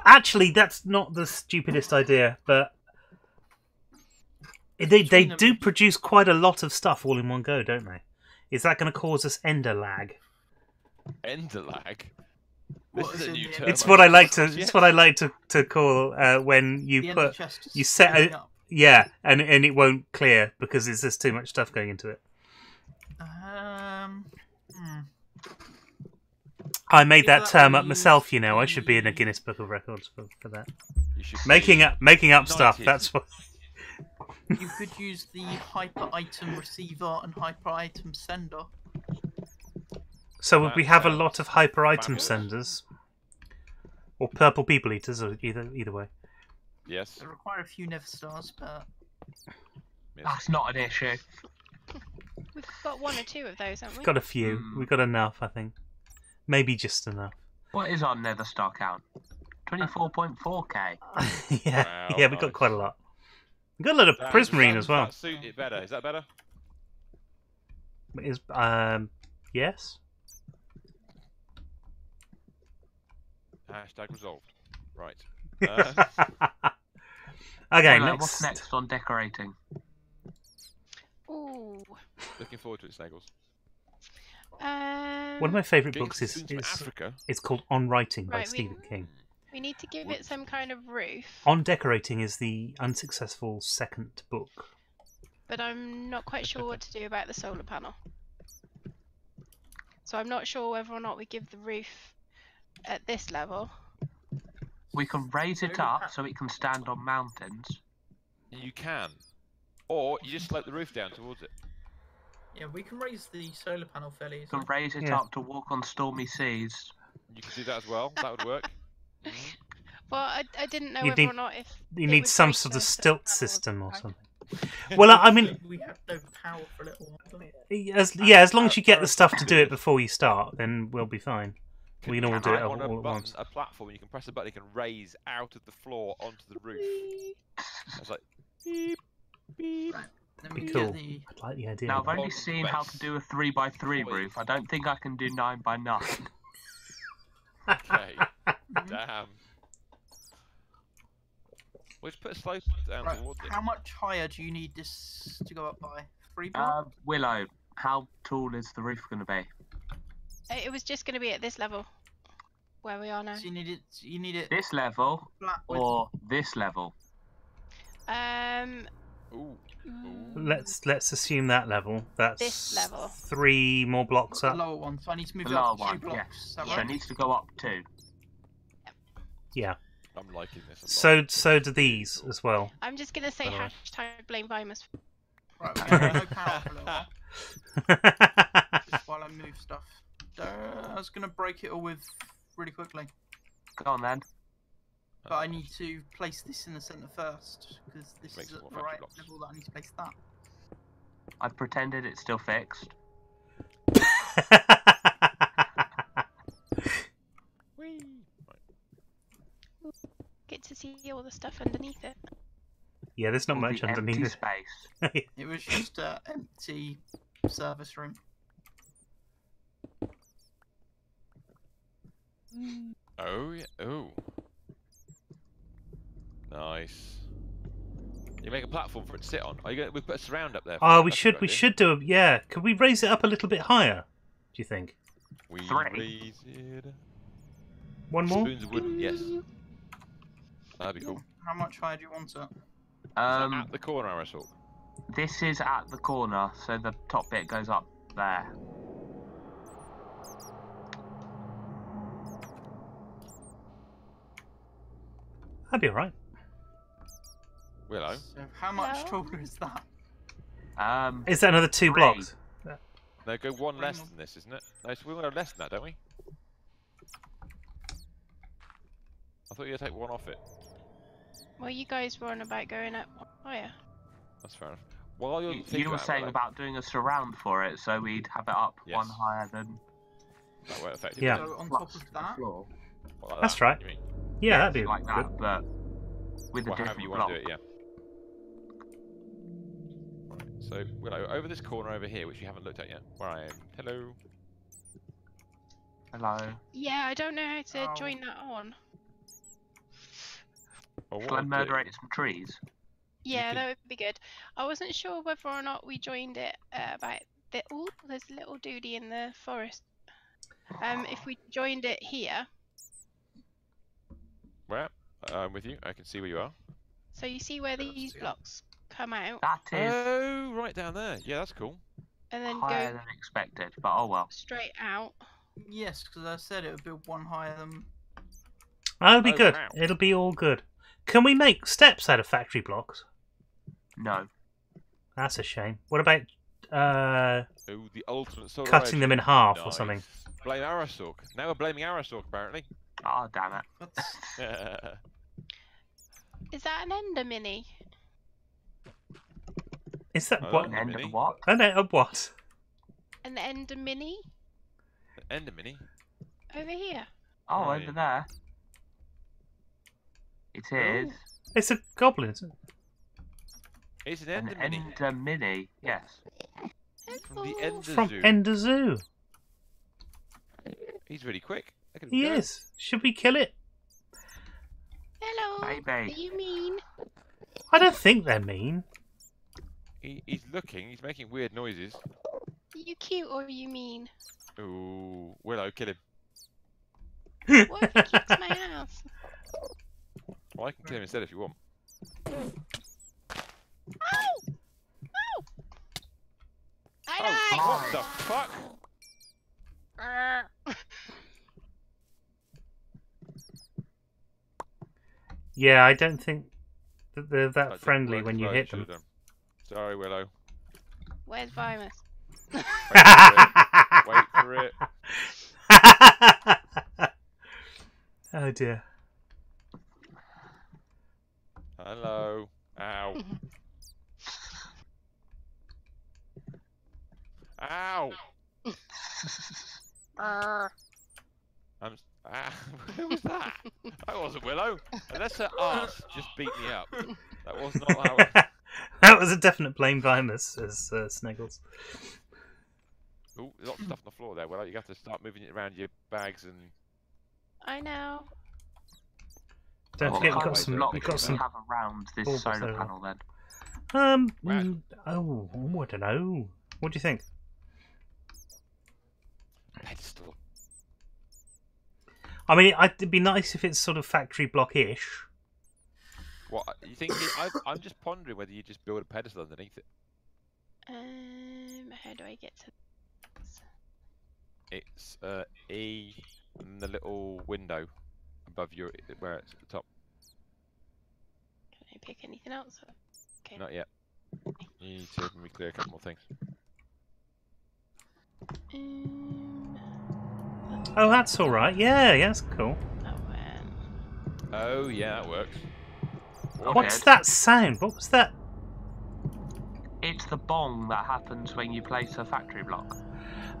actually, that's not the stupidest idea, but they do produce quite a lot of stuff all in one go, don't they? Is that going to cause us ender lag? Ender lag. What This is is a in new the term. end? It's what I like to. Yes. It's what I like to call when The you ender put chest is you set filling a, up. yeah, and it won't clear because there's just too much stuff going into it. I made Is that that term when up you myself. You know, I should be in a the- Guinness Book of Records for that. You should Making be- up stuff. 90s. That's what. You could use the hyper item receiver and hyper item sender. So That we have a sounds lot of hyper item fabulous. senders, or purple people eaters, or either way. Yes. They require a few Nether stars, but yes. That's not an issue. We've got one or two of those, haven't we? Got a few. We've got enough, I think. Maybe just enough. What is our Nether star count? 24.4k. yeah, Wow, yeah, we've got nice. quite a lot. We've got a lot of prismarine as well. That suit it better. Is that better? Is yes. Hashtag resolved. Right. Okay, Well, next. what's next on decorating? Ooh. Looking forward to it, Snaggles. One of my favourite Getting books is spoons from Africa. it's called On Writing by Right, Stephen King. We need to give it some kind of roof, On Decorating is the unsuccessful second book. but I'm not quite sure what to do about the solar panel. So I'm not sure whether or not we give the roof at this level. We can raise it up so it can stand on mountains. You can. Or you just slope the roof down towards it. yeah, we can raise the solar panel fairly We can easily. raise it Yeah. up to walk on stormy seas. You can do that as well. That would work. Mhm. Well, I didn't know You whether need- or not if You it need would some break sort the of solar stilt panel system or back. something. Well, I mean, we have no power for a little while. as long as you get the stuff to do it before you start, then we'll be fine. We can all do it Can I, all on a at button, once. a platform, you can press a button, you can raise out of the floor onto the roof. It's like beep, beep. Right. Then Be we cool. get the I like the idea. Now, of I've that. only seen how to do a 3x3 roof. I don't think I can do 9x9. Okay. Damn. We'll just put a slope down Right. towards it. How much higher do you need this to go up by? 3 blocks? Willow, how tall is the roof going to be? It was just going to be at this level, where we are now. So you need it This level flat with or this level? Ooh. Let's assume that level. That's This level. 3 more blocks the up. lower one. So I need to move The it up lower 2 one, blocks. yes. Is that So right? it needs to go up 2. Yeah. I'm liking this a lot. So do these as well. I'm just going to say By the way. hashtag blame Vimus. Right, we're going to no power for a little while That's while I move stuff. I was gonna break it all with really quickly, Go on then. but I need to place this in the center first because this Make is some at more the factory right blocks. level that I need to place that. I've pretended it's still fixed. Whee! Get to see all the stuff underneath it. Yeah, there's not All much the underneath empty it. space. It was just an empty service room. Oh yeah. Oh. Nice. You make a platform for it to sit on. Are you going? We put a surround up there. For Oh, it. we That's a should good we idea. should do a yeah. Could we raise it up a little bit higher? Do you think? We 3. raise it. One more? Spoons of wood. Yes. That'd be cool. How much higher do you want it? Is that Um, at the corner, Arasok? this is at the corner, so the top bit goes up there. That'd be alright. Willow. So how much Hello? taller is that? Is that another 2 3. blocks? No, go one Bring less them. than this, isn't it? No, so we want to less than that, don't we? I thought you had to take one off it. Well, you guys were on about going up higher. That's fair enough. While you're You thinking were about it, saying Willow, about doing a surround for it, so we'd have it up Yes. one higher than that way effectively. Yeah. So on top plus of the that, floor. What, like That's that, right. You mean? Yeah, that'd be like good. that, but with a Well, however different you block. want to do it, yeah. Right, so, Willow, over this corner over here, which you haven't looked at yet, where I am. Hello. Hello. Yeah, I don't know how to Oh. join that on. Well, what Shall I I'll murderate do- some trees? Yeah, can- that would be good. I wasn't sure whether or not we joined it about the. Oh, there's a little duty in the forest. If we joined it here, Where? I'm with you. I can see where you are. so you see where these Yeah. blocks come out, That is Oh, right down there. Yeah, that's cool. and then higher go than expected, but oh well. straight out. yes, because I said it would build one higher than. That'll be Oh, good. wow. It'll be all good. Can we make steps out of factory blocks? No. That's a shame. What about Oh, the ultimate solar cutting them in half or something? Nice. Blame Arasok. Now we're blaming Arasok, apparently. Oh damn it. That's Is that an ender mini? Is that Oh, what? An End mini? of what? Oh no, what? An ender mini Ender mini. over here. Oh, Right. over there. It is It's a goblin, isn't it? It's an an Ender mini. Ender Mini. Yes. From the Hello. Ender From Zoo. Ender Zoo. He's really quick. Look at him He go. is. Should we kill it? Hello. Maybe. Are you mean? I don't think they're mean. He's looking. He's making weird noises. Are you cute or are you mean? Ooh, Willow, kill him. What if he kicks my ass? Well, I can kill him instead if you want. Ow! Ow! I Oh, died! what the fuck? Arr. Yeah, I don't think that they're that That friendly didn't when you work hit as well them. as you should've done. Sorry, Willow. Where's Vimus? Wait for it. Oh dear. Hello. Ow. Ow. Arr. Who was that? That wasn't Willow. Unless her ass just beat me up. That was not how it... That was a definite blame Vimus as Sniggles. Ooh, there's lots of stuff on the floor there. Well, you have to start moving it around your bags and... I know. Don't What forget kind we've got of some. blocks We've do got we some. have around this baubles solar over. panel then. Wow. Oh, I don't know. What do you think? Pedestal. I mean, it'd be nice if it's sort of factory block-ish. What, you think... I'm just pondering whether you just build a pedestal underneath it. How do I get to this? It's E and the little window above your... where it's at the top. Can I pick anything else up? Okay. Not yet. You need to let me clear a couple more things. Oh, that's all right. Yeah, that's cool. Oh yeah, that works. What's that sound? What was that? It's the bong that happens when you place a factory block.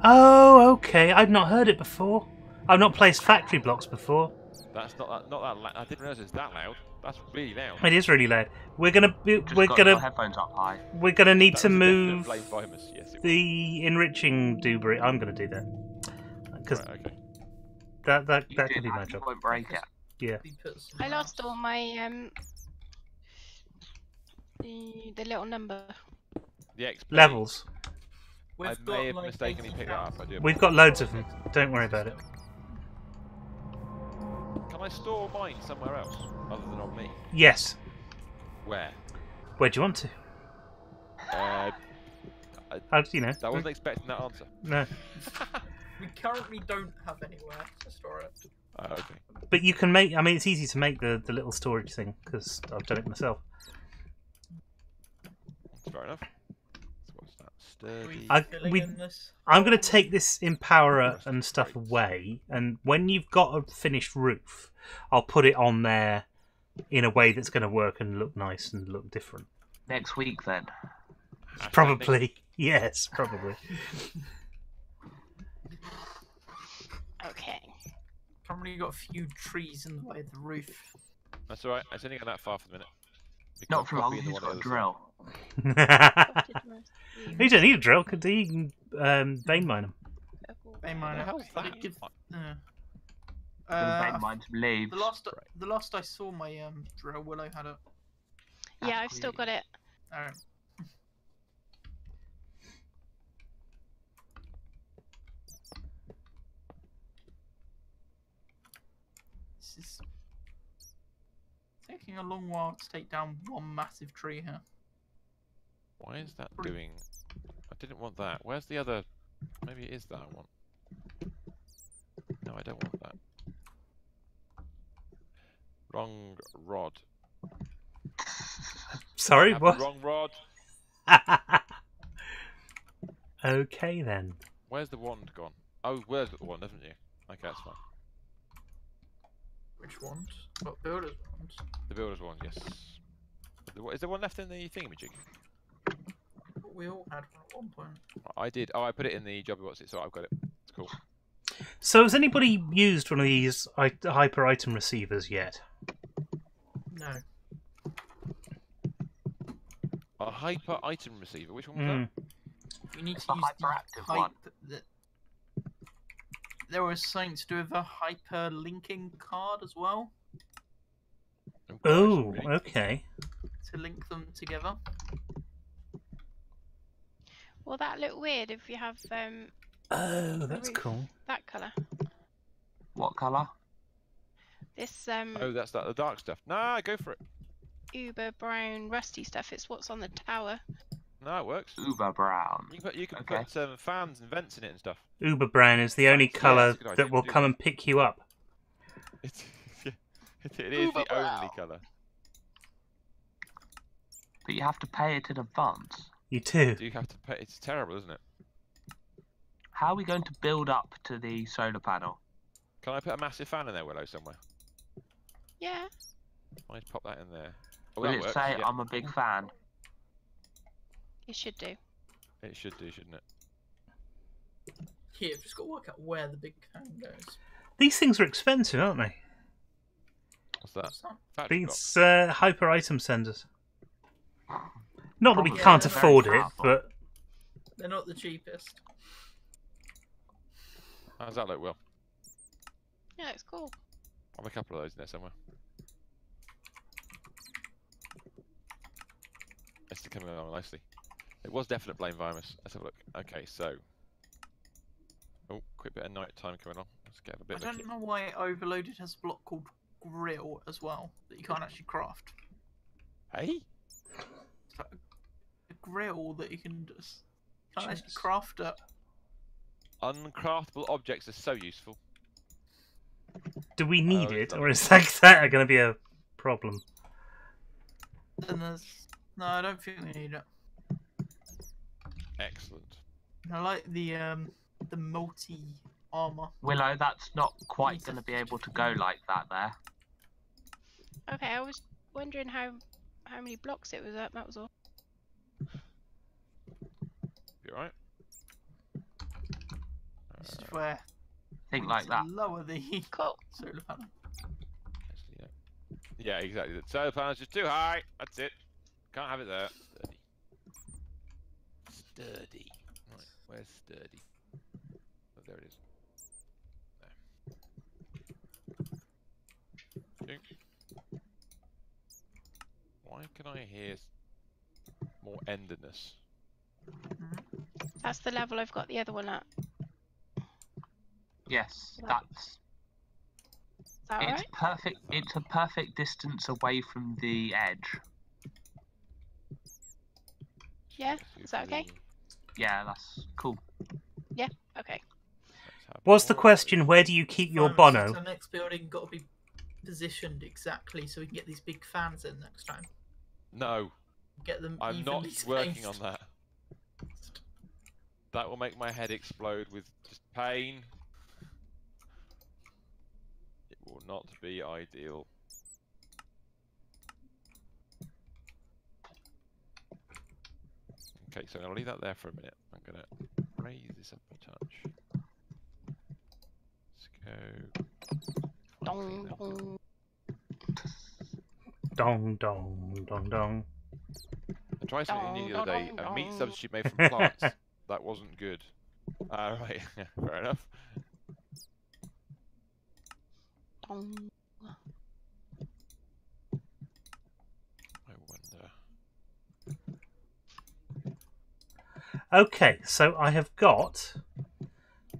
Oh, okay. I've not heard it before. I've not placed factory blocks before. That's not that loud. I didn't realise it's that loud. That's really loud. It is really loud. We're gonna Got your headphones up high. we're gonna need That to was a definite move blame Vimus. Yes, it was. the enriching doobery. I'm gonna do that because Right, okay. that You could do be my that, you job. won't break it. Yeah. We put some I lost all my the little number. The XP. Levels. We've I got, may have like, mistakenly picked that up. I do. We've got loads of them. Don't worry about it. Can I store mine somewhere else other than on me? Yes. Where? Where do you want to? How do you know? I wasn't expecting that answer. No. We currently don't have anywhere to store it. Okay. But you can make. I mean, it's easy to make the little storage thing because I've done it myself. That's fair enough. So what's that? Sturdy. I'm going to take this Empowerer and stuff away, and when you've got a finished roof, I'll put it on there in a way that's going to work and look nice and look different. Next week, then. Probably. Yes, probably. Okay. Currently got a few trees in the way of the roof. That's alright. I didn't go that far for the minute. Not for long, he's got a drill. You don't need a drill, because you can vein mine them. Vein miner. hell's that? Give, Vein mine some leaves. the last I saw my drill, Willow had it. Yeah, I've still got it. Alright. This is taking a long while to take down one massive tree here. Why is that doing? I didn't want that. Where's the other? Maybe it is that I want. No, I don't want that. Wrong rod. Sorry, Have what? the wrong rod. Okay then. Where's the wand gone? Oh, where's the wand, haven't you? Okay, that's fine. Which wand? What builder's wand? The builder's wand, yes. Is there one left in the thingamajig? We all had one at one point. I did. Oh, I put it in the jobby. What's it? So I've got it. It's cool. So has anybody used one of these hyper item receivers yet? No. A hyper item receiver. Which one was that? You need to The use hyperactive the one. There was something to do with a hyperlinking card as well, Oh, okay. to link them together. Will that look weird if you have Oh, that's roof cool. that colour? What colour? This Oh, that's that. The dark stuff. Nah, go for it. uber brown rusty stuff. It's what's on the tower. No, it works. Uber brown. You can Okay. put fans and vents in it and stuff. Uber brown is the only Yeah, colour that's a good idea. that will Do come that. and pick you up. It is the only colour. But you have to pay it in advance. You too. Do you have to pay? It's terrible, isn't it? How are we going to build up to the solar panel? Can I put a massive fan in there, Willow, somewhere? Yeah. I just pop that in there. Oh, Will that it works, say yeah. I'm a big fan? It should do. It should do, shouldn't it? Yeah, I've just got to work out where the big fan goes. These things are expensive, aren't they? What's that? What's that? Factory block. These hyper item senders. Not that we Probably. can't Yeah, they're afford very it, powerful. but They're not the cheapest. How does that look, Will? Yeah, it's cool. I'll have a couple of those in there somewhere. It's coming along nicely. It was definite blame virus. Let's have a look. Okay, so. Oh, quick bit of night time coming on. Let's get a I bit don't know why Overloaded has a block called Grill as well that you can't actually craft. Hey? It's like a grill that you can just can't actually Jeez. craft it. Uncraftable objects are so useful. do we need Oh, it, it's or is that going to be a problem? And there's no, I don't think we need it. Excellent. I like the multi armor. Willow, that's not quite going to be able to go like that there. Okay, I was wondering how many blocks it was at. That was all. You alright? This is where Think we like need that. to lower the Cool. solar panel. Actually, yeah, exactly. The solar panel's just too high. That's it. Can't have it there. Sturdy. Right, where's sturdy? Oh, there it is. There. Okay. Why can I hear more endedness? That's the level I've got the other one at. Yes, Is that's. that It's alright? perfect. It's a perfect distance away from the edge. Yeah? Is that okay? Yeah, that's cool. Okay. What's the question? Where do you keep your Fine, Bono? so the next building got to be positioned exactly so we can get these big fans in next time. No, Get them I'm not evenly working on spaced. that. That will make my head explode with just pain. It will not be ideal. Okay, so I'm going to leave that there for a minute. I'm going to raise this up a touch. Let's go. Dong, dong. Dong, dong, dong, dong. I tried something new the other day. Dong, A meat dong. substitute made from plants. That wasn't good. Right, fair enough. Dong. I wonder. Okay, so I have got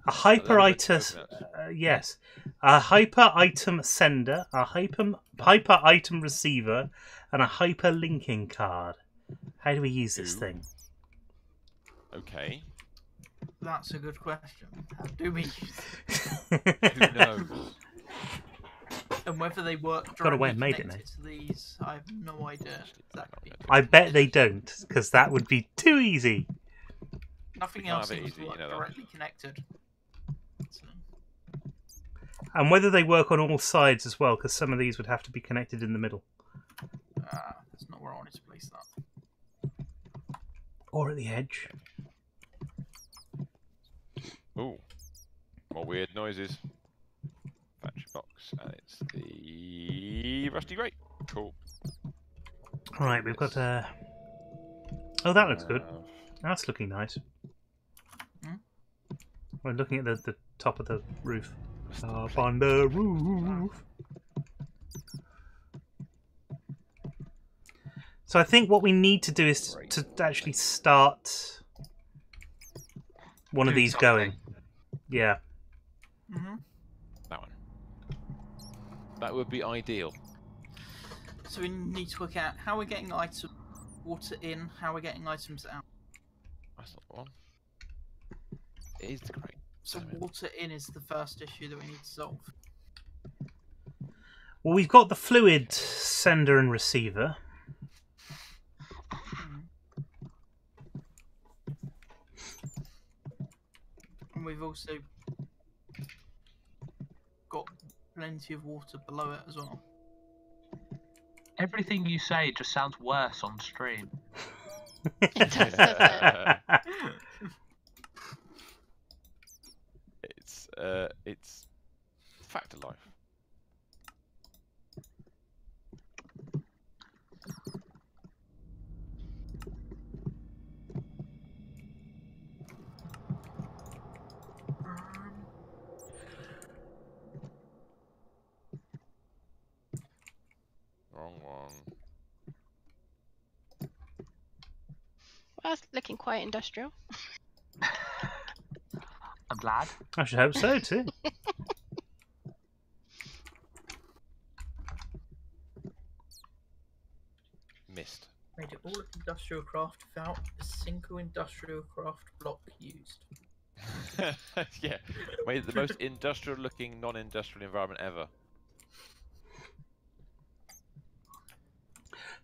a hyper Are item. those coconuts? Yes, a hyper item sender, a hyper item receiver, and a hyper linking card. How do we use this Ooh. thing? Okay. That's a good question. How do we use Who knows? and whether they work Got away directly and made it, connected to these, I have no idea. Actually, That I'm could be not I bet they don't, because that would be too easy. nothing We can't else have it seems easy, to work you know that. directly connected. So, And whether they work on all sides as well, because some of these would have to be connected in the middle. that's not where I wanted to place that. Or at the edge. Ooh. More weird noises. Factory box, and it's the rusty grate. Cool. Right, we've got a... Oh, that looks good. That's looking nice. Hmm? We're looking at the top of the roof. Up on the roof. So I think what we need to do is to actually start one of Doing these something. going. Yeah. Mm-hmm. That one. That would be ideal. So we need to work out how we're getting items water in, how we're getting items out. That's not the one. It is the grate. So Damn it. water in is the first issue that we need to solve. Well, we've got the fluid sender and receiver. And we've also got plenty of water below it as well. Everything you say just sounds worse on stream. It does, doesn't it? It's fact of life. Wrong one. Well, that's looking quite industrial. I'm glad. I should hope so too. Missed. Made it all of industrial craft without a single industrial craft block used. Yeah, made it the most industrial looking non-industrial environment ever.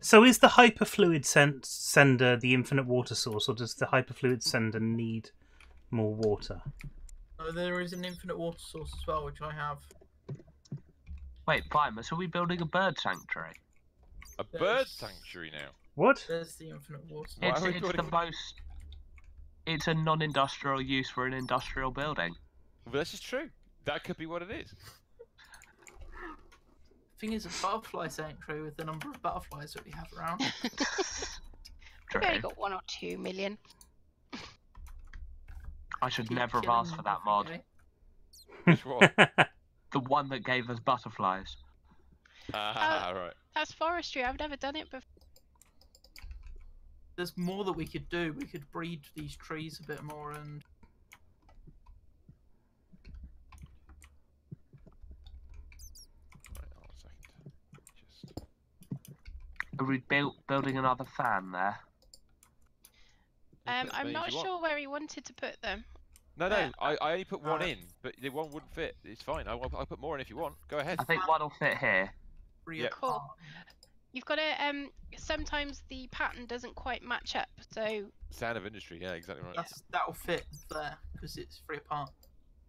So is the hyperfluid sender the infinite water source, or does the hyperfluid sender need more water? Oh, there is an infinite water source as well, which I have. Wait, Primus, are we building a bird sanctuary? A bird sanctuary now. What? There's the infinite water. Why It's, are we it's building- the most. It's a non-industrial use for an industrial building. Well, this is true. That could be what it is. Thing is, a butterfly sanctuary with the number of butterflies that we have around. True. We've only got 1 or 2 million. I should Keep never have killing asked for them that mod. every day. Which one? The one that gave us butterflies. Right. That's forestry. I've never done it before. There's more that we could do. We could breed these trees a bit more and. Right, hold on a second. Just... Are we building another fan there? Put as I'm many not as you want. sure where he wanted to put them. No, Uh, I only put one uh, in, but the one wouldn't fit. It's fine. I'll put more in if you want. Go ahead. I think one will fit here. Free Yeah. apart. You've got to sometimes the pattern doesn't quite match up, so Sound of industry. Yeah, exactly right. That'll fit there because it's free apart.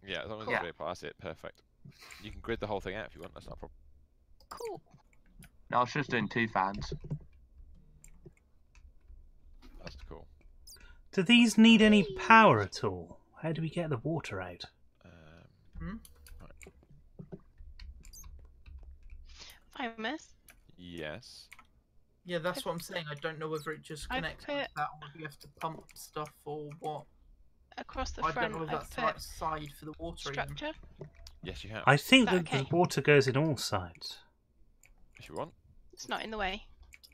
Yeah, as long as Cool. it's really that's it. Perfect. You can grid the whole thing out if you want. That's not a problem. cool. No, I was just doing 2 fans. That's cool. Do these need any power at all? How do we get the water out? Famous. Yes. Yeah, that's what I'm saying. I don't know whether it just I've connects put- with that or if you have to pump stuff or what. Across the I don't front, know if I've that's the put right side for the water. Even. structure. Yes, you have. I think Is that that okay? the water goes in all sides. If you want. It's not in the way.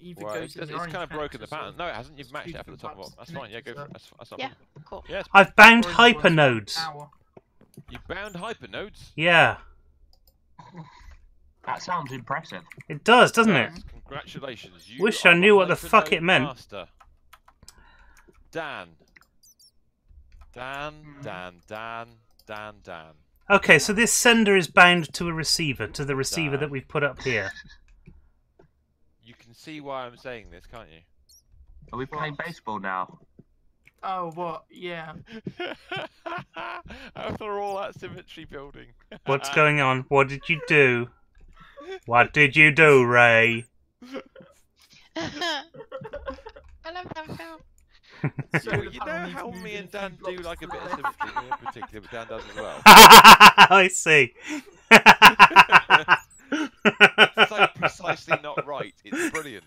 Either Well, goes in it's the orange kind of broken the connectors or- pattern. No, it hasn't. You've There's matched two it up at the top of different it. That's fine. Yeah, go for it. connectors, That's not Yeah, a problem. cool. Yes. I've bound Orange ones for hypernodes. power. You bound hypernodes. Yeah, That sounds impressive. it does, doesn't it? Yes, congratulations. You Wish I are knew what the hypernode fuck it meant. Master. Dan. Dan. Okay, so this sender is bound to a receiver, to the receiver that we've put up here. You can see why I'm saying this, can't you? Are we playing baseball now? Oh, what? Yeah. After all that symmetry building. What's going on? What did you do? What did you do, Ray? I love that film. So You, the you panel know needs how moving me a and few Dan do blocks like to a the bit of left. symmetry in particular, but Dan does as well. I see. So precisely not right. It's brilliant.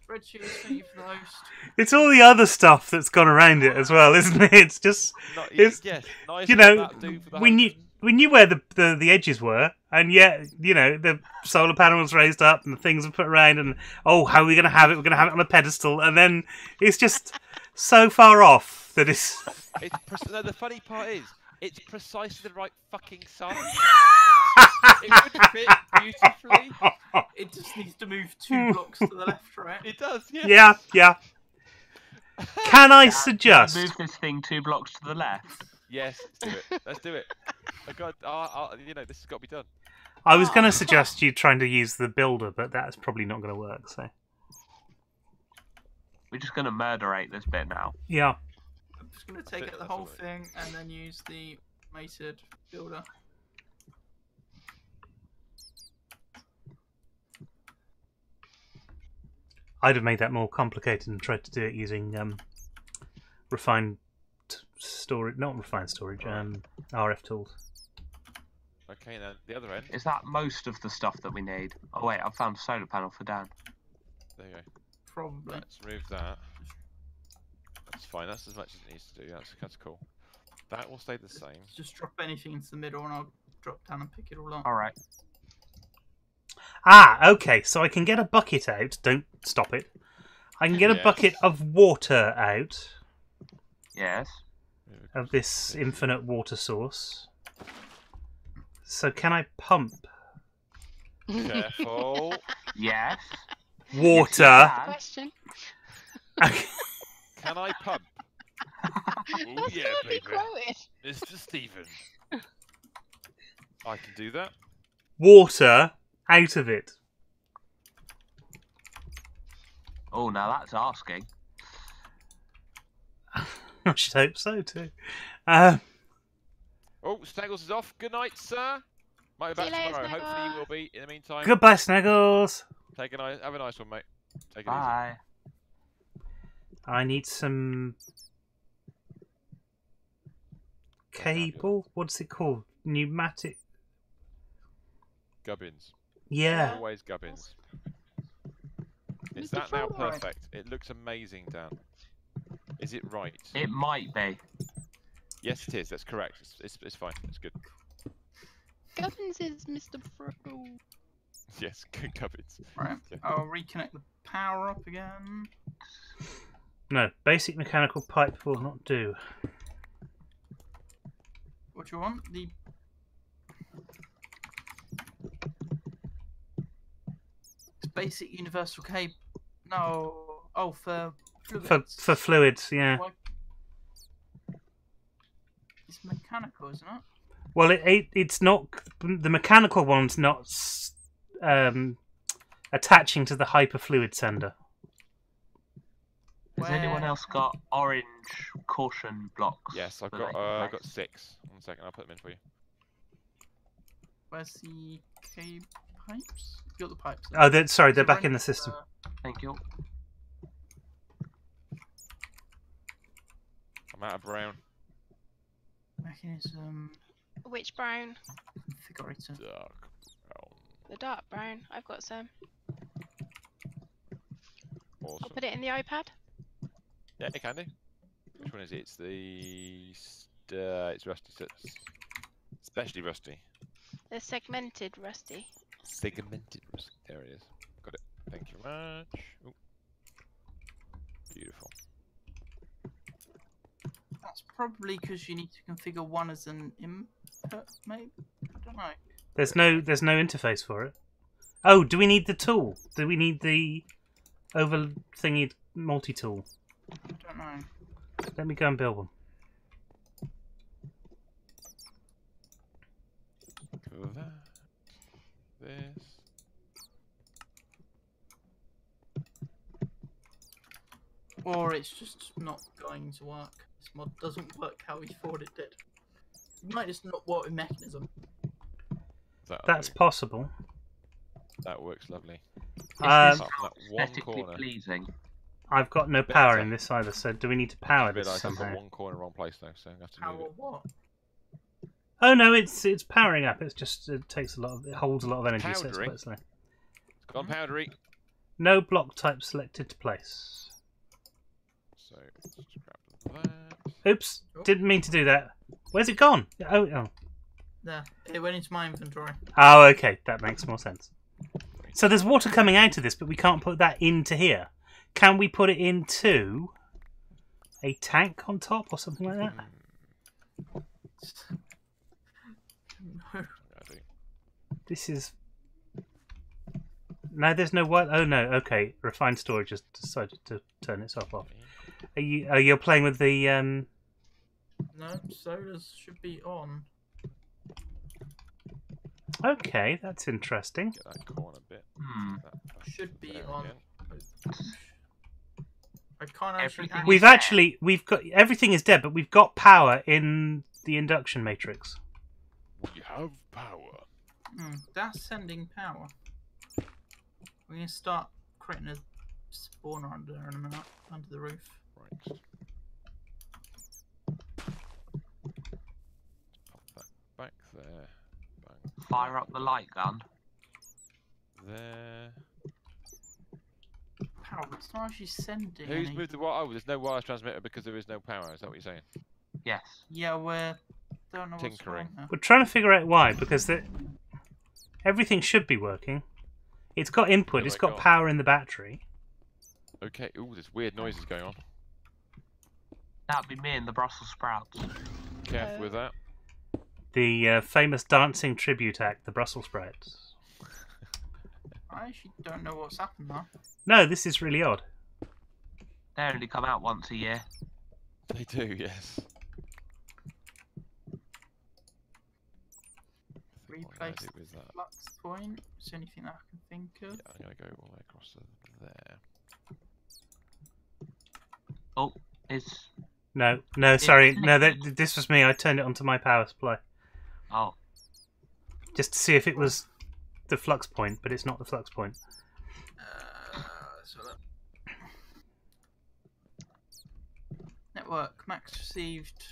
Red shoes, thank you for the host. It's all the other stuff that's gone around it as well, isn't it? It's just, Not, It's- yes, nice. you what know, that do for the we host. knew where the edges were, and yet, you know, the solar panel was raised up and the things were put around, and oh, how are we going to have it? We're going to have it on a pedestal, and then it's just so far off that it's. No, the funny part is, it's precisely the right fucking size. It would fit beautifully. It just needs to move 2 blocks to the left, right? It does, yeah. Yeah. Can I Move suggest? this thing 2 blocks to the left. Yes, let's do it. Let's do it. Oh God, you know, this has got to be done. I was going to suggest you trying to use the builder, but that's probably not going to work. So We're just going to murderate this bit now. yeah. I'm just going to take Fit, out the that's whole all right. thing and then use the mated builder. I'd have made that more complicated and tried to do it using refined storage, not refined storage, RF tools. Okay, then the other end. Is that most of the stuff that we need? Oh wait, I found a solar panel for Dan. There you go. Probably. Let's remove that. That's fine. That's as much as it needs to do. That's cool. That will stay the same. Just drop anything into the middle and I'll drop down and pick it all up. Alright. Ah, okay. So I can get a bucket out. Don't stop it. I can get a Yes. bucket of water out Yes. of this infinite water source. So can I pump Careful. Yes. water? Dan. Question. Can I pump? Oh That's yeah, gonna be baby. quoted. Mr. Stephen. I can do that. Water out of it. Oh, now that's asking. I should hope so too. Oh, Snaggles is off. Good night, sir. Might be See back you later, tomorrow. Hopefully you Snaggles. will be. In the meantime, Goodbye, Snuggles. have a nice one, mate. Take it Bye. I need some cable. What's it called? Pneumatic. easy. Gubbins. Yeah. Always gubbins. Is Mr. that now Fry. perfect? It looks amazing, Dan. Is it right? It might be. Yes, it is. That's correct. It's fine. It's good. Gubbins is Mr. Pro. Yes, good gubbins. Right. Yeah. I'll reconnect the power up again. No, basic mechanical pipe will not do. What do you want? The it's basic universal cable. No. Oh, for fluids. For fluids, yeah. Why- It's mechanical, isn't it? Well, it's not. The mechanical one's not attaching to the hyperfluid sender. Has anyone else got orange caution blocks? Yes, I've that got they can I've got place? 6. 1 second, I'll put them in for you. Where's the cable pipes? You got the pipes. Oh, sorry, they're So back when in the it's, system. Thank you. I'm out of brown. Mechanism Which brown? configurator. Dark brown. The dark brown. I've got some. I'll Awesome. put it in the iPad. Yeah, you can do. Which one is it? It's the it's rusty. So it's especially rusty. The segmented rusty. Segmented rusty. There it is. Got it. Thank you very much. Ooh. Beautiful. That's probably because you need to configure one as an input, maybe? I don't know. There's no interface for it. Oh, do we need the tool? Do we need the over thingy multi-tool? I don't know. Let me go and build one. For that. This. Or it's just not going to work. This mod doesn't work how we thought it did. It might just not work with mechanism. That's possible. That works lovely. Um, Apart from that one Aesthetically corner. pleasing. I've got no power in this either, so do we need to power this I've got somehow? one corner wrong place though, so I have to How move or it. what? Oh no, it's powering up. It's just it takes a lot. It holds a lot of energy, so it's Powdering? quite slow. It's gone powdery. No block type selected to place. So let's just grab that. Oops, didn't mean to do that. Where's it gone? Oh. There. It went into my inventory. Oh, okay, that makes more sense. So there's water coming out of this, but we can't put that into here. Can we put it into a tank on top or something like that? No. This is... No, there's no white... Oh, no, okay. Refined storage has decided to turn itself off. You're playing with the... No, solars should be on. Okay, that's interesting. Get that corner bit. Should be There on. again. I can't actually. Everything We've got... Everything is dead, but we've got power in the induction matrix. We have power. That's sending power. We're gonna start creating a spawner under there in a minute, under the roof. Right. Pop that back there. Bang. Fire up the light gun. There. Power, it's not actually sending. Who's any. moved the wire? Oh, there's no wireless transmitter because there is no power. Is that what you're saying? Yes. Yeah, we're don't know what's Tinkering. wrong We're trying to figure out why, because everything should be working. It's got input, Yeah, it's like got God. power in the battery. Okay. Ooh, there's weird noises going on. That'd be me and the Brussels sprouts. Careful with that. The famous dancing tribute act, the Brussels sprouts. I actually don't know what's happened there. No, this is really odd. They only come out once a year. They do, yes. Replace do with that? flux point. Is there anything that I can think of? Yeah, I'm gonna go all the way across to there. Oh, it's No, sorry, no. This was me. I turned it onto my power supply. Oh. Just to see if it was the flux point, but it's not the flux point. So look. Network max received.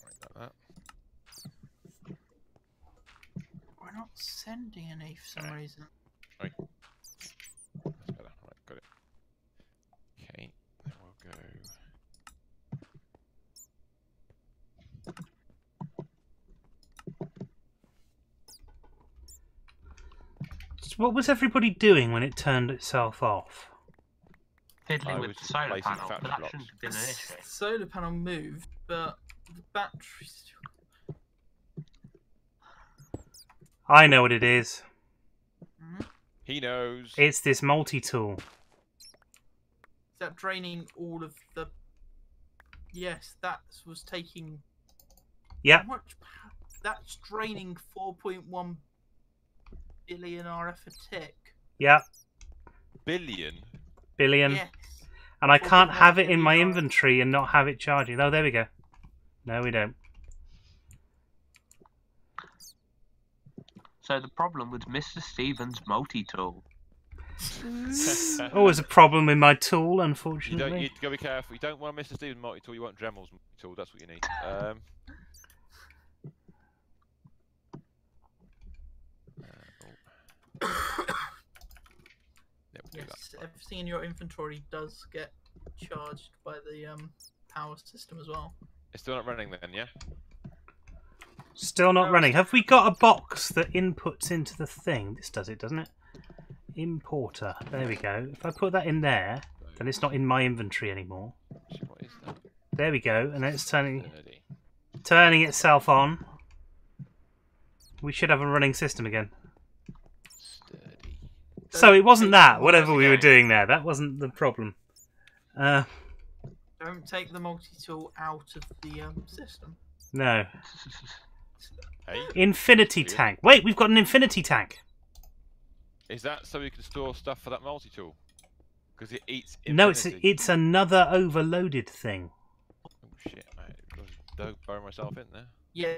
Like that. We're not sending any for some reason. Right. That's better. Right, got it. Okay, then we'll go. So what was everybody doing when it turned itself off? Fiddling I with was the solar placing panel, factory but that blocks. shouldn't have been an issue. The solar panel moved, but the batteries. I know what it is. He knows. It's this multi-tool. Is that draining all of the? Yes, that was taking. Yep. How much? That's draining 4.1 billion RF a tick. Yep. Billion. Billion. Yes. And I can't 4.1 have it in my billion RF. inventory and not have it charging. Oh, there we go. No, we don't. So the problem was Mr. Stevens' multi-tool. Always a problem with my tool, You unfortunately. gotta be careful. You don't want Mr. Stevens multi-tool. You want Dremel's multi-tool. That's what you need. Yeah, we'll do Yes, that. everything in your inventory does get charged by the power system as well. It's still not running then, yeah? Still not No, running. Have we got a box that inputs into the thing? This does it, doesn't it? Importer. There we go. If I put that in there, then it's not in my inventory anymore. What is that? There we go, and then it's turning Sturdy. itself on. We should have a running system again. Sturdy. So it wasn't that, Don't whatever we were Okay. doing there. That wasn't the problem. Don't take the multi-tool out of the system. No. Hey, Infinity Weird. tank. Wait, we've got an infinity tank. is that so we can store stuff for that multi-tool? Because it eats No, infinity. it's another overloaded thing. Oh shit, mate. Don't burrow myself in there. Yeah.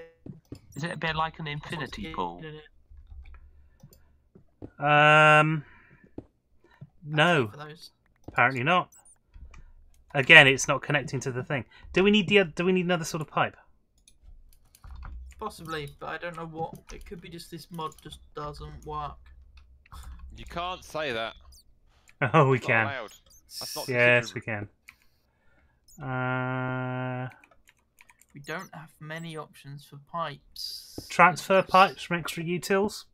Is it a bit like an infinity pool? No, For those. apparently not. Again, it's not connecting to the thing. Do we need another sort of pipe? Possibly, but I don't know what. It could be just this mod just doesn't work. You can't say that. Oh, we It's not can. allowed. That's not Yes, considered- we can. We don't have many options for pipes. Transfer Let's pipes from extra utils.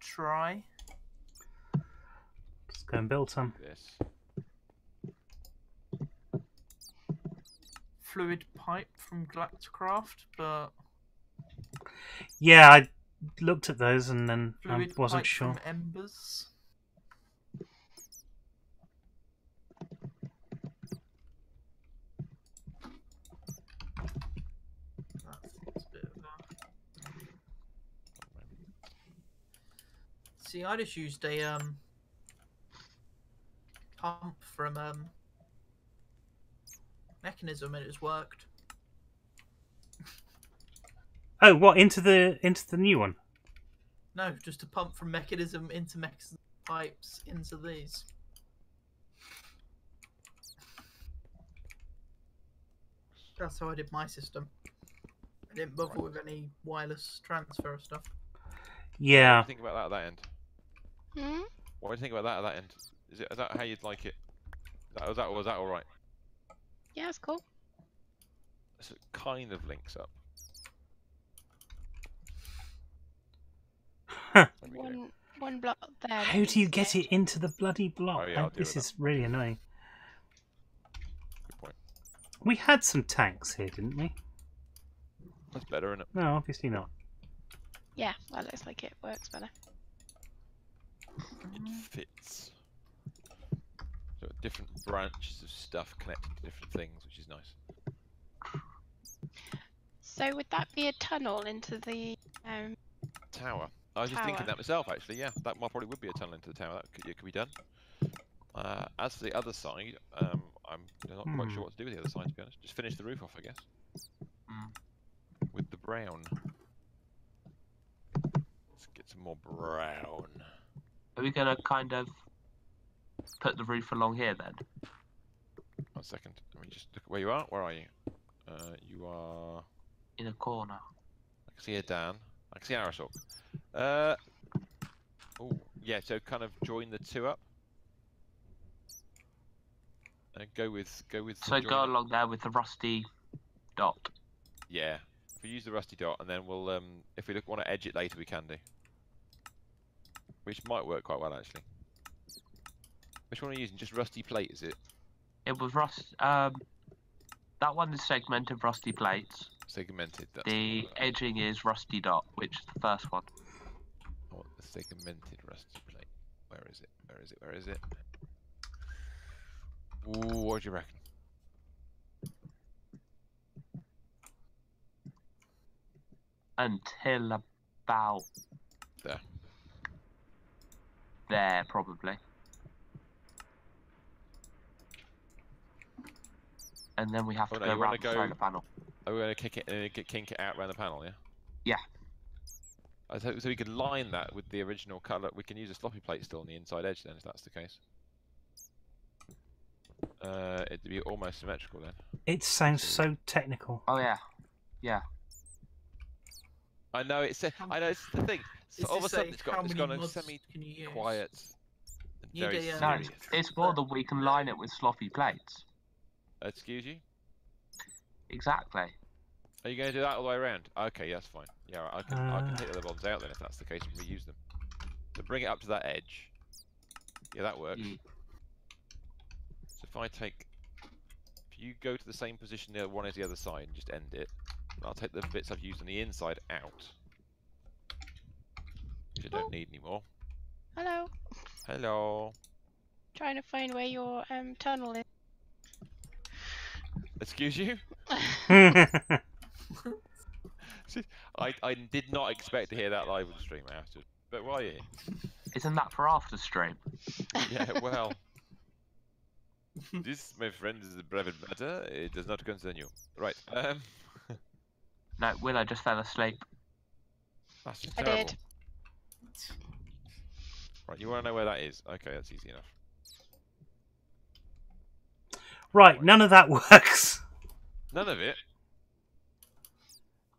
Try. Let's go and build some. This. Fluid pipe from Herdcraft, but Yeah, I looked at those and then I fluid wasn't pipe sure. from embers. That's a bit of a... See, I just used a pump from mechanism and it's worked. Oh, what into the new one? No, just a pump from mechanism into mechanism pipes into these. That's how I did my system. I didn't bother with any wireless transfer stuff. Yeah. What do you think about that at that end? Hmm? What do you think about that at that end? Is that how you'd like it? Was that all right? Yeah, it's cool. So it kind of links up. Huh. There we go. One block there. that How needs do you to get it into the bloody block? Oh, yeah, I'll deal This with is really annoying. Good point. We had some tanks here, didn't we? That's better, isn't it? No, obviously not. Yeah, that looks like it works better. It fits. So different branches of stuff connected to different things, which is nice. So would that be a tunnel into the Tower. I was just thinking Tower. that myself, actually. Yeah, that probably would be a tunnel into the tower. It could be done. As for the other side, I'm not quite sure what to do with the other side, to be honest. Just finish the roof off, I guess. With the brown. Let's get some more brown. Are we gonna kind of put the roof along here then? 1 second. Let me just look at where you are. Where are you? You are In a corner. I can see a Dan. I can see Aerosol. Oh, yeah. So kind of join the two up. And go with. So go along there with the rusty dot. Yeah. If we use the rusty dot, and then we'll if we want to edge it later, we can do. Which might work quite well actually. Which one are you using? Just rusty plate, is it? It was that one is segmented rusty plates. Segmented. That's The edging is rusty dot, which is the first one. Oh, the segmented rusty plate. Where is it? Where is it? Where is it? Ooh, what do you reckon? Until about there, probably. And then we have to go around the solar panel. Are we going to kick it, kink it out around the panel, yeah? Yeah. So we can line that with the original colour. We can use a sloppy plate still on the inside edge then, if that's the case. It'd be almost symmetrical then. It sounds so technical. Oh yeah, yeah. I know it's the thing. So all of a sudden it's gone semi-quiet. Very serious. No, it's more that we can line it with sloppy plates. Excuse you? Exactly. Are you going to do that all the way around? Okay, that's fine. Yeah, I can take the other ones out then if that's the case and reuse them. So bring it up to that edge. Yeah, that works. So if you go to the same position the one as the other side and just end it, I'll take the bits I've used on the inside out, which I don't need anymore. Hello. Hello. Trying to find where your tunnel is. Excuse you? I did not expect to hear that live on stream after, but why are you? Isn't that for after stream? Yeah, well. This, my friend, is the brevet matter. It does not concern you. Right. No, Willow just fell asleep. That's just I terrible. did. Right, you want to know where that is? Okay, that's easy enough. Right, none of that works. None of it?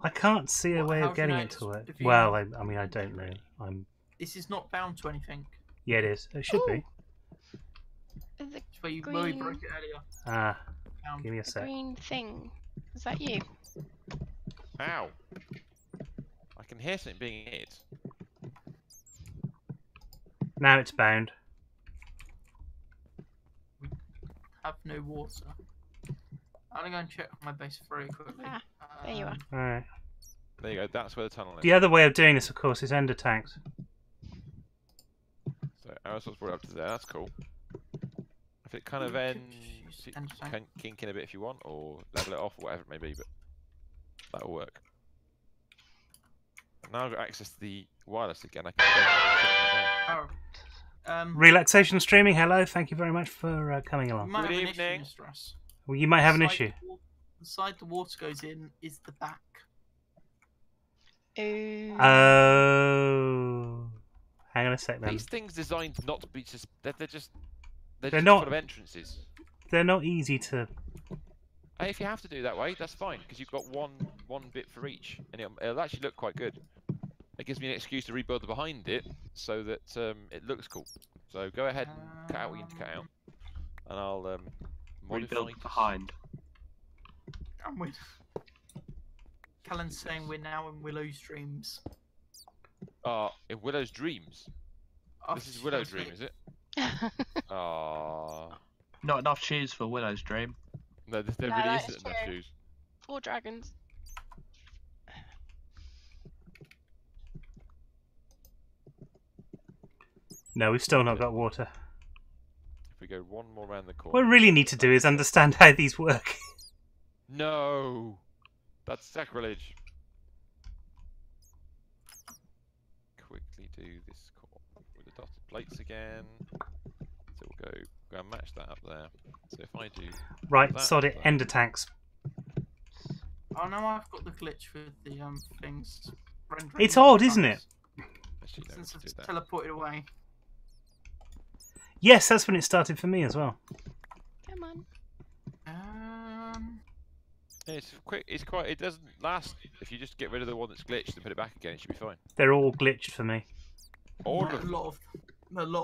I can't see a way of getting it to work. Well, I mean, I don't know. This is not bound to anything. Yeah, it is. It should be. The Where we green, broke it earlier. Ah, Bound. give me a sec. green thing. Is that you? Ow! I can hear something being hit. Now it's bound. Have no water. I'm gonna go and check my base very quickly. Ah, there you are. Alright. There you go, that's where the tunnel is. The other way of doing this, of course, is ender tanks. So, Aristo's brought it up to there, that's cool. If it kind of ends, you can kink in a bit if you want, or level it off, or whatever it may be, but that'll work. Now I've got access to the wireless again, I can Oh. Relaxation streaming, hello. Thank you very much for coming We along. might Good have an evening. issue, Mr. Russ. Well, you might have an The issue. The side the water goes in is the back. Ooh. Oh. Hang on a sec then. These things designed not to be just, they're just They're not- full of entrances. They're not easy to... Hey, if you have to do it that way, that's fine, because you've got one bit for each, and it'll actually look quite good. It gives me an excuse to rebuild the behind it, so that it looks cool. So go ahead and cut out what you need to cut out, and I'll modify Rebuild it. behind. And we... Callan's saying we're now in Willow's dreams. In Willow's dreams. Oh, This is Willow's dream, is it? Ah. Not enough shoes for Willow's dream. No, there No, really that isn't is enough true. shoes. 4 dragons. No, we've still not got water. If we go one more round the corner. What we really need to do is understand how these work. No! That's sacrilege. Quickly do this with the dotted plates again. So we'll go Go and match that up there. So if I do Right, that, sod it. that- Ender tanks. Oh no, I've got the glitch with the things. Rendering It's odd, isn't tracks, actually, no, Since let's it's do that. teleported away. Yes, that's when it started for me as well. Come on. Yeah, it's quick. It's quite. It doesn't last. If you just get rid of the one that's glitched and put it back again, it should be fine. They're all glitched for me. All a of them. lot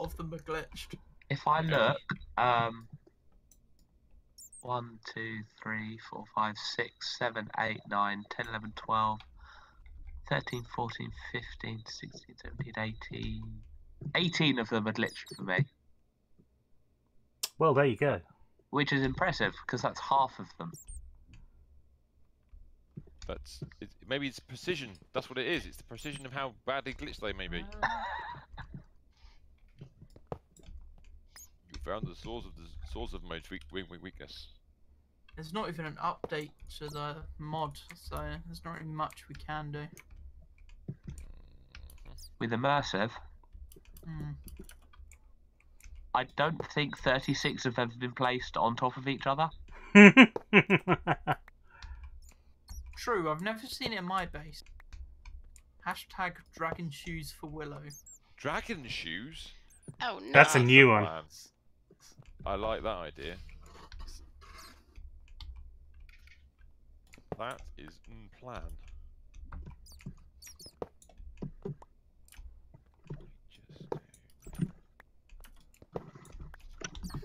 of them are glitched. If I look, 1, 2, 3, 4, 5, 6, 7, 8, 9, 10, 11, 12, 13, 14, 15, 16, 17, 18. 18 of them are glitched for me, Well, there you go. which is impressive because that's half of them. That's maybe it's precision. That's what it is. It's the precision of how badly glitched they may be. You found the source of my weakness. There's not even an update to the mod, so there's not really much we can do. With immersive, I don't think 36 have ever been placed on top of each other. True, I've never seen it in my base. Hashtag dragon shoes for Willow. Dragon shoes. Oh no. That's a new one. Plan. I like that idea. That is plan.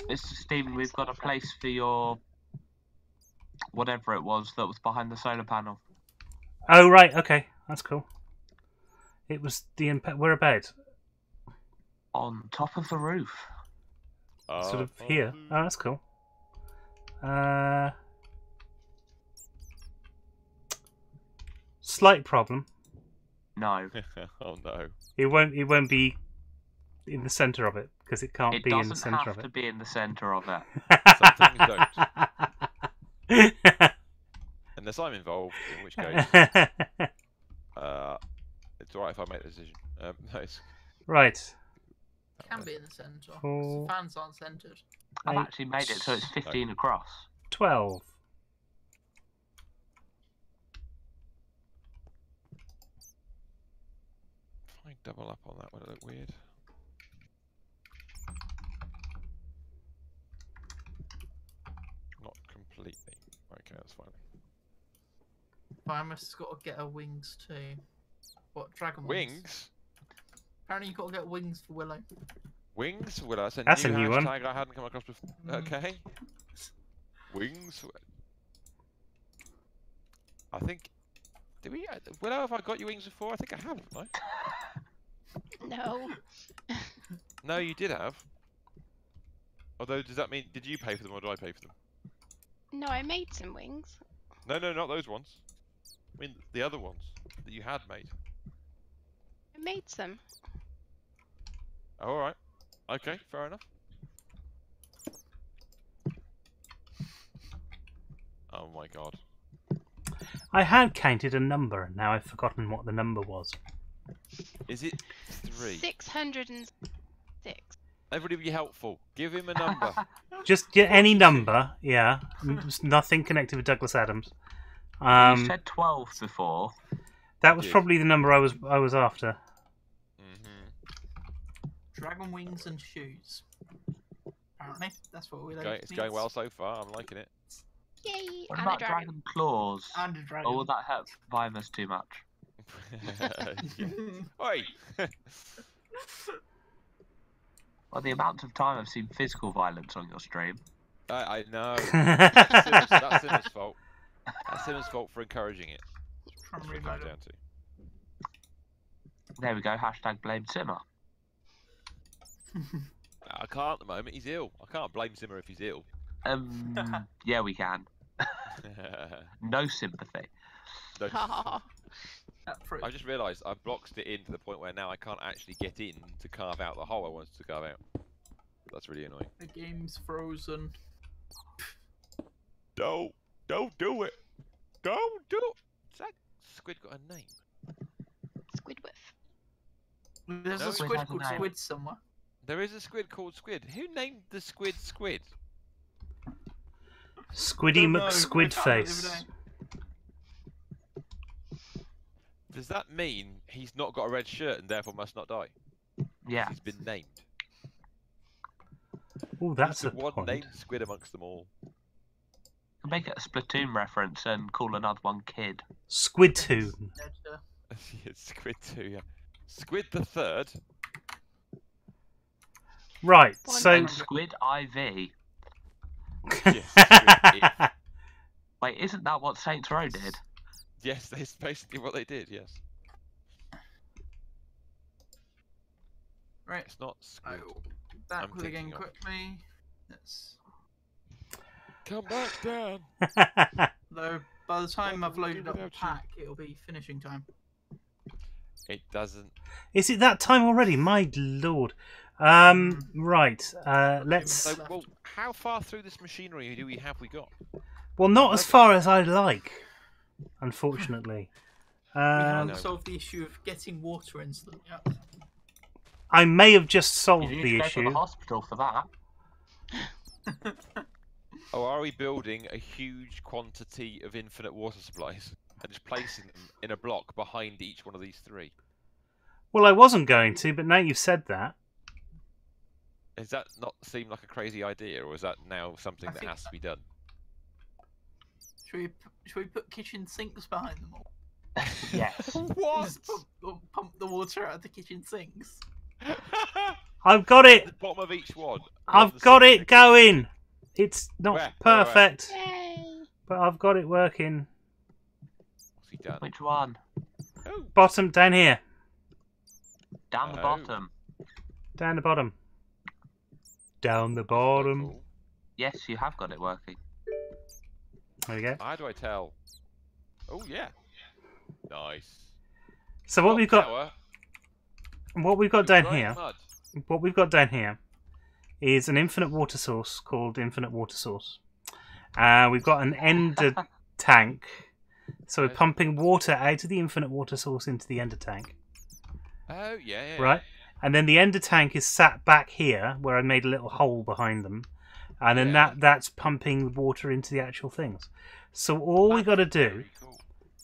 Mr. Stephen, we've got a place for your whatever it was that was behind the solar panel. Oh, right, okay. That's cool. It was the whereabouts? On top of the roof. Sort of here. Oh, that's cool. Slight problem. No. Oh no. It won't be in the centre of it because it can't It be in the doesn't centre of have to it. be in the centre of it. Some things don't. Unless I'm involved, in which case, it's alright if I make the decision. Nice. Right. Can be in the centre. 'cause Four, the fans aren't centred. I've 8, actually made it so it's 15 across. 12. If I double up on that, would it look weird? Not completely. Okay, that's fine. I must got to get her wings too. What, dragon wings? Wings? Apparently you got to get wings for Willow. Wings? Well, that's That's a new one. hashtag I hadn't come across before. Okay. Wings? I think... Did we... Willow, have I got you wings before? I think I have, haven't I? No. No, you did have. Although, does that mean... Did you pay for them or did I pay for them? No, I made some wings. No, not those ones. I mean, the other ones that you had made. I made some. Oh, alright. Okay, fair enough. Oh my god. I had counted a number. Now I've forgotten what the number was. Is it 3? 606. Everybody be helpful. Give him a number. Just any number, yeah. Nothing connected with Douglas Adams. You said 12 before. That was Yes. probably the number I was after. Dragon wings and shoes. Apparently, that's what Willow Okay, it's needs. going well so far. I'm liking it. Yay! What And about a dragon. dragon claws? And a dragon. Or will that hurt Vimus too much? Yeah. Oi! Well, the amount of time I've seen physical violence on your stream. I know. That's Simmer's fault. That's Simmer's fault for encouraging it. Try and That's what it reload comes it. down to. There we go, hashtag blame Simmer. I can't at the moment. He's ill. I can't blame Simmer if he's ill. Yeah, we can. No sympathy. No, Approved. I just realised I've blocked it in to the point where now I can't actually get in to carve out the hole I wanted to carve out. That's really annoying. The game's frozen. Don't do it. Don't do it. Has that squid got a name? Squidward. There's No, a it squid has a called name. Squid somewhere. There is a squid called Squid. Who named the squid Squid? Squiddy Don't know, I McSquid found it the face. other day. Does that mean he's not got a red shirt and therefore must not die? Yeah. He's been named. Oh, that's He's a the one point. named Squid amongst them all. Can make it a Splatoon reference and call another one Kid. Squidtoon. Yeah, Squid 2, yeah. Squid the Third. Right, One so And Squid IV. Yes, Squid Eve. Wait, isn't that what Saints Row did? Yes, that's basically what they did, yes. Right. It's not Squid. Oh, back I'm with the game thinking of- quickly. Let's... Come back down. Though by the time What I've will we do loaded up the without you? pack, it'll be finishing time. It doesn't. is it that time already? My lord. Right. Let's. So, left. well, how far through this machinery we got? Well, not as far as I'd like, unfortunately. We haven't No. solved the issue of getting water into them yet. I may have just You solved need the to go to issue. the hospital for that. Oh, are we building a huge quantity of infinite water supplies and just placing them in a block behind each one of these three? Well, I wasn't going to, but now you've said that. Does that not seem like a crazy idea, or is that now something I that think has to be done? Should we put kitchen sinks behind them all? Yes. What? Just pump the water out of the kitchen sinks. I've got At it. the bottom of each one. I've got it going. It's not Where? perfect, Yay! but I've got it working. What's he done? Which one? Oh, Bottom down here, Down the Oh. bottom. down the bottom, down the that's quite bottom. cool. Yes, you have got it working. There we go. How do I tell? Oh yeah. Nice. So what Top we've got, tower, what we've got with down growing here, mud. what we've got down here is an infinite water source called infinite water source. We've got an ender tank, so we're Right. pumping water out of the infinite water source into the ender tank, Oh yeah, yeah. right? And then the ender tank is sat back here, where I made a little hole behind them, and then Yeah. that's pumping water into the actual things. So all we That's got to do very cool.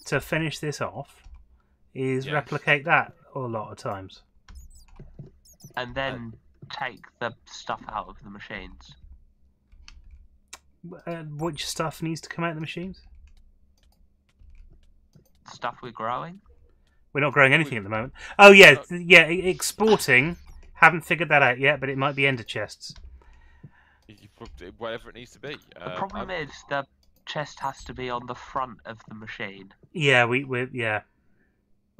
to finish this off is Yes. replicate that a lot of times. And then take the stuff out of the machines. Which stuff needs to come out of the machines? Stuff we're growing. We're not growing anything at the moment. Oh yeah, No. yeah. Exporting. Haven't figured that out yet, but it might be ender chests. Whatever it needs to be. The problem is the chest has to be on the front of the machine. Yeah, we're yeah.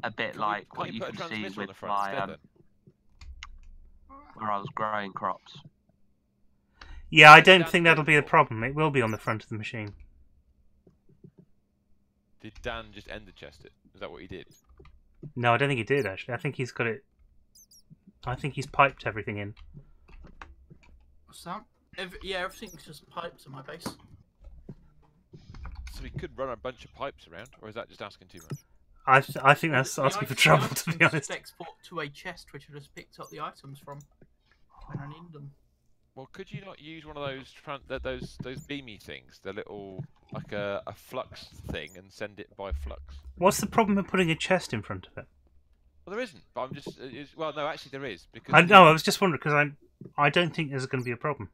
A bit Can't like we what you put a can see transmitter on the with front my instead, then? where I was growing crops. Yeah, I Did don't Dan think do that'll it be a before? problem. It will be on the front of the machine. Did Dan just ender chest it? Is that what he did? No, I don't think he did actually. I think he's got it. I think he's piped everything in. What's that? Yeah, everything's just pipes on my base. So he could run a bunch of pipes around, or is that just asking too much? I think that's The asking for items trouble, to be just honest. export to a chest which I just picked up the items from when I need them. Well, could you not use one of those those beamy things, the little like a flux thing, and send it by flux? What's the problem with putting a chest in front of it? Well, there isn't. But I'm just well, no, actually there is because I know. I was just wondering because I don't think there's going to be a problem.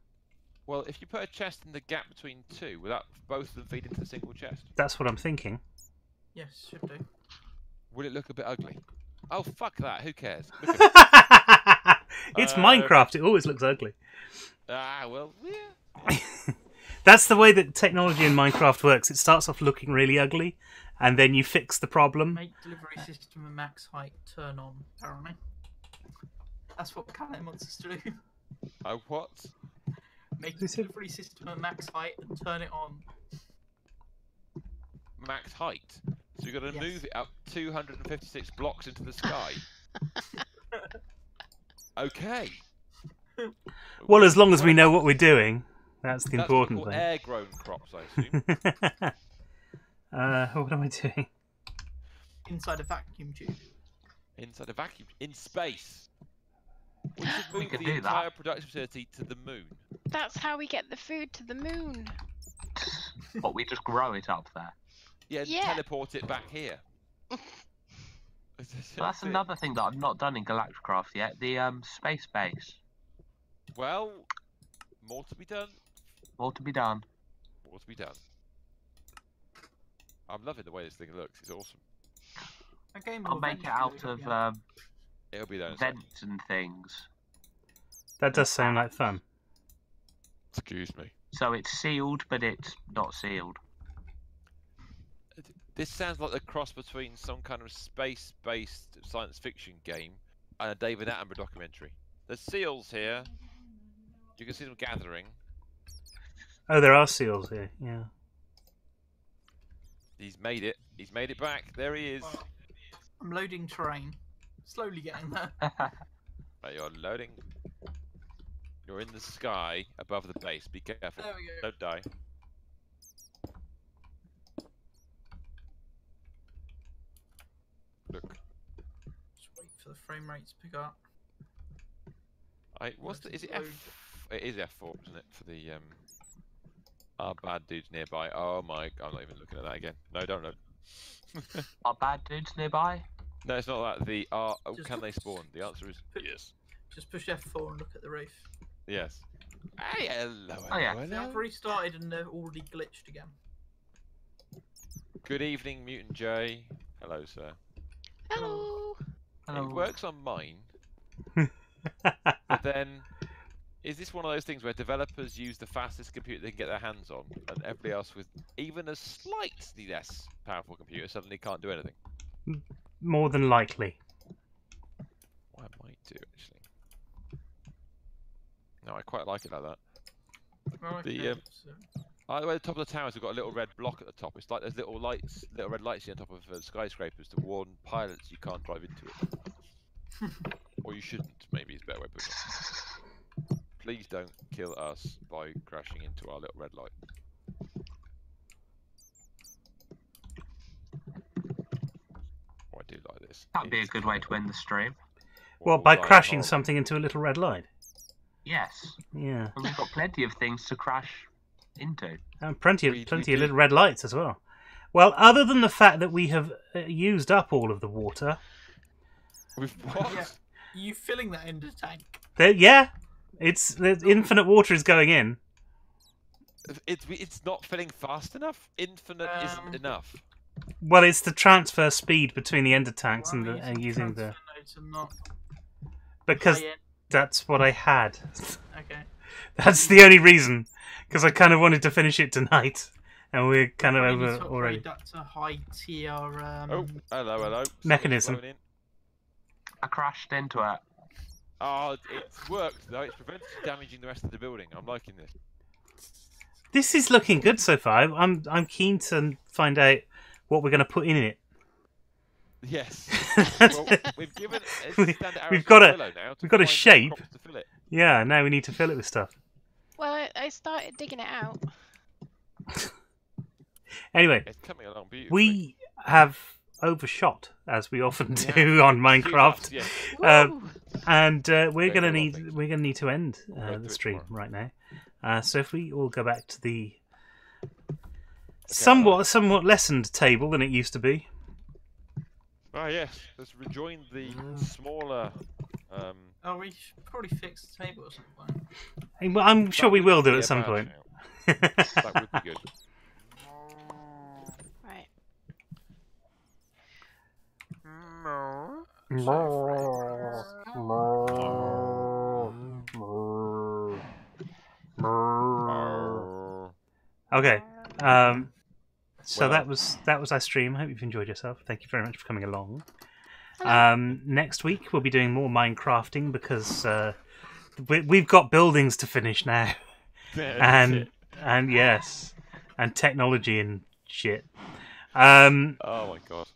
well, if you put a chest in the gap between two, will that both of them feed into the single chest? That's what I'm thinking. Yes, should do. Will it look a bit ugly? Oh fuck that! Who cares? Look at it. It's Minecraft. It always looks ugly. Ah, well, yeah. That's the way that technology in Minecraft works. It starts off looking really ugly, and then you fix the problem. Make delivery system and max height turn on, apparently. That's what Calais wants us to do. Oh, what? Make Who said- delivery system and max height and turn it on. Max height. So you've got to Yes. move it up 256 blocks into the sky. Okay. Well, as long as we know what we're doing, that's the That's what we important call thing. air-grown crops, I assume. What am I doing? Inside a vacuum tube. Inside a vacuum. In space. We should move could the do that. entire production facility to the moon. That's how we get the food to the moon. But we just grow it up there. Yeah, and Yeah. teleport it back here. So that's another thing that I've not done in Galacticraft yet. The space base. Well, more to be done. More to be done. More to be done. I'm loving the way this thing looks. It's awesome. A game I'll will make it eventually out of It'll be there in a sec. vents and things. That does sound like fun. Excuse me. So it's sealed, but it's not sealed. This sounds like a cross between some kind of space-based science fiction game and a David Attenborough documentary. There's seals here. You can see them gathering. Oh, there are seals here. Yeah. He's made it. He's made it back. There he is. I'm loading terrain. Slowly getting there. Right, you're loading. You're in the sky above the base. Be careful. There we go. Don't die. Look. Just wait for the frame rate to pick up. What's the? Is it Load. F? It is F4, isn't it? For the our bad dudes nearby. Oh my! I'm not even looking at that again. No, don't load. Are bad dudes nearby? No, it's not that. The oh, Just- can they spawn? The answer is yes. Just push F4 and look at the roof. Yes. Hey, hello, Oh, yeah. hello, See, hello. I've restarted and they're already glitched again. Good evening, Mutant J. Hello, sir. Hello. It works on mine. But then, is this one of those things where developers use the fastest computer they can get their hands on, and everybody else with even a slightly less powerful computer suddenly can't do anything? More than likely. What I might do, actually. No, I quite like it like that. Right, The, okay, so- Where the top of the towers have got a little red block at the top. It's like there's little lights, little red lights on top of skyscrapers to warn pilots you can't drive into it. Or you shouldn't, maybe is a better way of putting it. Please don't kill us by crashing into our little red light. Oh, I do like this. That'd be a It's good way to end the stream. Well, by all crashing horrible. something into a little red light. Yes. Yeah. And we've got plenty of things to crash into. And plenty We of do. little red lights as well. Well, other than the fact that we have used up all of the water, With what? Yeah. You filling that into tank? yeah, the infinite water is going in. It's not filling fast enough. Infinite isn't enough. Well, it's the transfer speed between the ender tanks Why and am I using the transfer nodes and not because high-end? that's what I had. Okay. That's the only reason, because I kind of wanted to finish it tonight, and we're kind of We need over to upgrade already. that to high tier. Oh, hello, hello. Someone's Mechanism. flown in. I crashed into it. Oh, it's worked though. It's prevented you damaging the rest of the building. I'm liking this. This is looking good so far. I'm keen to find out what we're going to put in it. Yes. Well, we've given. We've got a shape. To fill it. Yeah, now we need to fill it with stuff. Well, I started digging it out. Anyway, It's coming along beautifully. we have overshot, as we often do on Minecraft. Yes. Um, Woo! And we're Very gonna well, need thanks. we're gonna need to end We'll do the it stream tomorrow. right now. So if we all go back to the somewhat lessened table than it used to be. Ah, yes. Let's rejoin the smaller. Oh, we should probably fix the table at some point. I'm sure we will do be at a some bad point. shout. That would be good. Right. Okay. So Well. that was our stream. I hope you've enjoyed yourself. Thank you very much for coming along. Hello. Next week we'll be doing more Minecrafting because we've got buildings to finish now, and yes, and technology and shit. Oh my god.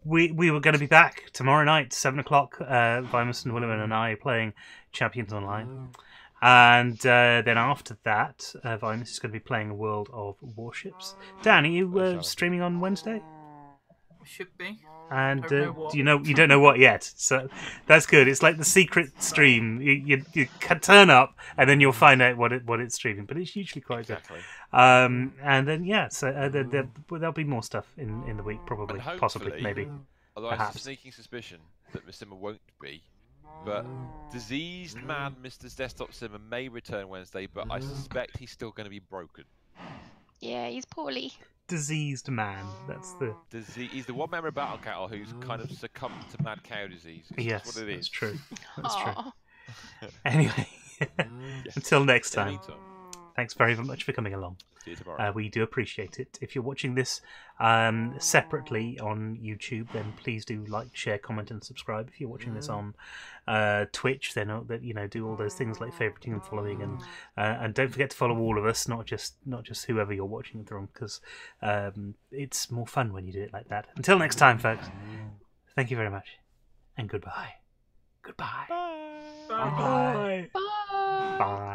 We were going to be back tomorrow night, 7:00. Vimus and William and I playing Champions Online, and then after that, Vimus is going to be playing a World of Warships. Dan, are you streaming on Wednesday? Should be. And Don't know what. you don't know what yet, so that's good. It's like the secret stream. You can turn up, and then you'll find out what it's streaming. But it's usually quite Exactly. good. And then so there'll be more stuff in the week, probably, And possibly, hopefully, maybe. Although I have Perhaps. a sneaking suspicion that Miss Simmer won't be, but diseased man Mr. Desktop Simmer may return Wednesday, but I suspect he's still going to be broken. Yeah, he's poorly. Diseased man. That's the He's the one member of Battle Cattle who's kind of succumbed to mad cow disease. It's yes, just what it is. that's true. That's true. Aw. Anyway, Yes. until next In the time. meantime, Thanks very much for coming along. see you tomorrow. We do appreciate it. If you're watching this separately on YouTube, then please do like, share, comment, and subscribe. If you're watching this on Twitch, then do all those things like favoriting and following, and don't forget to follow all of us, not just whoever you're watching it from, because it's more fun when you do it like that. Until next time, folks. Thank you very much, and goodbye. Goodbye. Bye. Bye. Bye. Bye. Bye.